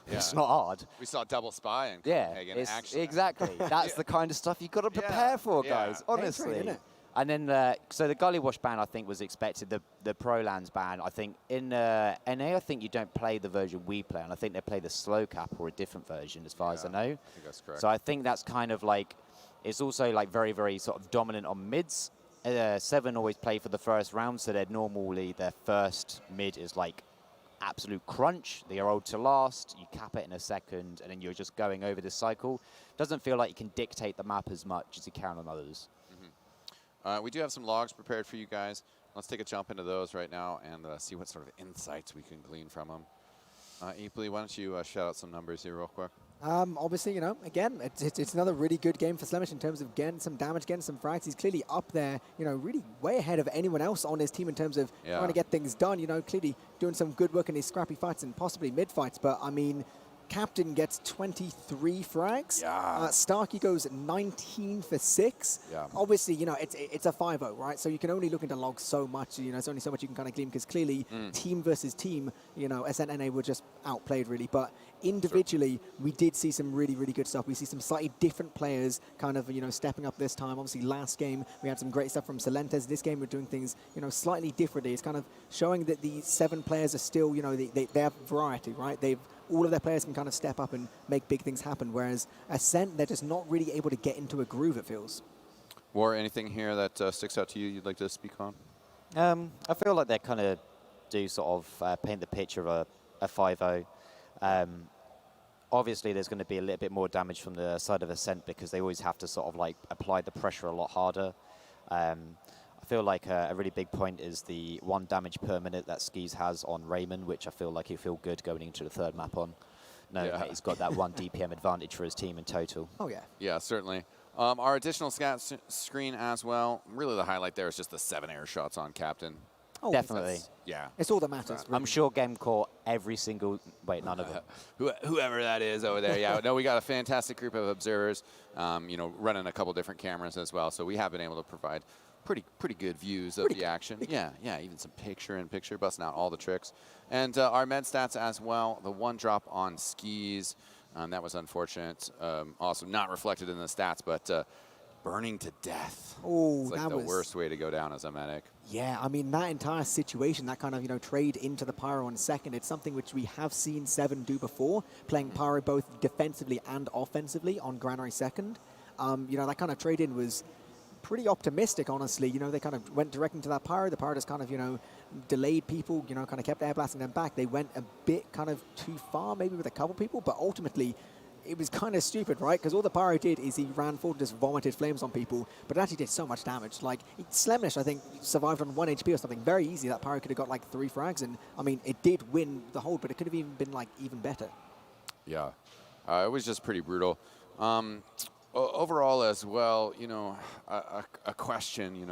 It's not hard. We saw double spy in Copenhagen in action. Exactly. That's the kind of stuff you've got to prepare for, guys, honestly. Isn't it? And then, so the Gully Wash ban, I think, was expected. The Pro Lands ban, I think, in NA, I think you don't play the version we play, and I think they play the slow cap or a different version, as far as I know. I think that's correct. So I think that's kind of like, it's also like very, very sort of dominant on mids. 7 always play for the first round, so they're normally, their first mid is like absolute crunch. They are old to last, you cap it in a second, and then you're just going over this cycle. Doesn't feel like you can dictate the map as much as you can on others. We do have some logs prepared for you guys. Let's take a jump into those right now and see what sort of insights we can glean from them. Eeply, why don't you shout out some numbers here real quick? Obviously, again, it's another really good game for Slemish in terms of getting some damage, getting some frags. He's clearly up there, really way ahead of anyone else on his team in terms of trying to get things done. Clearly doing some good work in these scrappy fights and possibly mid-fights. But, I mean, Captain gets 23 frags. Yeah. Starkey goes 19 for 6. Yeah. Obviously, it's a 5-0, right? So you can only look into logs so much. There's only so much you can kind of glean because clearly team versus team, SNNA were just outplayed really. But individually, we did see some really, really good stuff. We see some slightly different players kind of, stepping up this time. Obviously, last game, we had some great stuff from Silentes. This game, we're doing things, slightly differently. It's kind of showing that the 7 players are still, they have variety, right? All of their players can kind of step up and make big things happen, whereas Ascent, they're just not really able to get into a groove, it feels. War, anything here that sticks out to you you'd like to speak on? I feel like they kind of do sort of paint the picture of a 5-0. Obviously, there's going to be a little bit more damage from the side of Ascent because they always have to sort of like apply the pressure a lot harder. I feel like a really big point is the 1 damage per minute that Skis has on Raymond, which I feel like he'll feel good going into the 3rd map on. He's got that 1 DPM advantage for his team in total. Oh, yeah. Yeah, certainly. Our additional scat screen as well, really the highlight there is just the 7 air shots on Captain. Oh, Definitely. Yeah. It's all that matters. I'm really. sure Game caught every single. Wait, none of them. Whoever that is over there. Yeah, no, we got a fantastic group of observers, running a couple different cameras as well. So we have been able to provide pretty good views of the action. Yeah, even some picture-in-picture, busting out all the tricks. And our med stats as well, the one drop on skis, that was unfortunate. Also not reflected in the stats, but burning to death. Oh, it's like that the was worst way to go down as a medic. Yeah, I mean, that entire situation, that kind of, trade into the Pyro on second, it's something which we have seen Seven do before, playing Pyro both defensively and offensively on Granary second. That kind of trade-in was pretty optimistic, honestly. They kind of went direct into that Pyro. The Pyro just kind of, delayed people, kind of kept air blasting them back. They went a bit kind of too far, maybe with a couple people, but ultimately, it was kind of stupid, right? Because all the Pyro did is he ran forward and just vomited flames on people, but it actually did so much damage. Like, Slemnish, I think, survived on 1 HP or something. Very easy. That Pyro could have got, like, 3 frags, and, I mean, it did win the hold, but it could have even been, like, even better. Yeah. It was just pretty brutal. Overall as well, a question,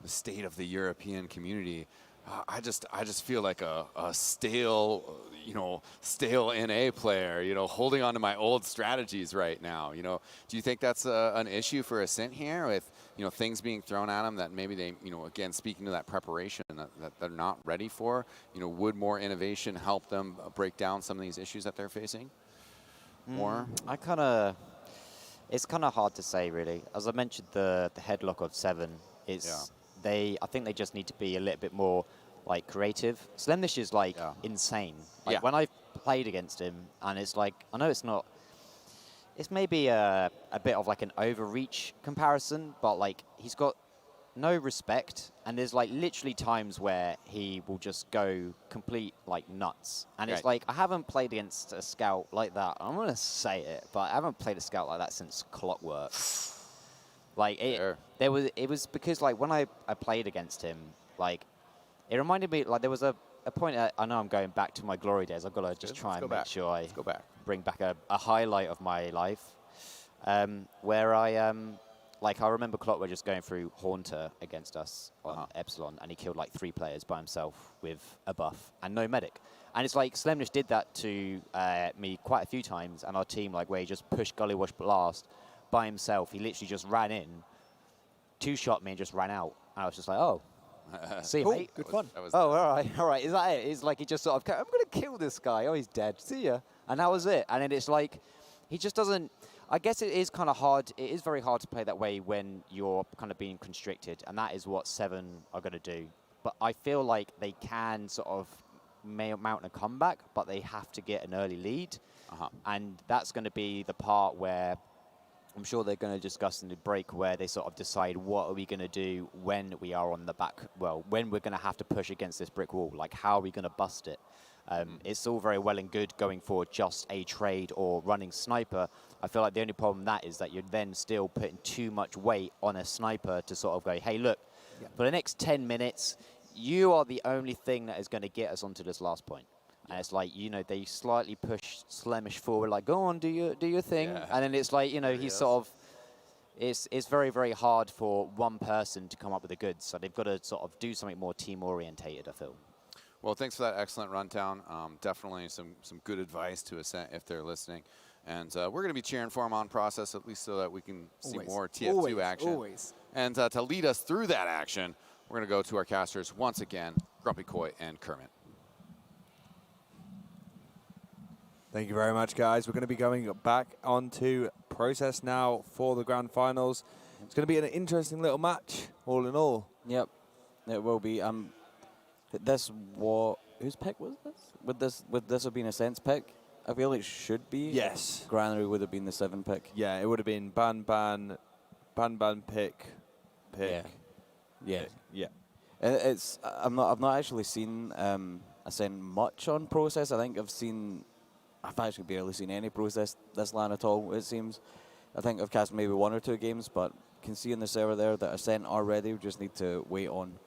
the state of the European community. I just feel like a stale NA player, holding on to my old strategies right now. Do you think that's an issue for Ascent here with, things being thrown at them that maybe they, again, speaking to that preparation that they're not ready for, would more innovation help them break down some of these issues that they're facing more? It's kind of hard to say, really. As I mentioned, the headlock of Seven is I think they just need to be a little bit more like creative. Slemnish is like insane. Like when I've played against him, and it's like, I know it's not, it's maybe a bit of like an overreach comparison, but like he's got no respect, and there's like literally times where he will just go complete like nuts. And it's like, I haven't played against a scout like that. I'm gonna say it, but I haven't played a scout like that since Clockwork. Like it was because like when I played against him, like it reminded me, like there was a point, I know I'm going back to my glory days. I've got to just try and make sure I bring back a highlight of my life, where I like I remember Clockwork just going through Haunter against us on Epsilon, and he killed like 3 players by himself with a buff and no medic. And it's like Slemnish did that to me quite a few times, and our team, like where he just pushed Gullywash Blast by himself. He literally just ran in, 2-shot me and just ran out. And I was just like, oh, see you, mate. Good fun. Oh, all right. Is that it? It's like he just sort of, I'm going to kill this guy. Oh, he's dead. See ya. And that was it. And then it's like, he just doesn't, I guess it is kind of hard. It is very hard to play that way when you're kind of being constricted. And that is what Seven are going to do. But I feel like they can sort of mount a comeback, but they have to get an early lead. And that's going to be the part where I'm sure they're going to discuss in the break, where they sort of decide what are we going to do when we are on the back, well, when we're going to have to push against this brick wall, like how are we going to bust it? It's all very well and good going for just a trade or running sniper. I feel like the only problem that is that you're then still putting too much weight on a sniper to sort of go, hey, look, for the next 10 minutes, you are the only thing that is going to get us onto this last point. And it's like, they slightly push Slemish forward, like, go on, do your thing. And then it's like, he's sort of, it's very, very hard for one person to come up with the goods. So they've got to sort of do something more team-orientated, I feel. Well, thanks for that excellent rundown. Definitely some good advice to Ascent if they're listening. And we're going to be cheering for them on process, at least so that we can see more TF2 action. And to lead us through that action, we're going to go to our casters once again, Grumpy Koi and Kermit. Thank you very much, guys. We're going to be going back onto process now for the grand finals. It's going to be an interesting little match, all in all. Yep, it will be. Whose pick was this? Would this have been a Sense pick? I feel it should be. Yes. Granary would have been the 7 pick. Yeah, it would have been ban, pick. Yeah. Yeah. It's I've not actually seen Ascent much on process. I think I've actually barely seen any process this LAN at all, it seems. I think I've cast maybe 1 or 2 games, but can see in the server there that Ascent are ready. We just need to wait on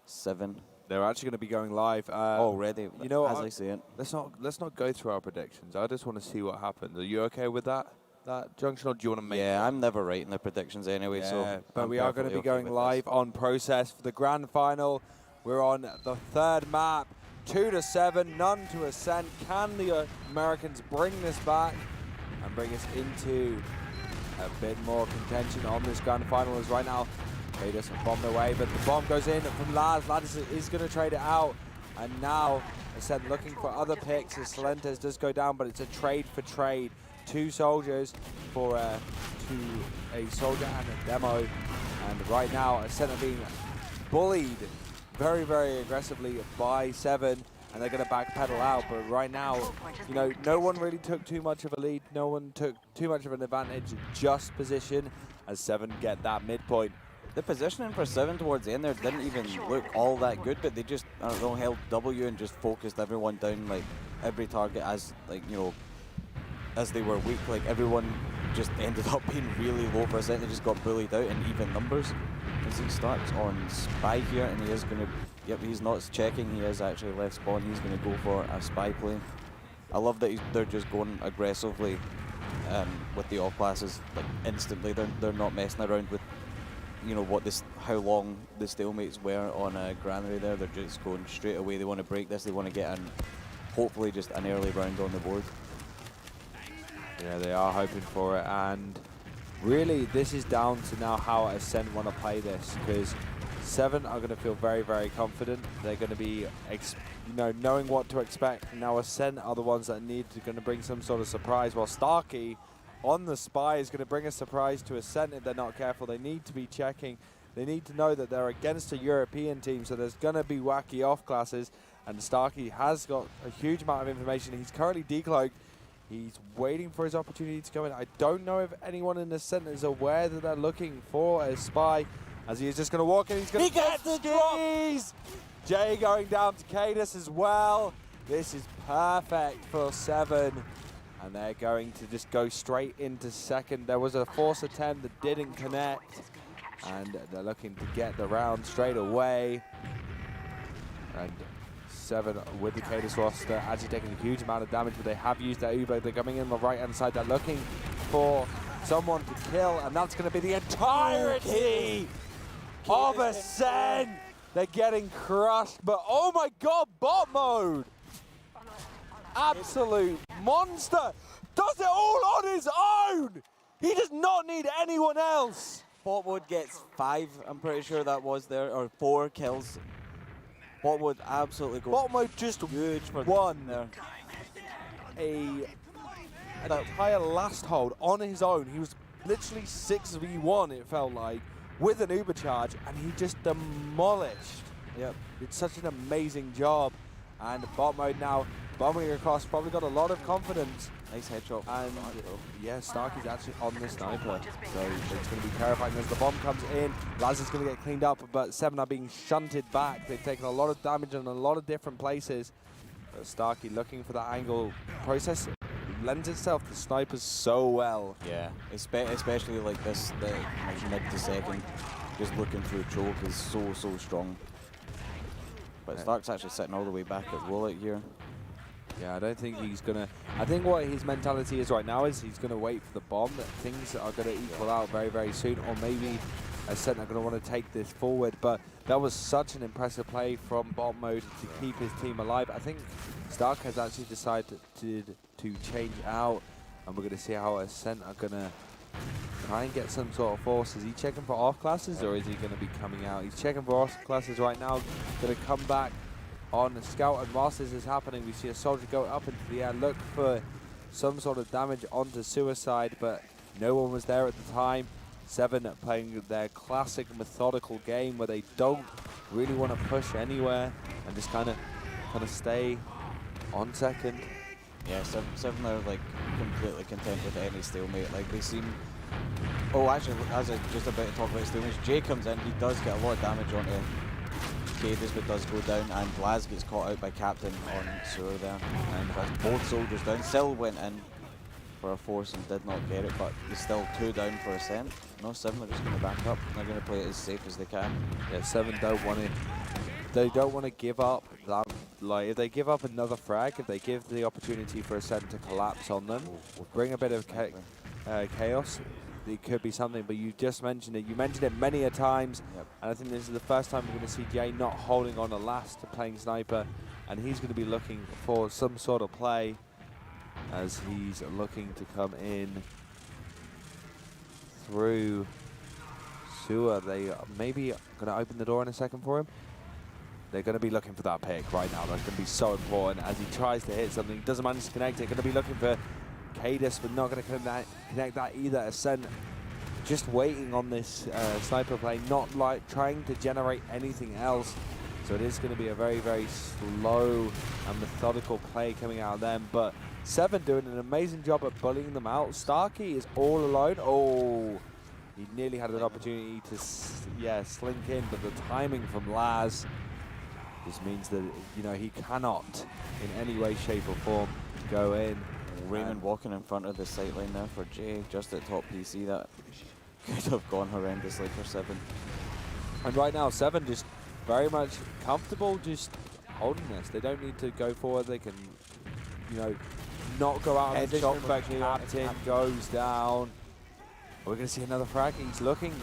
7. They're actually going to be going live already. You know, as I see it. Let's not go through our predictions. I just want to see what happens. Are you okay with that junction, or do you want to make? Yeah, I'm never writing the predictions anyway. So, but we are going to be going live on process for the grand final. We're on the third map. 2-7, none to Ascent. Can the Americans bring this back and bring us into a bit more contention on this grand final? As right now, they just bombed away, but the bomb goes in from Laz. Laz is going to trade it out, and now Ascent looking for other picks as Salentes does go down, but it's a trade for trade. 2 soldiers for a soldier and a demo, and right now Ascent are being bullied very, very aggressively by 7, and they're going to backpedal out. But right now, you know, no one really took too much of a lead. No one took too much of an advantage. Just position as 7 get that midpoint. The positioning for 7 towards the end there didn't even look all that good, but they just, I don't know, held W and just focused everyone down, like every target as, like, you know, as they were weak. Like everyone just ended up being really low for a second. They just got bullied out in even numbers. As he starts on Spy here, and he is going to, yep, he's not checking, he is actually left spawn. He's going to go for a Spy play. I love that they're just going aggressively with the off classes, like instantly. They're not messing around with, you know, how long the stalemates were on a granary there. They're just going straight away. They want to break this. They want to get hopefully just an early round on the board. Yeah, they are hoping for it, and really this is down to now how Ascent want to play this, because 7 are going to feel very, very confident. They're going to be, knowing what to expect. Now Ascent are the ones that going to bring some sort of surprise, while Starkey on the Spy is going to bring a surprise to Ascent if they're not careful. They need to be checking. They need to know that they're against a European team, so there's going to be wacky off classes, and Starkey has got a huge amount of information. He's currently decloaked. He's waiting for his opportunity to come in. I don't know if anyone in the center is aware that they're looking for a Spy, as he is just going to walk in. He's going to get the skis! Jay going down to Cadus as well. This is perfect for 7. And they're going to just go straight into second. There was a force attempt that didn't connect, and they're looking to get the round straight away. And 7 with the Cadus roster actually taking a huge amount of damage, but they have used their Uber. They're coming in on the right hand side. They're looking for someone to kill, and that's going to be the entirety of Ascent. They're getting crushed, but oh my god, bot mode! Absolute monster! Does it all on his own! He does not need anyone else! Bot mode gets 5, I'm pretty sure that was there, or 4 kills. Bot mode absolutely goes. Bot mode just huge for won there. An entire last hold on his own. He was literally 6v1, it felt like, with an Uber charge, and he just demolished. Yep, did such an amazing job. And bot mode now bombing across, probably got a lot of confidence. Nice headshot. And yeah, Starkey's actually on the sniper, so it's going to be terrifying as the bomb comes in. Laz is going to get cleaned up, but 7 are being shunted back. They've taken a lot of damage in a lot of different places. But Starkey looking for that angle. Process lends itself to snipers so well. Yeah, especially like this, the mid to second, just looking through choke is so strong. But Stark's actually sitting all the way back at Wallet here. Yeah, I don't think he's going to... I think what his mentality is right now is he's going to wait for the bomb, that things are going to equal out very, very soon, or maybe Ascent are going to want to take this forward. But that was such an impressive play from bot mode to keep his team alive. I think Stark has actually decided to change out, and we're going to see how Ascent are going to try and get some sort of force. Is he checking for off classes, or is he going to be coming out? He's checking for off classes right now. Going to come back on the scout, and whilst this is happening, we see a soldier go up into the air, look for some sort of damage onto Suicide, but no one was there at the time. 7 playing their classic methodical game where they don't really want to push anywhere and just kind of stay on second. Yeah, 7 are like completely content with any stalemate. Like they seem. Oh, actually, as I just about to talk about stalemates, Jay comes in. He does get a lot of damage onto Cadus, but does go down, and Blaz gets caught out by Captain on Sewer there, and has both soldiers down. Still went in for a force and did not get it, but he's still 2 down for Ascent. No, 7 are just going to back up. They're going to play it as safe as they can. Yeah, 7 don't want to. They don't want to give up. That, like, if they give up another frag, if they give the opportunity for Ascent to collapse on them, bring a bit of chaos, it could be something, but you just mentioned it. You mentioned it many a times, and I think this is the first time we're going to see Jay not holding on a last to playing sniper, and he's going to be looking for some sort of play as he's looking to come in through sewer. They maybe going to open the door in a second for him. They're going to be looking for that pick right now. That's going to be so important as he tries to hit something. Doesn't manage to connect it. Going to be looking for Cadus, but not going to connect that either. Ascent just waiting on this sniper play, not like trying to generate anything else. So it is going to be a very, very slow and methodical play coming out of them. But Seven doing an amazing job at bullying them out. Starkey is all alone. Oh, he nearly had an opportunity to, slink in, but the timing from Laz just means that, you know, he cannot in any way, shape or form go in. Raymond walking in front of the sight line there for Jay, just at top PC. That could have gone horrendously for Seven. And right now, Seven just very much comfortable just holding this. They don't need to go forward. They can, you know, not go out on the shot, but Captain goes down. We're going to see another frag. He's looking.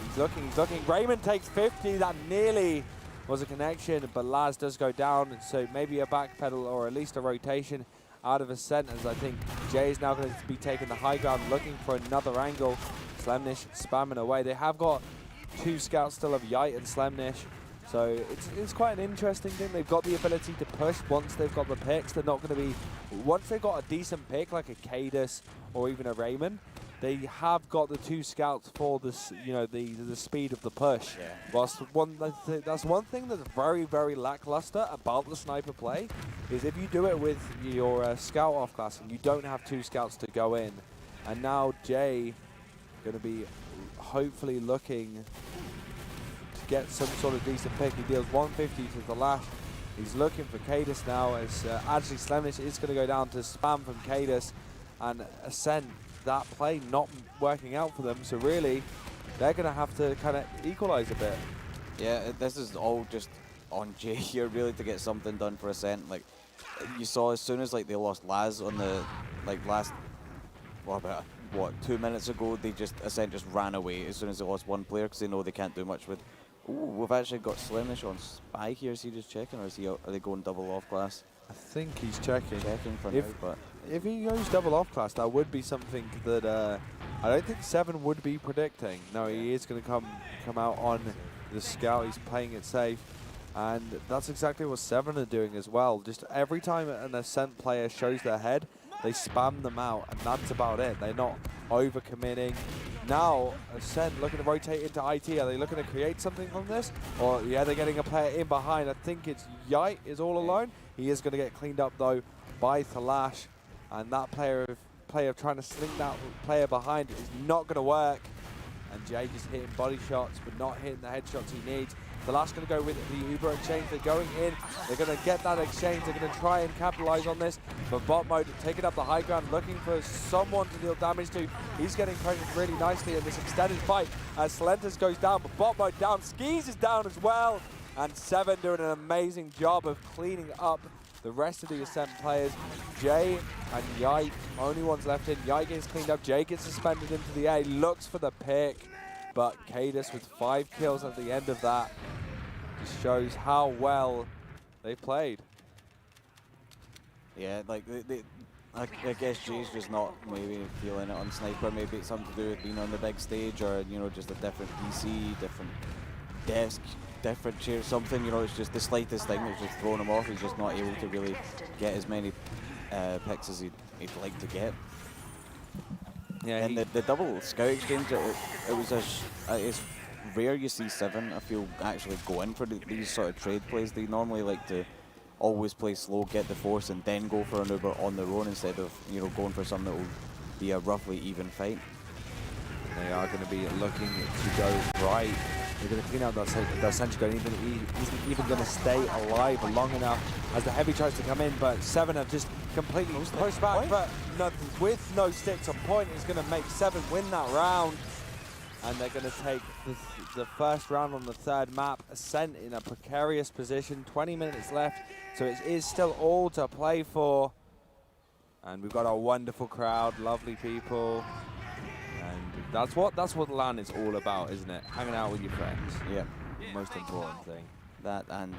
Raymond takes 50. That nearly was a connection, but Laz does go down. So maybe a backpedal or at least a rotation out of Ascent, as I think Jay is now going to be taking the high ground, looking for another angle. Slemnish spamming away. They have got 2 scouts still of Yite and Slemnish. So it's quite an interesting thing. They've got the ability to push once they've got the picks. They're not going to be, once they've got a decent pick like a Cadus or even a Raymond, they have got the 2 scouts for this, you know, the speed of the push. Yeah. Whilst that's one thing that's very, very lackluster about the sniper play, is if you do it with your scout off class and you don't have 2 scouts to go in, and now Jay going to be hopefully looking to get some sort of decent pick. He deals 150 to the lash. He's looking for Cadus now, as actually Slemnish is going to go down to spam from Cadus, and Ascent, that play not working out for them, so really they're going to have to kind of equalize a bit. Yeah, this is all just on Jay here really to get something done for Ascent. Like you saw, as soon as like they lost Laz on the last, well, about 2 minutes ago, they just Ascent just ran away as soon as they lost one player, because they know they can't do much with. Ooh, we've actually got Slemnish on spy here. Is he just checking, or is he, are they going double off class? I think he's checking. Checking for now, but if he goes double off class, that would be something that I don't think Seven would be predicting. No, he is going to come out on the scout. He's playing it safe, and that's exactly what Seven are doing as well. Just every time an Ascent player shows their head, they spam them out, and that's about it. They're not over-committing. Now, Ascent looking to rotate into IT. Are they looking to create something from this? Or, yeah, they're getting a player in behind. I think it's Yite is all alone. He is going to get cleaned up, though, by Thalash. And that player trying to sling that player behind is not going to work. And Jay just hitting body shots, but not hitting the headshots he needs. Thalash going to go with the Uber exchange. They're going in. They're going to get that exchange. They're going to try and capitalize on this. But bot mode taking up the high ground, looking for someone to deal damage to. He's getting pressured really nicely in this extended fight as Salentus goes down, but bot mode down. Skis is down as well. And Seven doing an amazing job of cleaning up the rest of the Ascent players. Jay and Yite, only ones left in. Yite gets cleaned up. Jay gets suspended into the air. He looks for the pick. But Cadus with 5 kills at the end of that just shows how well they played. Yeah, like I guess Jay's just not maybe feeling it on Sniper. Maybe it's something to do with being on the big stage, or you know, just a different PC, different desk, different chair, something. You know, it's just the slightest thing that's just throwing him off. He's just not able to really get as many picks as he'd like to get. Yeah, and the double scout exchange, it was it's rare you see Seven, I feel, actually go in for these sort of trade plays. They normally like to always play slow, get the force, and then go for an Uber on their own instead of, you know, going for something that will be a roughly even fight. They are going to be looking to go right. They're going to clean out that Sentry gun. He's even going to stay alive long enough as the heavy tries to come in, but Seven have just completely pushed back, but with no sticks on point is going to make Seven win that round. And they're going to take the first round on the 3rd map. Ascent in a precarious position, 20 minutes left, so it is still all to play for. And we've got a wonderful crowd, lovely people. And that's what LAN is all about, isn't it? Hanging out with your friends. Yeah. The most important thing. That and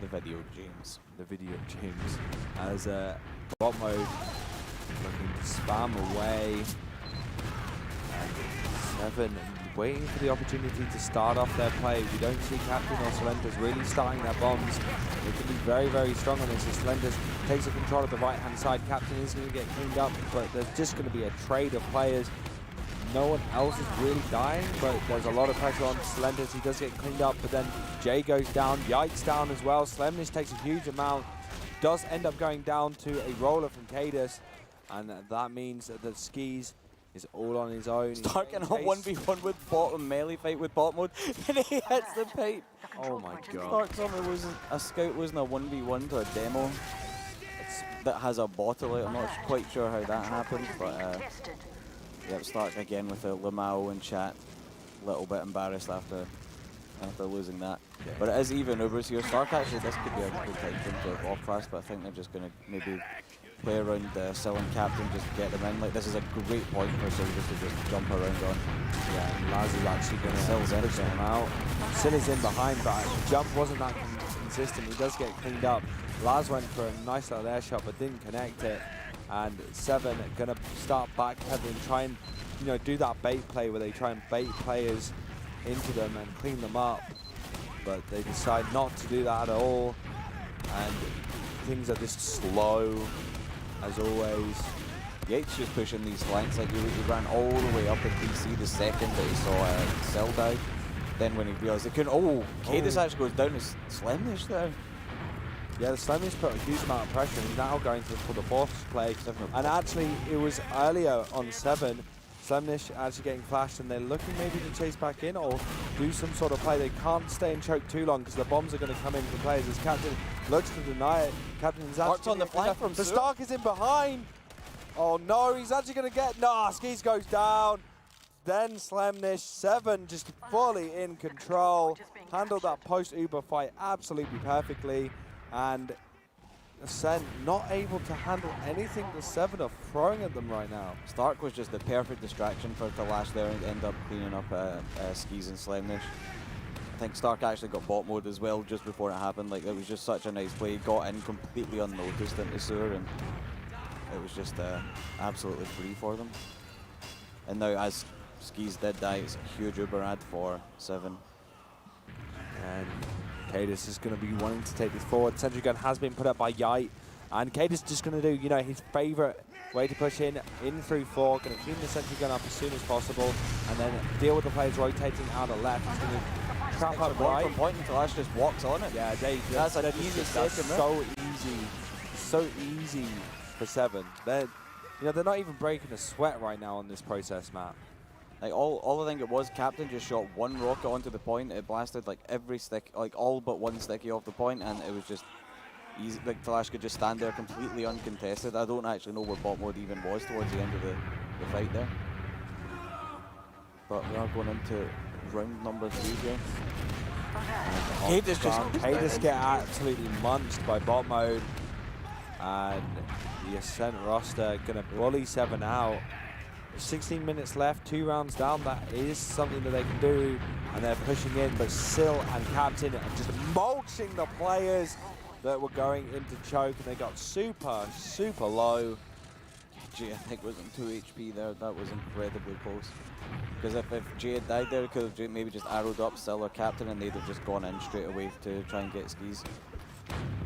the video games. The video games. As bot mode looking to spam away. And Seven waiting for the opportunity to start off their play. We don't see Captain or Slenders really starting their bombs. They can be very, very strong on this. As Slenders takes the control of the right-hand side, Captain is going to get cleaned up, but there's just going to be a trade of players. No one else is really dying, but there's a lot of pressure on Slenders. He does get cleaned up, but then Jay goes down, Yite's down as well. Slemnish takes a huge amount, does end up going down to a roller from Cadus, and that means that Skis is all on his own. Stark in a 1v1 with bottom melee fight with bot mode, and he hits the pipe. Oh my god. Stark told me a scout wasn't a 1v1 to a demo that has a bottle out. I'm not quite sure how that happened, but yep, Stark again with a Lamau in chat. A little bit embarrassed after losing that. Yeah. But it is even Ubers here. Stark actually, this could be a good time for him to off class, but I think they're just going to maybe play around Sil and Captain just to get them in. Like, this is a great point for Sil just to just jump around on. Yeah, and Laz is actually going to push him out. Sil is in behind, but the jump wasn't that consistent. He does get cleaned up. Laz went for a nice little air shot, but didn't connect it. And Seven going to start backpedaling, try and do that bait play where they try and bait players into them and clean them up. But they decide not to do that at all. And things are just slow, as always. Yates just pushing these flanks. Like he ran all the way up at DC the second that he saw Cell die. Then when he realized they couldn't, Cadus actually goes down to Slemnish there. Yeah, the Slemnish put a huge amount of pressure and he's now going for the fourth play. And actually, it was earlier on 7, Slemnish actually getting flashed and they're looking maybe to chase back in or do some sort of play. They can't stay and choke too long because the bombs are going to come in for players as Captain looks to deny it. Captain's actually on the flank from the Stark is in behind. Oh no, he's actually going to get, Skis goes down. Then Slemnish, 7 just fully in control. Handled that post-Uber fight absolutely perfectly. And Ascent not able to handle anything the 7 are throwing at them right now. Stark was just the perfect distraction for Talash there and end up cleaning up Skis and Slemnish. I think Stark actually got bot mode as well just before it happened. Like, it was just such a nice play. He got in completely unnoticed into Sewer and it was just absolutely free for them. And now as Skis did die, it's a huge Uber ad for 7. And Cadus is going to be wanting to take this forward. Sentry gun has been put up by Yite. And Cadus just going to do, his favourite way to push in through 4. Going to clean the sentry gun up as soon as possible. And then deal with the players rotating out of left. He's going to trap up right. From point until Ash just walks on it. Yeah, that's an easy second. So easy. So easy for 7. They're not even breaking a sweat right now on this process map. Like all I think it was, Captain just shot one rocket onto the point. It blasted like every stick, like all but one sticky off the point, and it was just easy. Like Talash could just stand there completely uncontested. I don't actually know where bot mode even was towards the end of the fight there. But we are going into round number 3 here. Cadus get absolutely munched by bot mode, and the Ascent roster gonna bully 7 out. 16 minutes left, 2 rounds down. That is something that they can do, and they're pushing in. But Sil and Captain are just mulching the players that were going into choke, and they got super, super low. Jay, I think, was on 2 HP there. That was incredibly close. Because if Jay had died there, could have maybe just arrowed up Sil or Captain, and they'd have just gone in straight away to try and get Skis.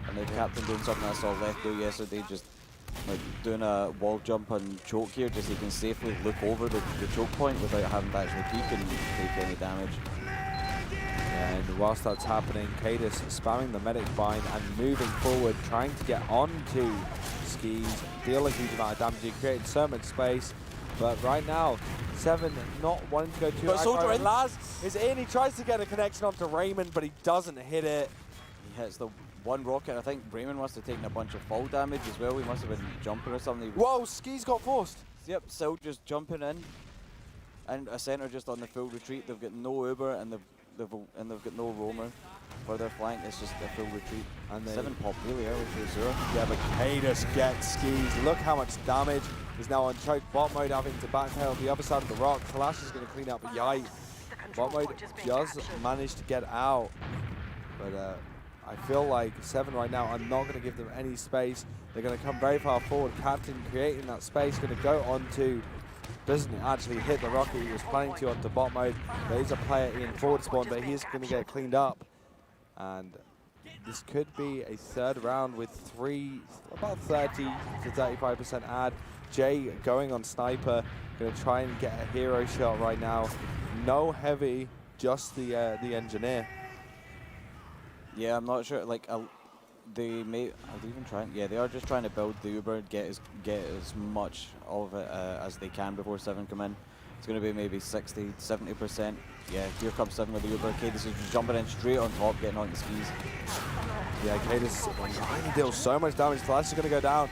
And then Captain doing something I saw Left do yesterday, just like doing a wall jump and choke here, just so he can safely look over the choke point without having to actually peek and take any damage. And whilst that's happening, Cadus spamming the medic bind and moving forward, trying to get onto Skis, deal a huge amount of damage. He created so much space, but right now, 7 not wanting to go too aggro. Laz is in, he tries to get a connection onto Raymond, but he doesn't hit it. He hits the one rocket. I think Raymond must have taken a bunch of fall damage as well. He must have been jumping or something. Whoa, Skis got forced. Yep, Sil just jumping in, and a center just on the full retreat. They've got no Uber and they've got no roamer. further flank. It's just a full retreat. And 7 pop really early for Azure. Yeah, but Cadus gets skis. Look how much damage is now on choke. Bot mode having to backtail the other side of the rock. Flash is going to clean up a Yite. Bot mode does manage to get out. But I feel like 7 right now are not going to give them any space. They're going to come very far forward. Captain creating that space, going to go onto, doesn't actually hit the rocket he was planning to onto bot mode. There is a player in forward spawn, but he is going to get cleaned up. And this could be a third round with about 30 to 35% ad. Jay going on sniper, going to try and get a hero shot right now. No heavy, just the engineer. Yeah, I'm not sure. Like, they may. Are they even trying? Yeah, they are just trying to build the Uber, get as much of it as they can before 7 come in. It's going to be maybe 60, 70%. Yeah, here comes 7 with the Uber. Cadus is jumping in straight on top, getting on the skis. Yeah, Cadus trying to deal so much damage. Flash is going to go down.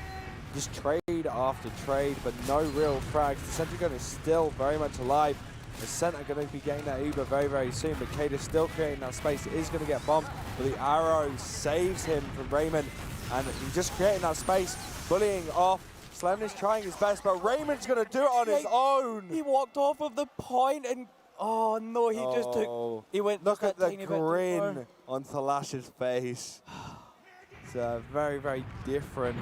Just trade after trade, but no real frags. The Sentry Gun is still very much alive. The Ascent are going to be getting that Uber very, very soon, but Cadus still creating that space. It is going to get bombed, but the arrow saves him from Raymond, and he's just creating that space, bullying off. Slemn is trying his best, but Raymond's going to do it on his own. He walked off of the point and, oh no, he just took, he went. Look at the grin on Thalash's face. It's very, very different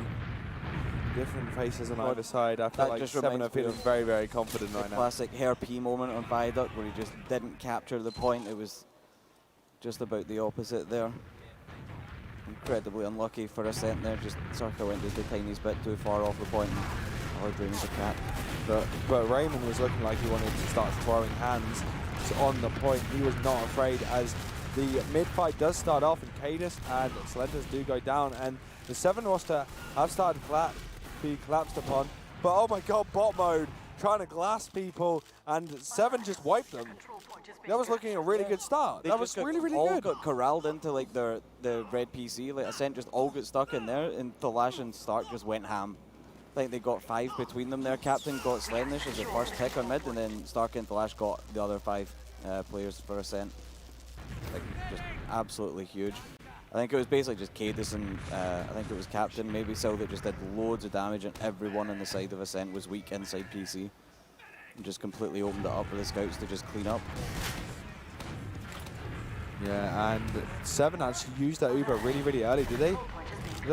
faces on either side. I feel like 7 are feeling very, very confident right now. Classic Hair P moment on Viaduct where he just didn't capture the point. It was just about the opposite there. Incredibly unlucky for Ascent there. Just Circa went just the tiniest bit too far off the point and allowed Raymond to cap. But Raymond was looking like he wanted to start throwing hands on the point. He was not afraid as the mid fight does start off and Cadus and Slenders do go down, and the 7 roster have started to be collapsed upon. But oh my god, bot mode trying to glass people, and 7 just wiped them. That was looking a really good start. That was really, really all good. Got corralled into like the red PC. Like Ascent just all got stuck in there, and Thalash and Stark just went ham. I think they got 5 between them there. Captain got Slendnish as the first pick on mid, and then Stark and Thalash got the other 5 players for Ascent. Like, just absolutely huge. I think it was basically just Cadus and I think it was Captain, maybe Sil, that just did loads of damage, and everyone on the side of Ascent was weak inside PC. And just completely opened it up for the scouts to just clean up. Yeah, and 7 actually used that Uber really, really early. Did they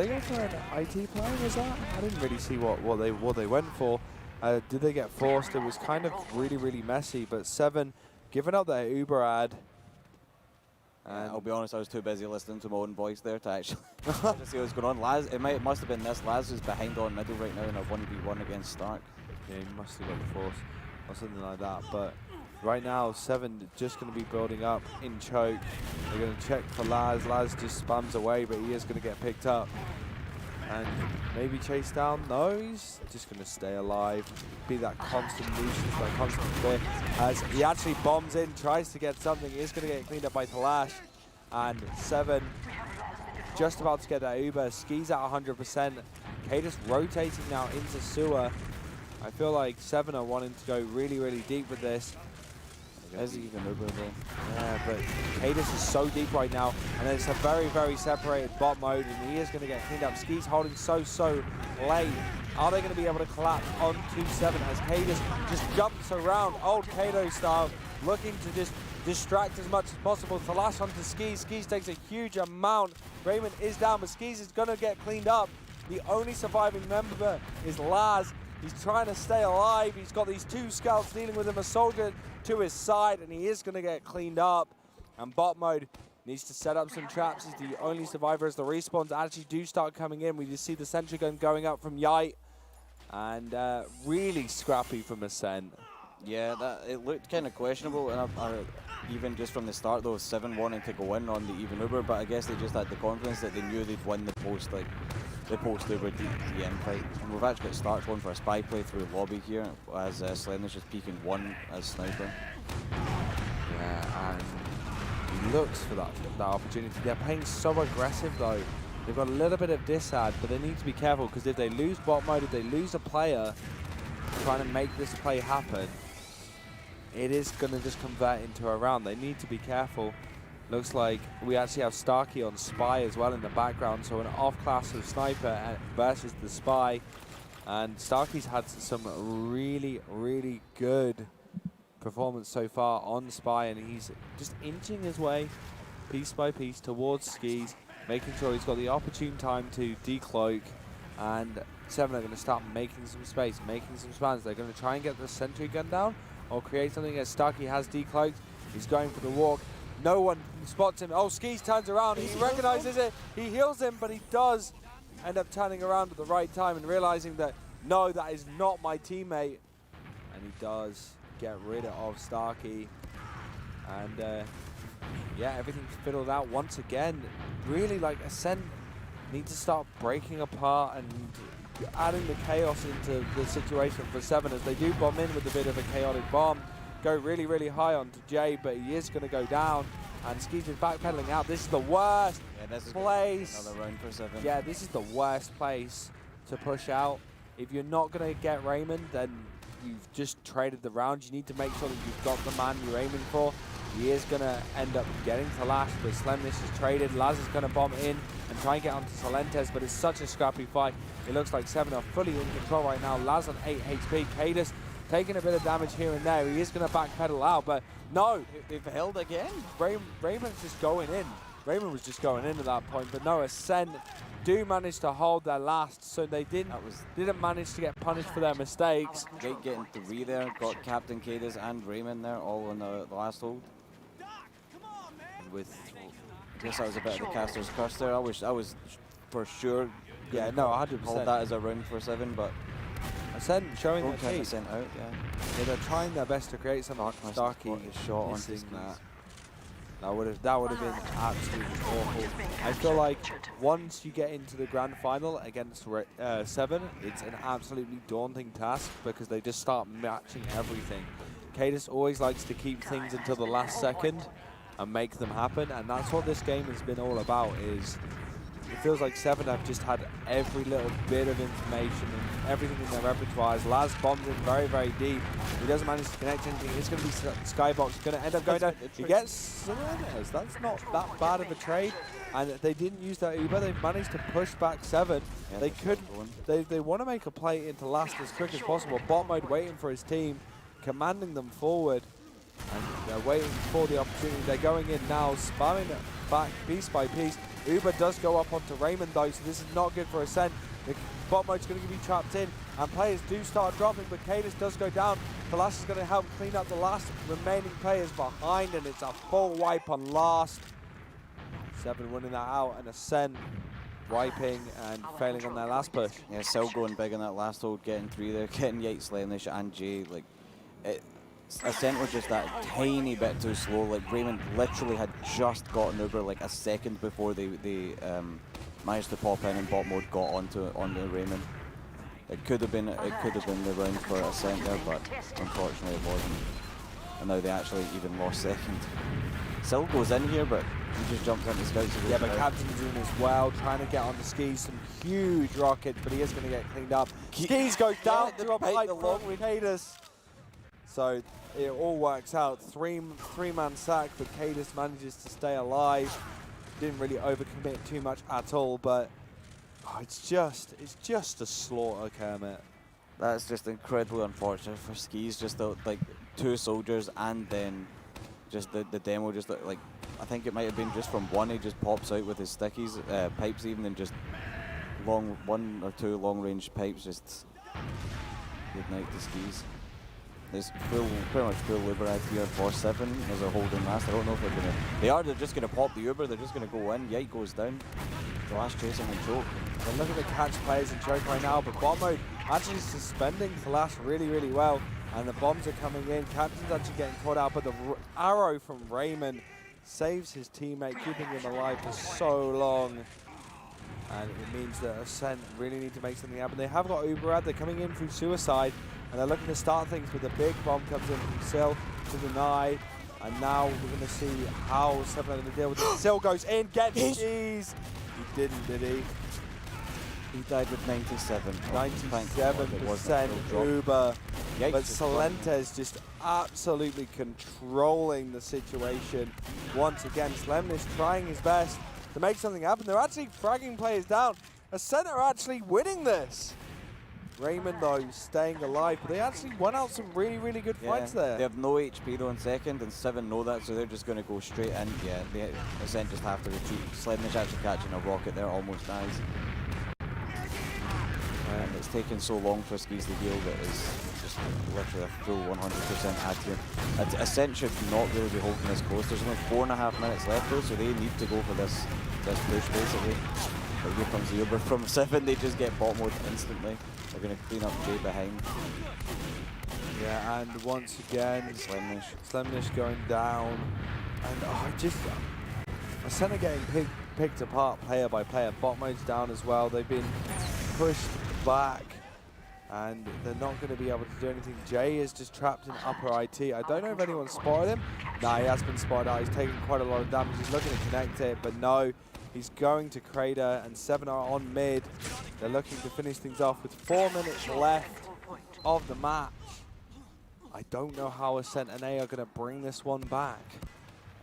go for an IT play? Was that? I didn't really see what they went for. Did they get forced? It was kind of really, really messy. But 7 giving up their Uber ad. I'll be honest, I was too busy listening to my own voice there to actually to see what's going on. Laz, it must have been this. Laz is behind on middle right now in a 1v1 against Stark. Yeah, he must have got the force or something like that. But right now, 7 just going to be building up in choke. They're going to check for Laz. Laz just spams away, but he is going to get picked up. And maybe chase down. No, he's just going to stay alive. Be that constant nuisance, that constant fear. As he actually bombs in, tries to get something. He is going to get cleaned up by Thalash. And 7 just about to get that Uber. Skis at 100%. Cadus rotating now into sewer. I feel like 7 are wanting to go really, really deep with this. There's even Uber there. Yeah, but Cadus is so deep right now, and it's a very, very separated bot mode, and he is going to get cleaned up. Skis holding so late. Are they going to be able to collapse onto 7 as Cadus just jumps around, old Kato style, looking to just distract as much as possible. Thalash onto Skis. Skis takes a huge amount. Raymond is down, but Skis is going to get cleaned up. The only surviving member is Laz. He's trying to stay alive. He's got these 2 scouts dealing with him, a soldier to his side, and he is going to get cleaned up. And bot mode needs to set up some traps. He's the only survivor as the respawns actually do start coming in. We just see the sentry gun going up from Yite, and really scrappy from Ascent. Yeah, it looked kind of questionable, and even just from the start, though, 7 wanting to go in on the even Uber, but I guess they just had the confidence that they knew they'd win the post, like the post Uber DM fight. And we've actually got Stark going for a spy play through lobby here, as Slendnish is peeking 1 as sniper. Yeah, and he looks for that opportunity. They're playing so aggressive though. They've got a little bit of disad, but they need to be careful, because if they lose bot mode, if they lose a player trying to make this play happen, it is going to just convert into a round. They need to be careful. Looks like we actually have Starkey on Spy as well in the background, so an off-class of Sniper versus the Spy. And Starkey's had some really, really good performance so far on Spy, and he's just inching his way piece by piece towards Skis, making sure he's got the opportune time to decloak. And 7 are going to start making some space, making some spans. They're going to try and get the sentry gun down or create something as Starkey has decloaked. He's going for the walk. No one spots him. Oh, Skis turns around. He recognizes it. He heals him, but he does end up turning around at the right time and realizing that, no, that is not my teammate. And he does get rid of Starkey. And yeah, everything's fiddled out once again. Really, like, Ascent need to start breaking apart and adding the chaos into the situation for 7 as they do bomb in with a bit of a chaotic bomb. Go really, really high onto Jay, but he is going to go down. And Skis is backpedaling out. This is the worst place. Another round for 7. Yeah, this is the worst place to push out. If you're not going to get Raymond, then you've just traded the round. You need to make sure that you've got the man you're aiming for. He is going to end up getting to Lash, but Slemness is traded. Laz is going to bomb in and try and get onto Solentes, but it's such a scrappy fight. It looks like 7 are fully in control right now. Laz on 8 HP. Cadus taking a bit of damage here and there. He is going to backpedal out, but no. They've held again. Raymond's just going in. Raymond was just going in at that point, but no, Ascent do manage to hold their last, so they didn't manage to get punished for their mistakes. Jake getting 3 there, got Captain Cadus and Raymond there, all on the last hold. And with, I guess that was a bit of the caster's curse there. I was for sure. Yeah, no, 100%. Hold that as a round for 7, but Ascent showing their teeth. Ascent out, yeah. They're trying their best to create something. Starkey shot onto that. That would have been absolutely awful. I feel like once you get into the grand final against 7, it's an absolutely daunting task because they just start matching everything. Cadus always likes to keep things until the last second and make them happen, and that's what this game has been all about. Is it feels like 7 have just had every little bit of information and everything in their repertoires. Laz bombs in very, very deep. He doesn't manage to connect anything. It's going to be Skybox. He's going to end up going down. He gets Solentes. That's not that bad of a trade. And they didn't use that Uber. They managed to push back 7. Yeah, they could. They want to make a play into last as quick as possible. Bot mode waiting for his team, commanding them forward. And they're waiting for the opportunity. They're going in now, spamming it back piece by piece. Uber does go up onto Raymond though, so this is not good for Ascent. The bot mode's going to be trapped in, and players do start dropping, but Cadus does go down. Kalash is going to help clean up the last remaining players behind, and it's a full wipe on last. 7 winning that out, and Ascent wiping and failing on their last push. Yeah, Sil going big on that last hold, getting 3 there, getting Yate, Slemish and Jay. Like, Ascent was just that tiny bit too slow. Like, Raymond literally had just gotten Uber like a second before they managed to pop in and bot mode got onto Raymond. It could have been the round for Ascent there, but unfortunately it wasn't. And now they actually even lost second. Sil goes in here, but he just jumps into scouts. Yeah, but Captain's in as well, trying to get on the Skis. Some huge rockets, but he is going to get cleaned up. Skis goes down to a pipe long with Cadus. So it all works out. Three-man sack, but Cadus manages to stay alive. Didn't really overcommit too much at all, but it's just a slaughter, Kermit. That's just incredibly unfortunate for Skis. Just like 2 soldiers, and then just the demo. Just like I think it might have been just from 1. He just pops out with his stickies, pipes even, and just 1 or 2 long-range pipes. Just good night to Skis. There's pretty much full Uber here for 7 as a holding last. I don't know if they're just gonna pop the Uber. They're just gonna go in. Yite goes down. Flash chasing and choke. They're looking to catch players in choke right now, but bot mode actually suspending Flash really, really well. And the bombs are coming in. Captain's actually getting caught out, but the arrow from Raymond saves his teammate, keeping him alive for so long. And it means that Ascent really need to make something happen. They have got Uber out. They're coming in through Suicide. And they're looking to start things, but the big bomb comes in from Sil to deny. And now we're going to see how 7 are going to deal with it. Sil goes in, gets Skis. He didn't, did he? He died with 97. 97% Uber. but Salentes just absolutely controlling the situation. Once again, Slemnish trying his best to make something happen. They're actually fragging players down. Ascent are actually winning this. Raymond, though, staying alive, but they actually won out some really, really good fights there. They have no HP, though, in second, and 7 know that, so they're just going to go straight in. Yeah, the Ascent just have to retreat. Slemnish actually catching a rocket there, almost dies. And it's taken so long for Skis to heal that it's just literally a full 100% at Ascent should not really be holding this close. There's only 4.5 minutes left, though, so they need to go for this push, basically. But here comes the Uber from 7. They just get bot mode instantly. They're going to clean up Jay behind. Yeah, and once again, Slemnish going down. And Ascent are getting picked apart player by player. Bot mode's down as well. They've been pushed back, and they're not going to be able to do anything. Jay is just trapped in upper IT. I don't know if anyone spotted him. Nah, he has been spotted out. He's taking quite a lot of damage. He's looking to connect it, but no. He's going to Crater, and 7 are on mid. They're looking to finish things off with 4 minutes left of the match. I don't know how Ascent and A are going to bring this one back.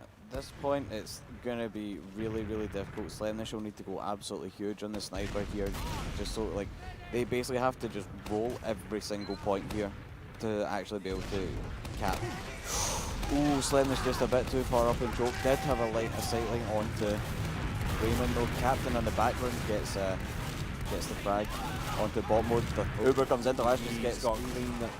At this point, it's going to be really, really difficult. Slemnish will need to go absolutely huge on the sniper here. Just so, like, they basically have to just roll every single point here to actually be able to cap. Ooh, Slemnish just a bit too far up and choke. Did have a sight line onto Raymond, though. Captain on the background gets the frag onto bot mode. The Uber comes in, Talash just gets got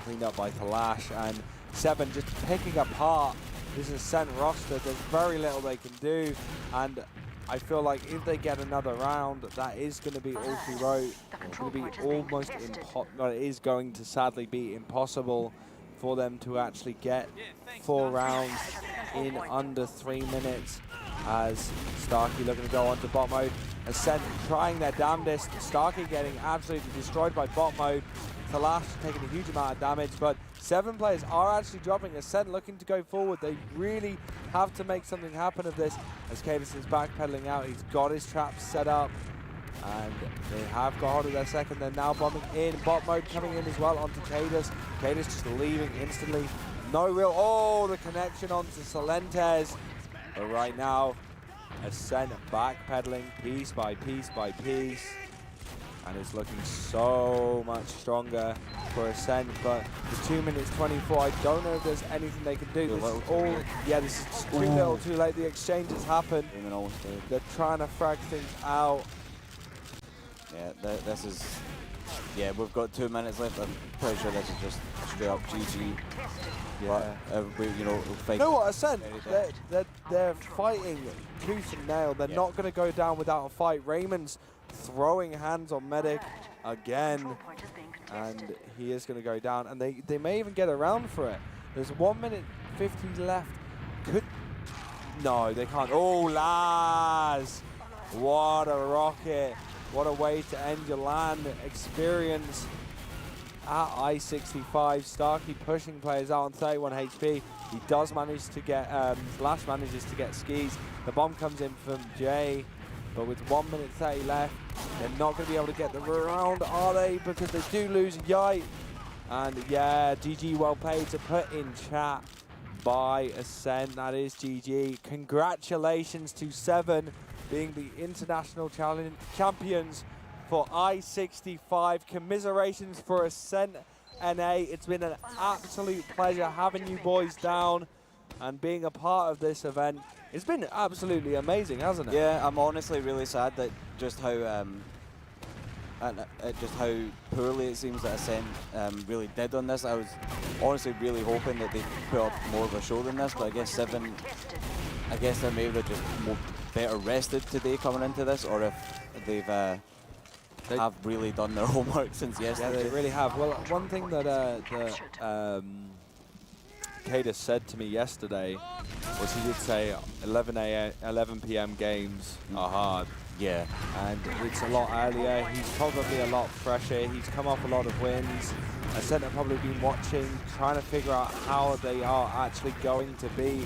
cleaned up by Talash, and 7 just picking apart this Ascent roster. There's very little they can do, and I feel like if they get another round, that is going to be all too rote. It's going to be almost impossible. It is going to sadly be impossible for them to actually get 4 rounds in under 3 minutes. As Starkey looking to go onto bot mode. Ascent trying their damnedest. Starkey getting absolutely destroyed by bot mode. Talash taking a huge amount of damage, but 7 players are actually dropping. Ascent looking to go forward. They really have to make something happen of this. As Cadis is backpedaling out, he's got his traps set up, and they have got hold of their second. They're now bombing in. Bot mode coming in as well onto Cadis. Cadis just leaving instantly. No real, the connection onto Salentes. But right now, Ascent backpedaling piece by piece by piece. And it's looking so much stronger for Ascent. But the 2 minutes 24, I don't know if there's anything they can do. This is too little too late. The exchange has happened. They're trying to frag things out. Yeah, we've got 2 minutes left. I'm pretty sure this is just straight up GG. Yeah. You know what, Ascent, they're fighting tooth and nail. They're not going to go down without a fight. Raymond's throwing hands on Medic again, and he is going to go down. And they may even get around for it. There's 1 minute 50 left. No, they can't. Oh, Laz! What a rocket. What a way to end your LAN experience at I65. Starkey pushing players out on 31 HP. He does manage to get, Lash manages to get Skis. The bomb comes in from Jay, but with 1 minute 30 left, they're not going to be able to get them around, are they? Because they do lose Yite. And yeah, GG well played to put in chat by Ascent. That is GG. Congratulations to 7 being the international champions for I65. Commiserations for Ascent NA. It's been an absolute pleasure having you boys down and being a part of this event. It's been absolutely amazing, hasn't it? Yeah, I'm honestly really sad that just how poorly it seems that Ascent really did on this. I was honestly really hoping that they'd put up more of a show than this, but I guess 7, they're maybe just better rested today coming into this, or if they've have really done their homework since yesterday. Yeah, they really have. Well, one thing that Cadis said to me yesterday was he did say 11 p.m. games are hard. Yeah. And it's a lot earlier. He's probably a lot fresher. He's come off a lot of wins. Ascent have probably been watching, trying to figure out how they are actually going to be.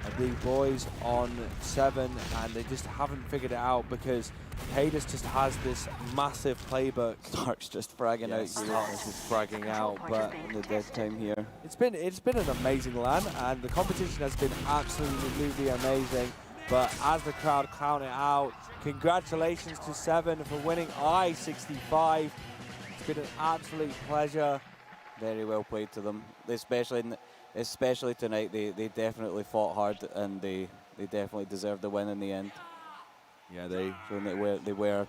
And the boys on 7, and they just haven't figured it out because Cadus just has this massive playbook. Stark's just fragging out. Stark's just fragging out, but in the death time here. It's been an amazing LAN, and the competition has been absolutely amazing. But as the crowd count it out, congratulations to 7 for winning I-65. It's been an absolute pleasure. Very well played to them, especially tonight. They definitely fought hard, and they definitely deserved the win in the end. Yeah, they were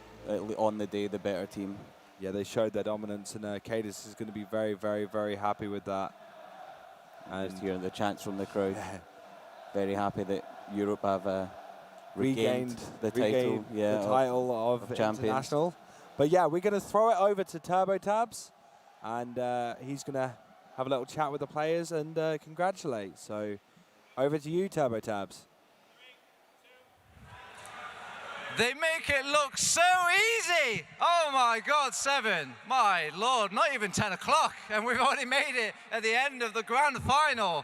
on the day the better team. Yeah, they showed their dominance, and Cadus is going to be very, very, very happy with that. And just hearing the chants from the crowd, very happy that Europe have regained the title, of international. But yeah, we're going to throw it over to Turbo Tabs, and he's going to have a little chat with the players and congratulate. So over to you, Turbo Tabs. They make it look so easy. Oh my God, 7. My Lord, not even 10 o'clock, and we've already made it at the end of the grand final.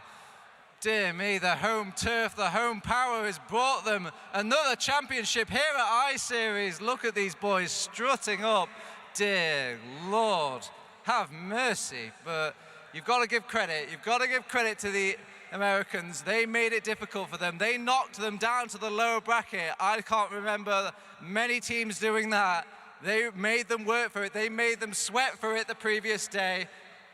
Dear me, the home turf, the home power has brought them another championship here at I-Series. Look at these boys strutting up. Dear Lord, have mercy. But you've got to give credit. You've got to give credit to the Americans. They made it difficult for them. They knocked them down to the lower bracket. I can't remember many teams doing that. They made them work for it. They made them sweat for it the previous day.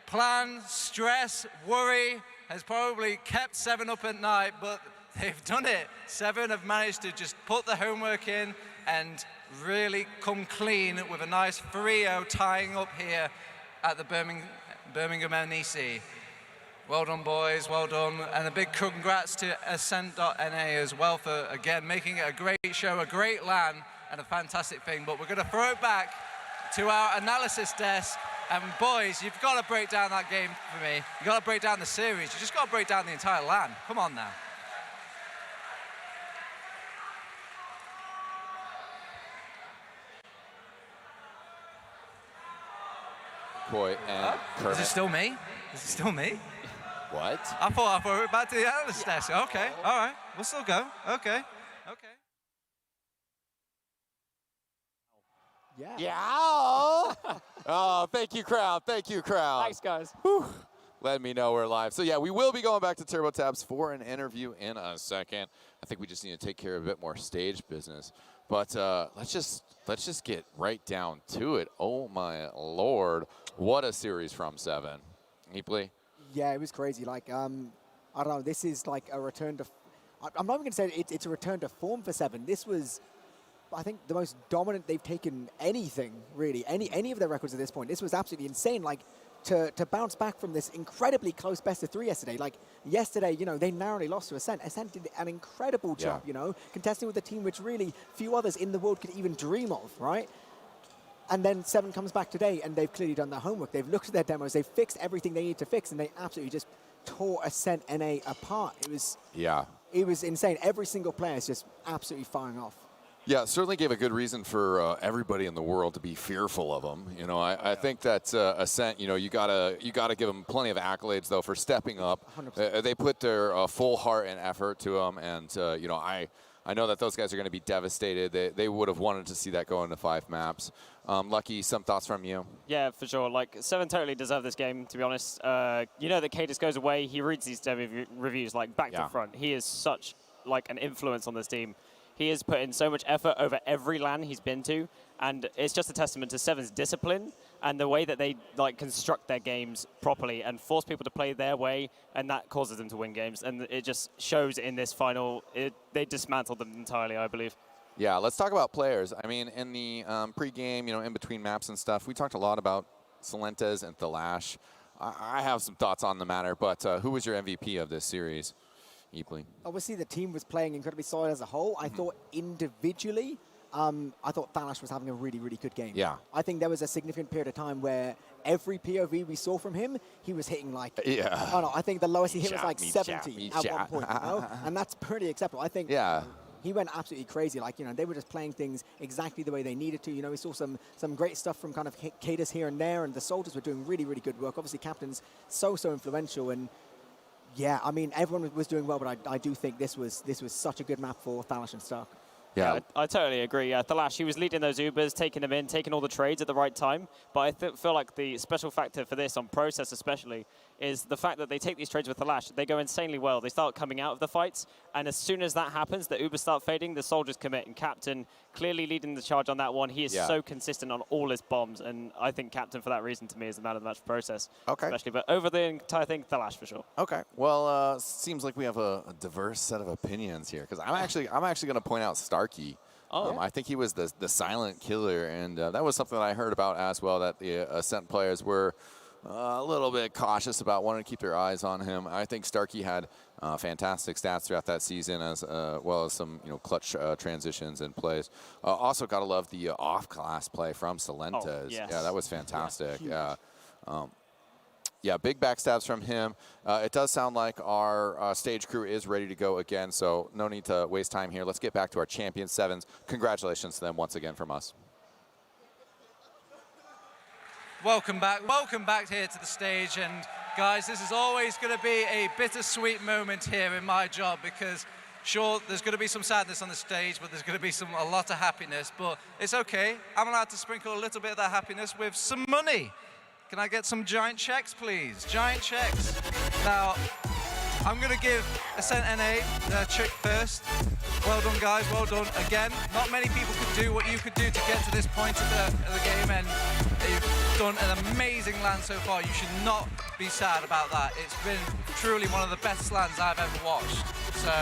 Plan, stress, worry has probably kept 7 up at night, but they've done it. 7 have managed to just put the homework in and really come clean with a nice 3-0 tying up here at the Birmingham NEC. Well done, boys, well done. And a big congrats to Ascent.NA as well for, again, making it a great show, a great LAN, and a fantastic thing. But we're going to throw it back to our analysis desk. And boys, you've got to break down that game for me. You've got to break down the series. You just got to break down the entire LAN. Come on now. Coy and Kermit. Is it still me? Is it still me? What? I thought we were back to the analyst desk. Okay, all right. We'll still go. Okay. Yeah. Oh, thank you, crowd. Thank you, crowd. Thanks, guys. Whew. Let me know we're live. So yeah, we will be going back to Turbo Tabs for an interview in a second. I think we just need to take care of a bit more stage business. But let's just get right down to it. Oh my Lord, what a series from 7. Eeply? Yeah, it was crazy. Like, I don't know, this is like a return to... I'm not even going to say it's a return to form for 7. This was, I think, the most dominant they've taken anything, really, any of their records at this point. This was absolutely insane. Like, to bounce back from this incredibly close best-of-3 yesterday. Like, yesterday, you know, they narrowly lost to Ascent. Ascent did an incredible job, you know, contesting with a team which really few others in the world could even dream of, right? And then 7 comes back today, and they've clearly done their homework. They've looked at their demos, they've fixed everything they need to fix, and they absolutely just tore Ascent NA apart. It was insane. Every single player is just absolutely firing off. Yeah, certainly gave a good reason for everybody in the world to be fearful of them. You know, I think that Ascent, you know, you gotta give them plenty of accolades though for stepping up. They put their full heart and effort to them, and you know, I know that those guys are going to be devastated. They would have wanted to see that go into 5 maps. Lucky, some thoughts from you? Yeah, for sure. Like, 7 totally deserved this game, to be honest. You know that Cadus goes away. He reads these dev reviews, like, back to front. He is such, like, an influence on this team. He has put in so much effort over every LAN he's been to, and it's just a testament to 7's discipline and the way that they like construct their games properly and force people to play their way, and that causes them to win games. And it just shows in this final. They dismantled them entirely, I believe. Yeah, let's talk about players. I mean, in the pre-game, you know, in between maps and stuff, we talked a lot about Salentes and Thalash. I have some thoughts on the matter, but who was your MVP of this series? Eeply. Obviously, the team was playing incredibly solid as a whole. I thought individually, I thought Thalash was having a really, really good game. Yeah. I think there was a significant period of time where every POV we saw from him, he was hitting like, I think the lowest he hit was like 70 at one point, you know? And that's pretty acceptable. I think he went absolutely crazy. Like, you know, they were just playing things exactly the way they needed to. You know, we saw some great stuff from kind of Cadus here and there, and the soldiers were doing really, really good work. Obviously, Captain's so influential, and Yeah, I mean, everyone was doing well, but I do think this was such a good map for Thalash and Stark. Yeah, I totally agree. Yeah, Thalash, he was leading those Ubers, taking them in, taking all the trades at the right time. But I feel like the special factor for this, on Process especially, is the fact that they take these trades with Thalash. They go insanely well. They start coming out of the fights, and as soon as that happens, the Ubers start fading, the soldiers commit. And Captain clearly leading the charge on that one. He is so consistent on all his bombs, and I think Captain, for that reason, to me, is the man of the match Process. Okay. Especially, but over the entire thing, Thalash for sure. Okay. Well, seems like we have a diverse set of opinions here, because I'm actually going to point out Starkey. I think he was the silent killer, and that was something that I heard about as well, that the Ascent players were a little bit cautious about wanting to keep their eyes on him. I think Starkey had fantastic stats throughout that season, as well as some clutch transitions and plays. Also, gotta love the off-class play from Salentes. Yes. Yeah, that was fantastic. Yeah, big backstabs from him. It does sound like our stage crew is ready to go again, so no need to waste time here. Let's get back to our Champion 7s. Congratulations to them once again from us. Welcome back here to the stage. And guys, this is always going to be a bittersweet moment here in my job, because sure, there's going to be some sadness on the stage, but there's going to be a lot of happiness. But it's okay. I'm allowed to sprinkle a little bit of that happiness with some money. Can I get some giant checks, please? Giant checks. Now, I'm going to give Ascent NA their trick first. Well done, guys. Well done. Again, not many people could do what you could do to get to this point of the game, and you've done an amazing land so far. You should not be sad about that. It's been truly one of the best lands I've ever watched. So,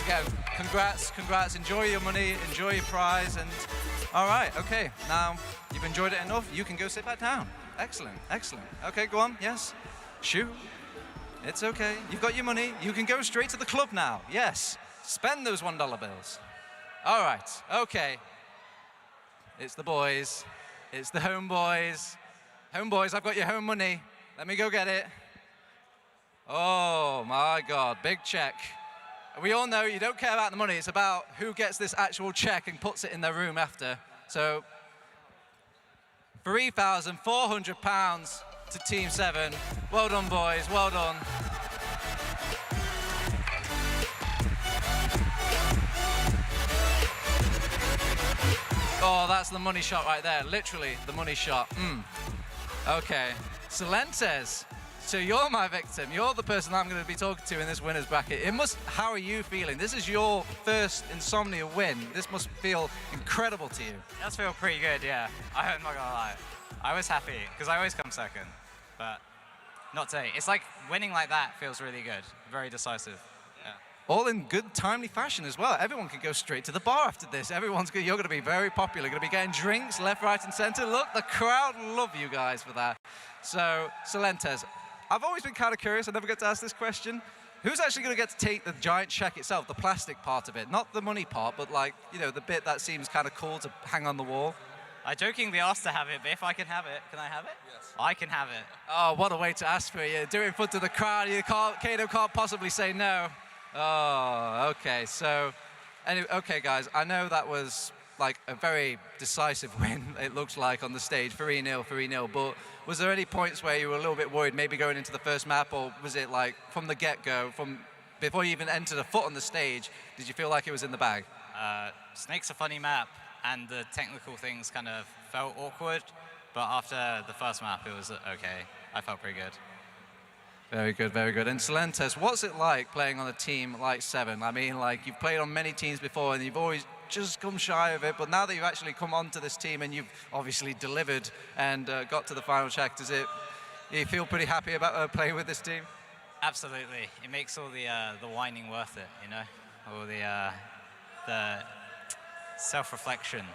again, congrats. Enjoy your money, enjoy your prize, and all right, okay. Now, you've enjoyed it enough. You can go sit back down. Excellent. Okay, go on. Yes. Shoot. It's okay. You've got your money. You can go straight to the club now. Yes. Spend those $1 bills. All right. Okay. It's the boys. It's the homeboys. Homeboys, I've got your home money. Let me go get it. Oh, my God. Big check. We all know you don't care about the money. It's about who gets this actual check and puts it in their room after. So, £3,400 to Team 7. Well done, boys. Well done. Oh, that's the money shot right there. Literally, the money shot. Okay. Salentes. So you're my victim. You're the person I'm going to be talking to in this winner's bracket. How are you feeling? This is your first Insomnia win. This must feel incredible to you. It does feel pretty good, yeah. I'm not going to lie. I was happy, because I always come second. But not today. It's like winning like that feels really good. Very decisive. Yeah. All in good, timely fashion as well. Everyone can go straight to the bar after this. You're going to be very popular. Going to be getting drinks left, right, and center. Look, the crowd love you guys for that. So, Salentes, I've always been kind of curious. I never get to ask this question. Who's actually going to get to take the giant check itself, the plastic part of it? Not the money part, but the bit that seems kind of cool to hang on the wall. I jokingly asked to have it, but if I can have it, can I have it? Yes. I can have it. Oh, what a way to ask for it. Do it in front of the crowd. Kato can't possibly say no. Oh, okay. So, anyway, okay, guys. I know that was like a very decisive win, it looks like, on the stage. 3-0. But was there any points where you were a little bit worried, maybe going into the first map, or was it like from the get-go, from before you even entered a foot on the stage, did you feel like it was in the bag? Snake's a funny map, and the technical things kind of felt awkward, but after the first map, it was okay. I felt pretty good. Very good. And Salentes, what's it like playing on a team like 7? I mean, like, you've played on many teams before, and you've always just come shy of it, but now that you've actually come onto this team and you've obviously delivered and got to the final check, you feel pretty happy about playing with this team? Absolutely. It makes all the whining worth it, you know? All the self-reflection.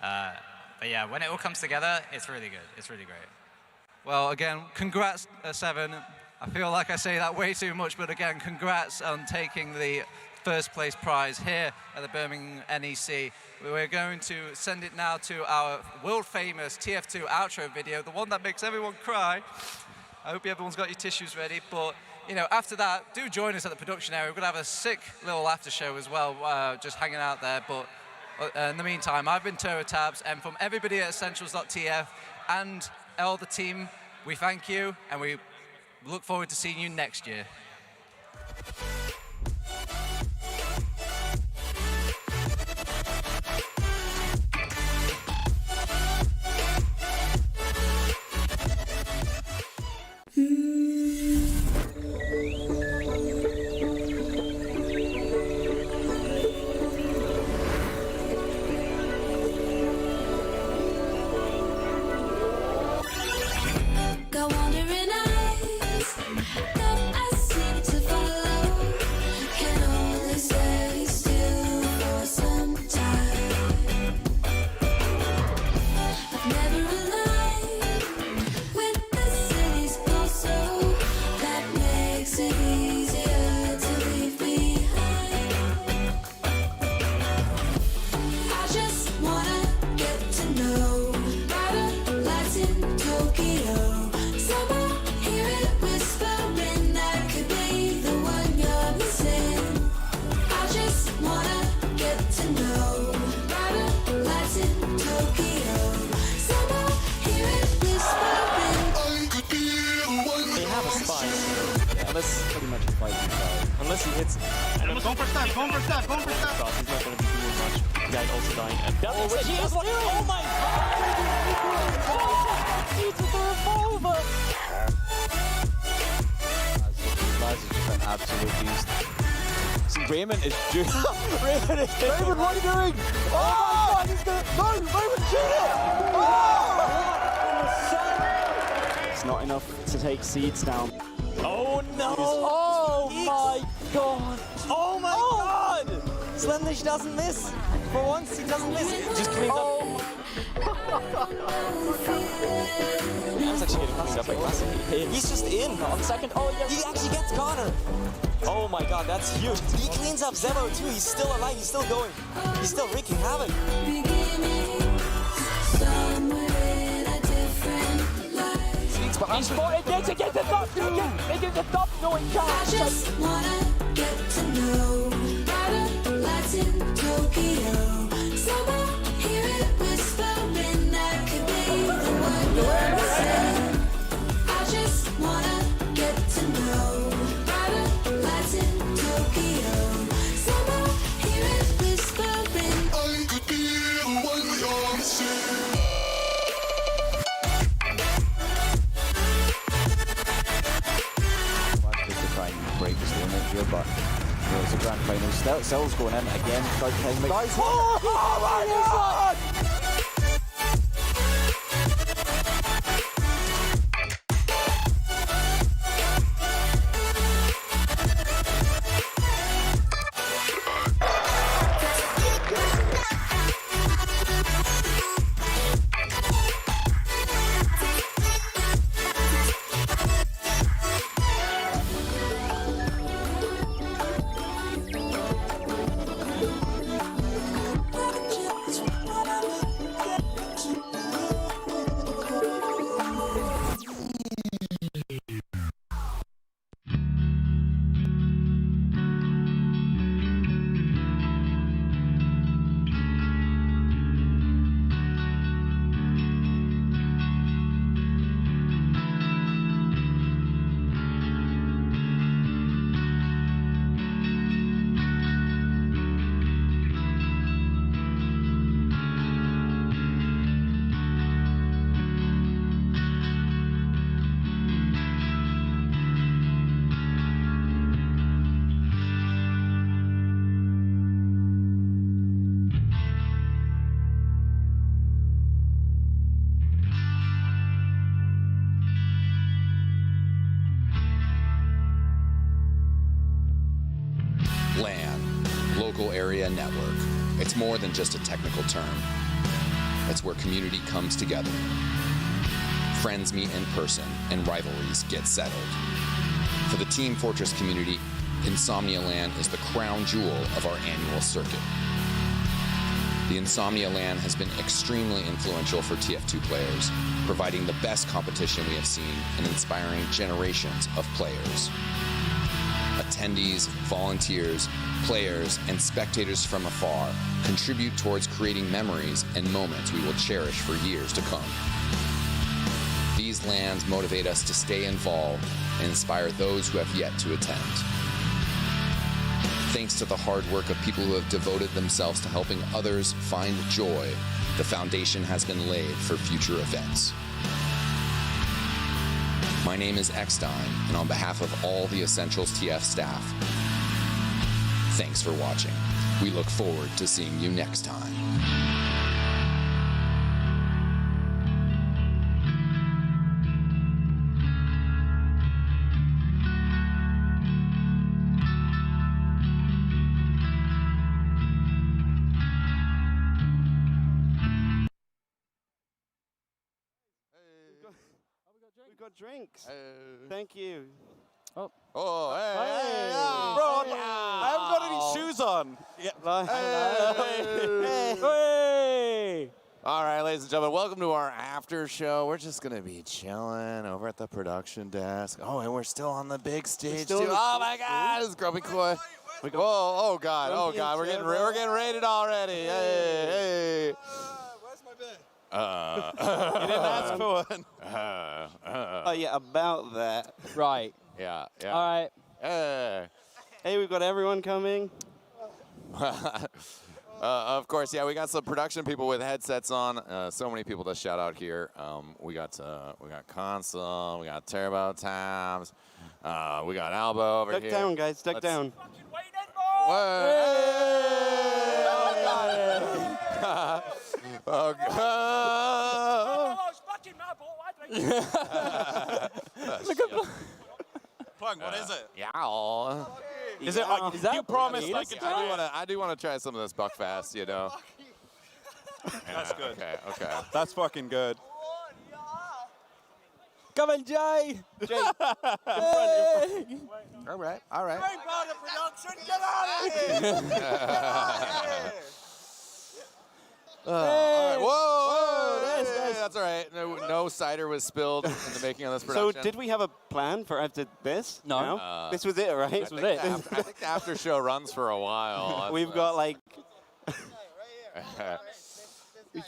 But yeah, when it all comes together, it's really good. It's really great. Well, again, congrats, 7. I feel like I say that way too much, but again, congrats on taking the first place prize here at the Birmingham NEC. We're going to send it now to our world famous TF2 outro video, the one that makes everyone cry. I hope everyone's got your tissues ready, but after that, do join us at the production area. We're going to have a sick little after show as well, just hanging out there. But in the meantime, I've been Turo Tabs, and from everybody at Essentials.tf and all the team, we thank you, and we Look forward to seeing you next year. Got wandering eyes that I seem to follow. Can only stay still for some time. I've never aligned with the city's also. That makes it easier to leave behind. I just wanna get to know brighter lights in Tokyo. Somehow hear it whispering that could be the one you're missing. I just wanna get to know brighter lights in Tokyo. Somehow hear it whispering. I could be the one. They have a spy. Yeah, that's pretty much a fighting style. Unless he hits. And going for stab, going for stab, going for stab. He's not going to be doing much. Guy also dying. And oh my god! He's with the revolver! Laz is just an absolute beast. See, Raymond is doing. Raymond, what are you doing? Oh my god, he's gonna. No, Raymond, shoot it! Oh! It's not enough to take Seeds down. Oh no! Oh my god! Oh my god! Slendich doesn't miss. For once, he doesn't miss. Just cleans up. That's actually getting cleaned up by Classic. He's just in on second. Oh, yeah. He actually gets Connor. Oh my god, that's huge. He cleans up Zebo too. He's still alive. He's still going. He's still wreaking havoc. He's spotted. They get the top. They get the top. No, he can't. I just wanna get to know brighter lights in Tokyo. Somehow hear it whispering that could be the one you're missing. I just wanna get to know brighter lights in Tokyo. Somehow hear it whispering. I could be the one you're missing. Break this limit here, but there's a grand final. Cell's going in again. Nice. Oh my god! LAN, Local Area Network. It's more than just a technical term. It's where community comes together. Friends meet in person and rivalries get settled. For the Team Fortress community, Insomnia LAN is the crown jewel of our annual circuit. The Insomnia LAN has been extremely influential for TF2 players, providing the best competition we have seen and inspiring generations of players. Attendees, volunteers, players, and spectators from afar contribute towards creating memories and moments we will cherish for years to come. These These LANs motivate us to stay involved and inspire those who have yet to attend. Thanks to the hard work of people who have devoted themselves to helping others find joy, the foundation has been laid for future events. My name is Eckstein, and on behalf of all the Essentials TF staff, thanks for watching. We look forward to seeing you next time. We got drinks. Thank you. Oh. Oh, hey. Hey. Bro, I haven't got any shoes on. Hey. All right, ladies and gentlemen, welcome to our after show. We're just going to be chilling over at the production desk. Oh, and we're still on the big stage, too. Oh, my God. It's Grumpy Koi. Whoa, oh, God. Oh, God. We're getting rated already. Hey, hey. Where's my beer? You didn't ask for one. Oh, yeah, about that. Right. Yeah, yeah. All right. Hey, we've got everyone coming. Of course, yeah, we got some production people with headsets on. So many people to shout out here. We got Console, we got Turbo Times, we got Albo over Duck here. down, guys. Duck down. Oh, Plug, what is it? Yeah. Is it like, you promised I could try it? I do want to try some of this Buckfast, you know. That's good. Okay, okay. That's fucking good. Come on, Jay. Jay. All right, all right. Bring part of production. Get out of here. Get out of here. All right. Whoa, that's all right. No cider was spilled in the making of this production. So did we have a plan for after this? No. This was it, right? This was it. I think the after show runs for a while. We've got like...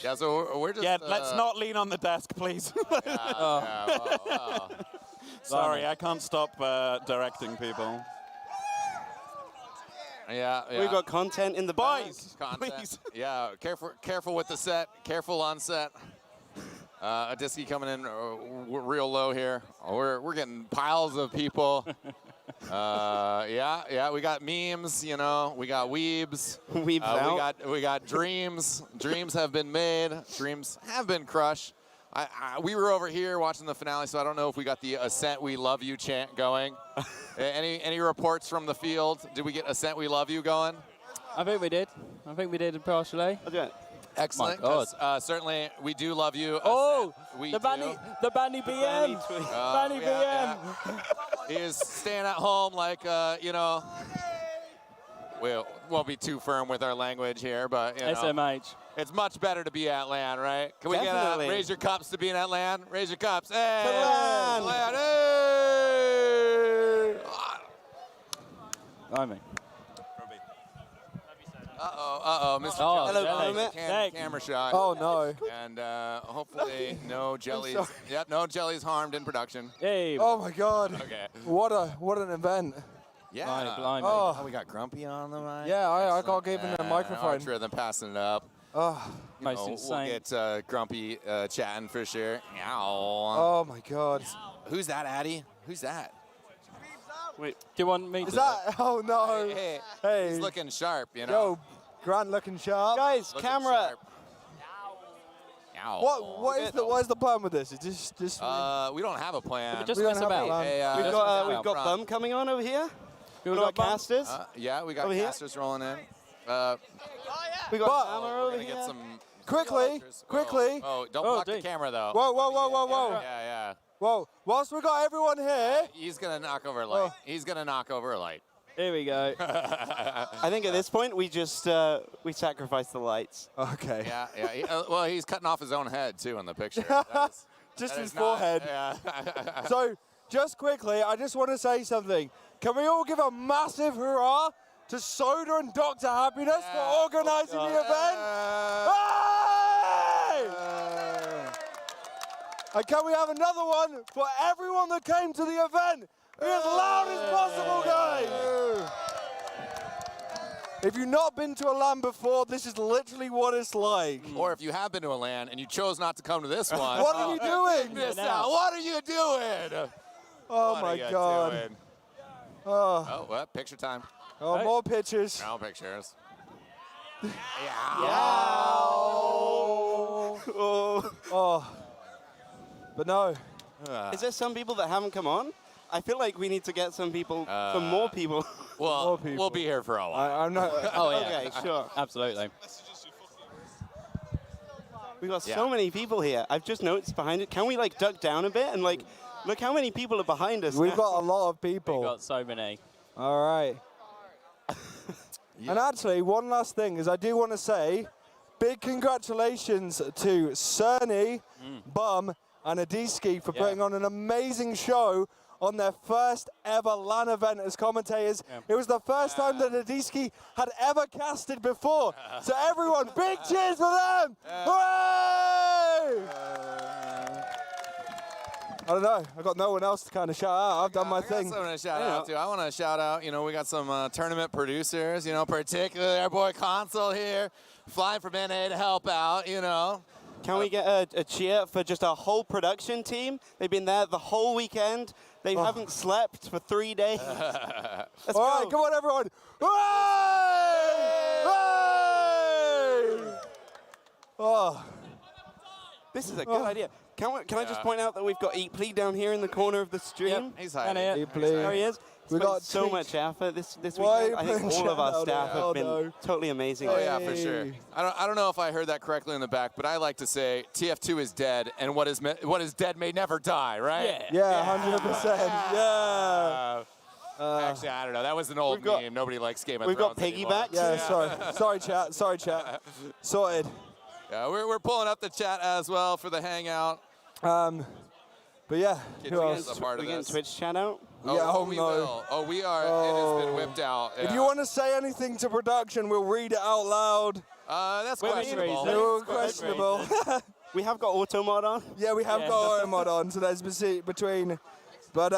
Yeah, so we're just... Yeah, let's not lean on the desk, please. Wow. Sorry, I can't stop directing people. Yeah. We've got content in the boys. Please. Yeah, careful with the set. Careful on set. Adiski coming in real low here. We're getting piles of people. Yeah. We got memes. You know, we got weebs. Weebs out. We got dreams. Dreams have been made. Dreams have been crushed. We were over here watching the finale, so I don't know if we got the Ascent We Love You chant going. Any reports from the field? Did we get Ascent We Love You going? I think we did. partially. Okay. Excellent. Certainly, we do love you. Oh, we the Banny BM. Banny BM. He is staying at home like, you know, we won't be too firm with our language here, but, you know. SMH. It's much better to be at LAN, right? Can we get raise your cups to being at LAN? Raise your cups. Hey! LAN! Hey! I mean. Uh-oh, Mr. Jelly. Camera shot. Oh, no. And hopefully no jellies. Yep, no jellies harmed in production. Hey. Oh, my God. Okay. What an event. Yeah. Blimey. Oh, we got Grumpy on the mic. Yeah, I got given a microphone. Archer, then passing it up. Oh, most insane. We'll get Grumpy chatting for sure. Oh, my God. Who's that, Addy? Who's that? Wait, do you want me to? Is that? Oh, no. Hey. He's looking sharp, you know. Yo, Grant looking sharp. Guys, Looking camera. Sharp. What is the plan with this? It's just we don't have a plan. Just mess about. We've got Bum coming on over here. We've got casters. Yeah, we got over here. casters rolling in. We got Hammer over We're here. gonna get some quickly. Oh, don't block the camera though. Whoa. Yeah. Whoa. Whilst we got everyone here. He's gonna knock over a light. He's gonna knock over a light. Here we go. I think at this point we just we sacrifice the lights. Okay. Yeah. Well, he's cutting off his own head too in the picture. Just that his is not- forehead. Yeah. So, just quickly, I just want to say something. Can we all give a massive hurrah to Soda and Dr. Happiness for organising the event? Hey! And can we have another one for everyone that came to the event? Be as loud as possible, guys! If you've not been to a LAN before, this is literally what it's like. Or if you have been to a LAN and you chose not to come to this one. What are you doing? Miss out. What are you doing? Oh What my are you God. doing? Oh, Oh, what? Picture time. oh more pictures. No pictures. Oh. But no. Is there some people that haven't come on? I feel like we need to get some people, some more people. Well, we'll be here for a while. I'm not. Oh, yeah. Okay, sure. Absolutely. We've got so many people here. I've just noticed behind it. Can we like duck down a bit and like look how many people are behind us? We've now? got a lot of people. We've got so many. All right. And actually, one last thing is I do want to say big congratulations to Cerny, Bum, and Adiski for putting on an amazing show on their first ever LAN event as commentators. It was the first time that Adiski had ever casted before. So everyone, big cheers for them! Hooray! I don't know. I got no one else to kind of shout out. I've done my thing. I want to shout out to. I want to shout out. You know, we got some tournament producers. You know, particularly our boy Console here, flying from NA to help out. You know. Can we get a cheer for just our whole production team? They've been there the whole weekend. They haven't slept for 3 days. Let's All right, come on, everyone. Hooray! Hooray! Oh. This is a good idea. Can I just point out that we've got Eat Plea down here in the corner of the stream? He's hiding. Eat Plea. There he is. We got so much effort this Why weekend. I think playing all of our shout staff out? have been Oh, no. totally amazing. Oh yeah, for sure. I don't know if I heard that correctly in the back, but I like to say TF2 is dead, and what is dead may never die, right? Yeah, 100%. Yeah. Actually, I don't know. That was an old meme. Nobody likes Game of Thrones anymore. piggybacks. Yeah, sorry, chat. Sorry, chat. Sorted. Yeah, we're pulling up the chat as well for the hangout. But yeah, who We're else? getting Twitch chat out? We will. Oh, we are. It has been whipped out. If you want to say anything to production, we'll read it out loud. That's questionable. No, questionable. We have got auto mod on. Yeah, we have got auto mod on, so there's between. But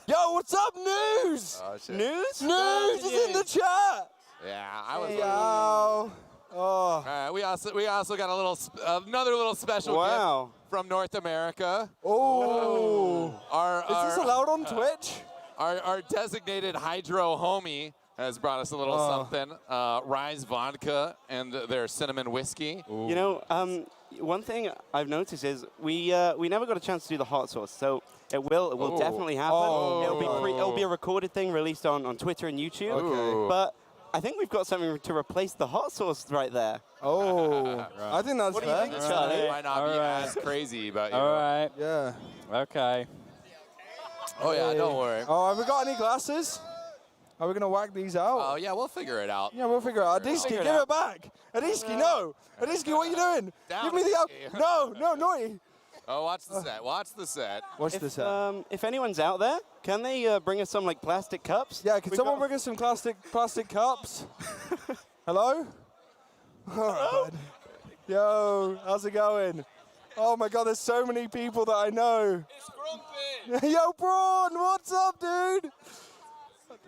yo, what's up, News? Oh, shit. News? News is in the chat. Yeah, I was. Yo. Oh. We also got another little special gift from North America. Oh. Is this allowed on Twitch? Our designated hydro homie has brought us a little something. Rise Vodka and their cinnamon whiskey. Ooh. You know, one thing I've noticed is we never got a chance to do the hot sauce, so it will definitely happen. It'll be a recorded thing released on Twitter and YouTube. Okay. But I think we've got something to replace the hot sauce right there. Oh, I think that's what do you think, Charlie? It might not be as crazy, but you All know. right. Yeah. Okay. Oh yeah, don't worry. Oh, have we got any glasses? Are we gonna whack these out? Oh yeah, we'll figure it out. Yeah, we'll figure it out. Adiski, give it back. Adiski, no. Adiski, what are you doing? Give me the No, naughty. Oh, watch the set. Watch the set. Watch the set. If anyone's out there, can they bring us some like plastic cups? Yeah, can someone bring us some plastic cups? Hello? All right, bud. Yo, how's it going? Oh my God, there's so many people that I know. It's Grumpy. Yo, Braun, what's up, dude?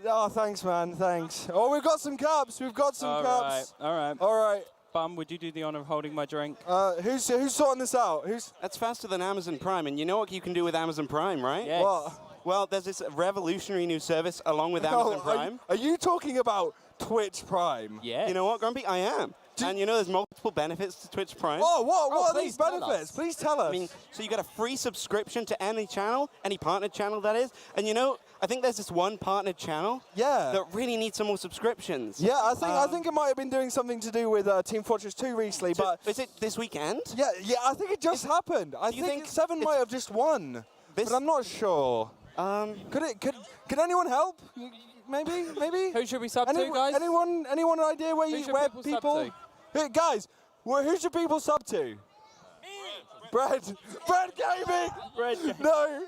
Oh, thanks, man. Thanks. Oh, we've got some cups. We've got some cups. All right. All right. Bum, would you do the honor of holding my drink? Who's sorting this out? That's faster than Amazon Prime, and you know what you can do with Amazon Prime, right? Yes. What? Well, there's this revolutionary new service along with Amazon Prime. Are you talking about Twitch Prime? Yeah. You know what, Grumpy? I am. And you know there's multiple benefits to Twitch Prime. Oh, what are these please tell benefits? us. Please tell us. I mean, so you get a free subscription to any channel, any partnered channel that is. And you know, I think there's this one partnered channel that really needs some more subscriptions. Yeah, I think it might have been doing something to do with Team Fortress 2 recently, but is it this weekend? Yeah, I think it just happened. I think Seven might have just won, but I'm not sure. Could anyone help? Maybe. Who should we sub to, guys? Anyone an idea where people? Hey, guys, who should people sub to? Bread Gaming. Bread Gaming. No.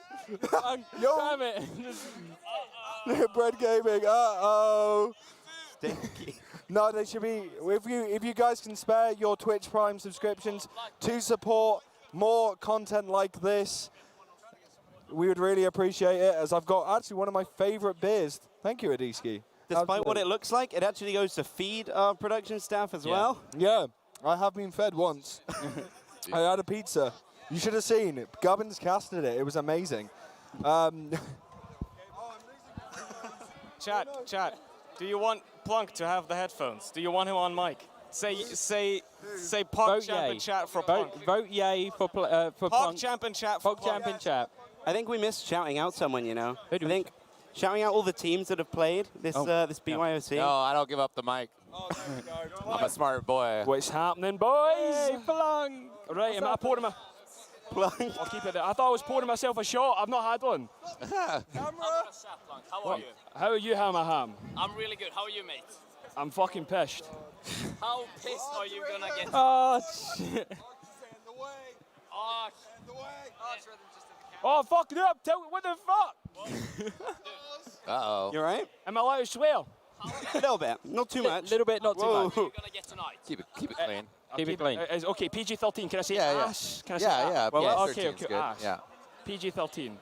Damn it. Bread Gaming. Uh-oh. No, they should be. If you guys can spare your Twitch Prime subscriptions to support more content like this. We would really appreciate it, as I've got actually one of my favorite beers. Thank you, Adiski. Despite what it looks like, it actually goes to feed our production staff as well. Yeah, I have been fed once. I had a pizza. You should have seen it. Gubbins casted it. It was amazing. Chat. Do you want Plunk to have the headphones? Do you want him on mic? Say Pog Champ and chat for Plunk. Vote yay for Pog Plunk. Champ and chat for Pog Champ and chat. I think we missed shouting out someone, you know. I think shouting out all the teams that have played this this BYOC. No, I don't give up the mic. I'm a smart boy. What's happening, boys? Hey, Plunk. Right, I poured him a... Plunk. I'll keep it there. I thought I was pouring myself a shot. I've not had one. How are you? How are you, Hammer Ham? I'm really good. How are you, mate? I'm fucking pissed. How pissed are you gonna get? Oh, shit. Oh, fuck it up. What the fuck? Uh-oh. You all right? Am I allowed to swear? A little bit. Not too much. A little bit, not too much. What are you gonna get tonight? Keep it clean. Keep it clean. Okay, PG-13. Can I say ash? Can I say yeah. Well, PG-13 is good. ash. Yeah. PG-13.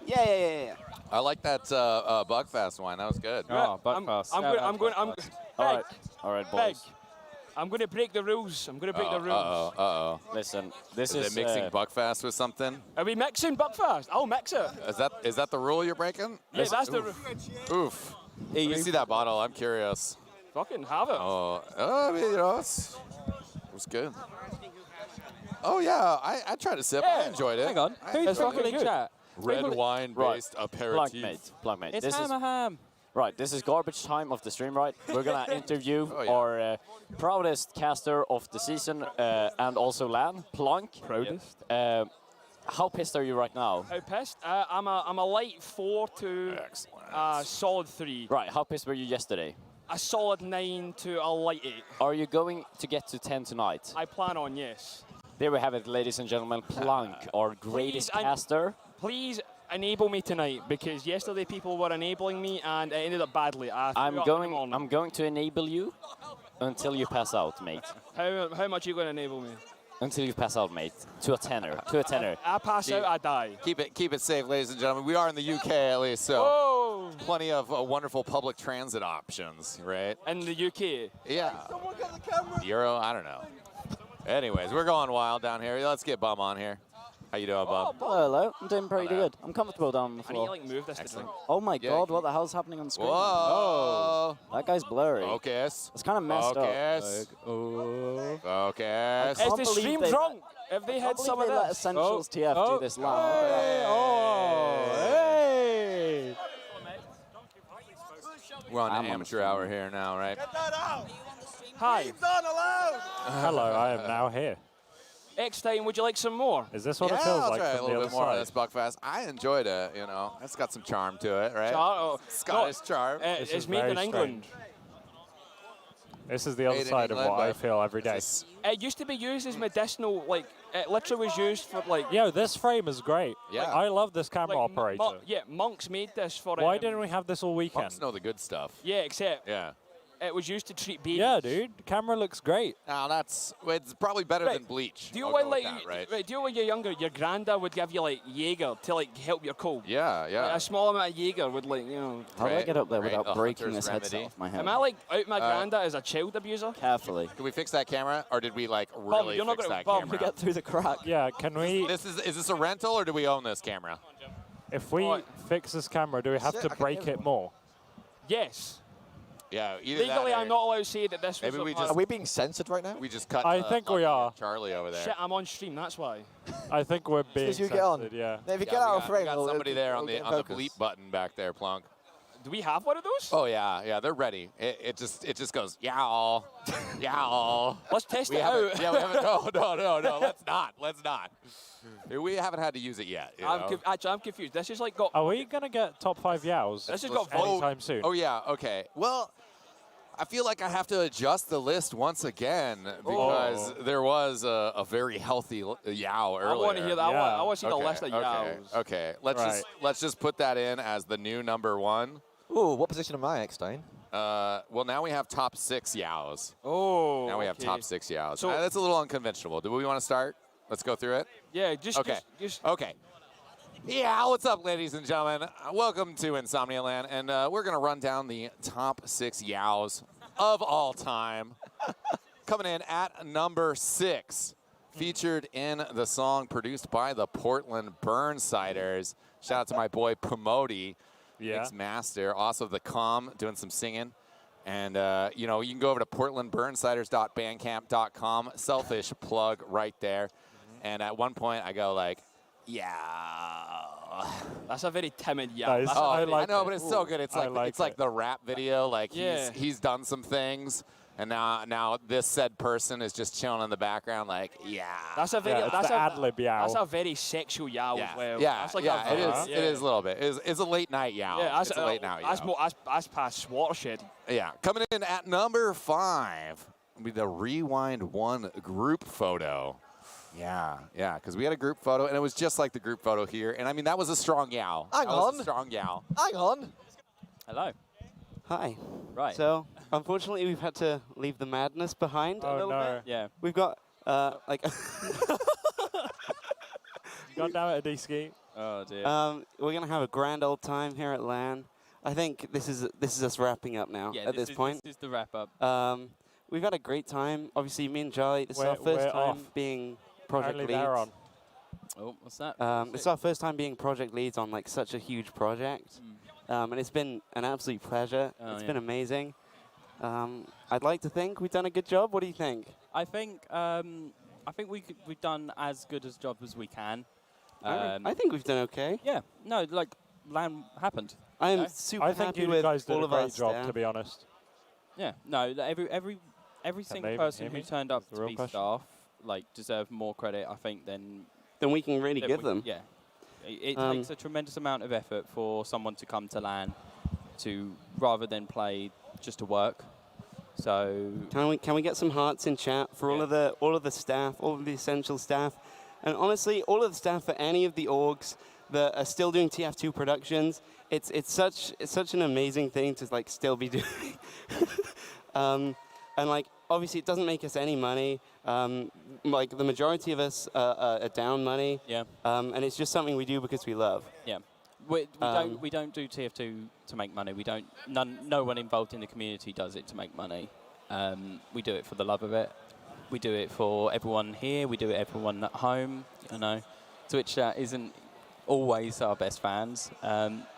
Yeah. I like that Buckfast wine. That was good. Oh, Buckfast. All right, boys. Beg. I'm going to break the rules. I'm going to break the rules. Listen, this is is mixing Buckfast with something? Are we mixing Buckfast? I'll mix it. Is that the rule you're breaking? Yeah, that's the rule. Oof. Hey, you see that bottle? I'm curious. Fucking have it. I mean, you know, it was good. Oh yeah, I tried to sip. I enjoyed it. Hang on. Who's fucking in chat? Red wine-based aperitif. Plug mate. It's This is Hammer Ham. right. This is garbage time of the stream, right? We're gonna interview our proudest caster of the season and also LAN, Plunk. Proudest. How pissed are you right now? How pissed? I'm a light 4 to a solid 3. Right. How pissed were you yesterday? A solid 9 to a light 8. Are you going to get to 10 tonight? I plan on, yes. There we have it, ladies and gentlemen. Plunk, our greatest caster. Please enable me tonight, because yesterday people were enabling me and it ended up badly. I'm going to enable you until you pass out, mate. How much are you going to enable me? Until you pass out, mate. To a tenner. To a tenner. I pass out, I die. Keep it safe, ladies and gentlemen. We are in the UK at least, so plenty of wonderful public transit options, right? In the UK? Yeah. Euro, I don't know. Anyways, we're going wild down here. Let's get Bum on here. How you doing, Bum? Hello. I'm doing pretty good. I'm comfortable down on the I need floor. to like move this to drink. Oh my God! What the hell's happening on screen? Whoa! That guy's blurry. Focus. It's kind of messed Focus. up. Focus. Is the stream drunk? Have they had some of let this? Essentials TF do this live. Hey! We're on the amateur hour here now, right? Hi. Hello, I am now here. Eckstein, would you like some more? Is this what it Yeah, feels I'll like try from a the little other bit more of side? this Buckfast. I enjoyed it, you know. It's got some charm to it, right? Scottish charm. This It's is made in very England. strange. This is the other Made in side of England, what I but feel every day. It used to be used as medicinal, like, it literally was used for, like... Yo, this frame is great. Yeah. I love this camera like, operator. monks made this for... Why didn't we have this all weekend? Monks know the good stuff. Yeah, except Yeah. it was used to treat babies. Yeah, dude. The camera looks great. Now it's probably better Right. than bleach. Do you I'll want go with like, that, right? do you when you're younger, your granddad would give you like Jaeger to like help your cold? Yeah, yeah. Like, a small amount of Jaeger would like, you know. How do I get up there Right, without a breaking hunter's this headset remedy. off my head? Am I like out my granddad as a child abuser? Carefully. Can we fix that camera, or did we like really you're not fix gonna- that Bob, camera? Get through the crack. Yeah, can we... Is this a rental, or do we own this camera? If we fix this camera, do we have to break it more? Yes. Yeah, either Legally, that or I'm not allowed to say that this maybe was. we just Are we being censored right now? we just cut. I think we are. Charlie over there. Shit, I'm on stream. That's why. I think we're being As you get on. censored, yeah. If you Yeah, get out of we frame, got it'll- somebody there on it'll the get on the focus. bleep button back there, Plunk. Do we have one of those? Oh yeah, they're ready. It just goes yow, yow. Let's test We it haven't, out. yeah, we haven't. No. Let's not. We haven't had to use it yet. You know? Actually, I'm confused. This is like got. Are we going to get top 5 yows This has got anytime soon? Oh yeah, okay. Well, I feel like I have to adjust the list once again because there was a very healthy yow earlier. I want to hear that. Yeah. I want to see the list of okay, yows. okay. Right. Let's just put that in as the new number 1. Ooh, what position am I, Eckstein? Well, now we have top 6 yows. Oh. Now we have okay. top 6 yows. So- That's a little unconventional. Do we want to start? Let's go through it. Yeah, just Okay. Yeah, what's up, ladies and gentlemen? Welcome to Insomnia Land, and we're going to run down the top 6 Yaos of all time. Coming in at number 6, featured in the song produced by the Portland Burnsiders. Shout out to my boy Promoti, mix master, also the Com, doing some singing. And, you know, you can go over to portlandburnsiders.bandcamp.com. Selfish plug right there. And at one point, I go like, yeah. That's a very timid yeah. Nice. I know, but it's so good. It's like the rap video. Like he's done some things, and now this said person is just chilling in the background. Like That's a very that's ad lib yow. That's a very sexual yow as well. Yeah, that's like it is. It is a little bit. It's a late night yow. Yeah, it's a late night yow. That's past watershed. Yeah, coming in at number 5 will be the Rewind 1 group photo. Yeah, because we had a group photo, and it was just like the group photo here. And, I mean, that was a strong yow. Hang on. Strong yow. Hang on. Hello. Hi. Right. So, unfortunately, we've had to leave the madness behind a little bit. Yeah. We've got, like... God damn it, D-Ski. Oh, dear. We're going to have a grand old time here at LAN. I think this is us wrapping up now at this point. This is the wrap-up. We've had a great time. Obviously, me and Charlie, this is our first time being project leads. On. Oh, what's that? It's our first time being project leads on like such a huge project. And it's been an absolute pleasure. It's been amazing. I'd like to think we've done a good job. What do you think? I think we've done as good a job as we can. I think we've done okay. Yeah. No, like LAN happened. I am super happy with guys did all a of great us. job, to be honest. Yeah. No, every single person who turned up to be staff like deserve more credit, I think, than we can really give them. Yeah. It takes a tremendous amount of effort for someone to come to LAN to rather than play just to work. So can we get some hearts in chat for all of the staff, all of the essential staff, and honestly, all of the staff for any of the orgs that are still doing TF2 productions. It's such an amazing thing to like still be doing. And like obviously it doesn't make us any money. Like the majority of us are down money. Yeah. And it's just something we do because we love. Yeah. We don't do TF2 to make money. No one involved in the community does it to make money. We do it for the love of it. We do it for everyone here. We do it for everyone at home. You know, Twitch chat isn't always our best fans,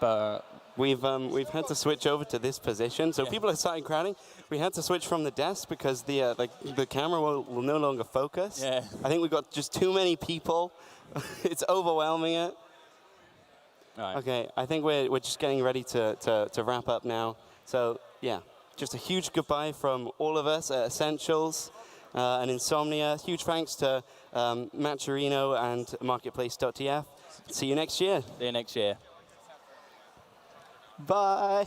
but we've had to switch over to this position. So people are starting crowding. We had to switch from the desk because the camera will no longer focus. Yeah. I think we've got just too many people. It's overwhelming it. Right. Okay, I think we're just getting ready to wrap up now. So yeah, just a huge goodbye from all of us at Essentials and Insomnia. Huge thanks to Matt Chirino and Marketplace.tf. See you next year. See you next year. Bye.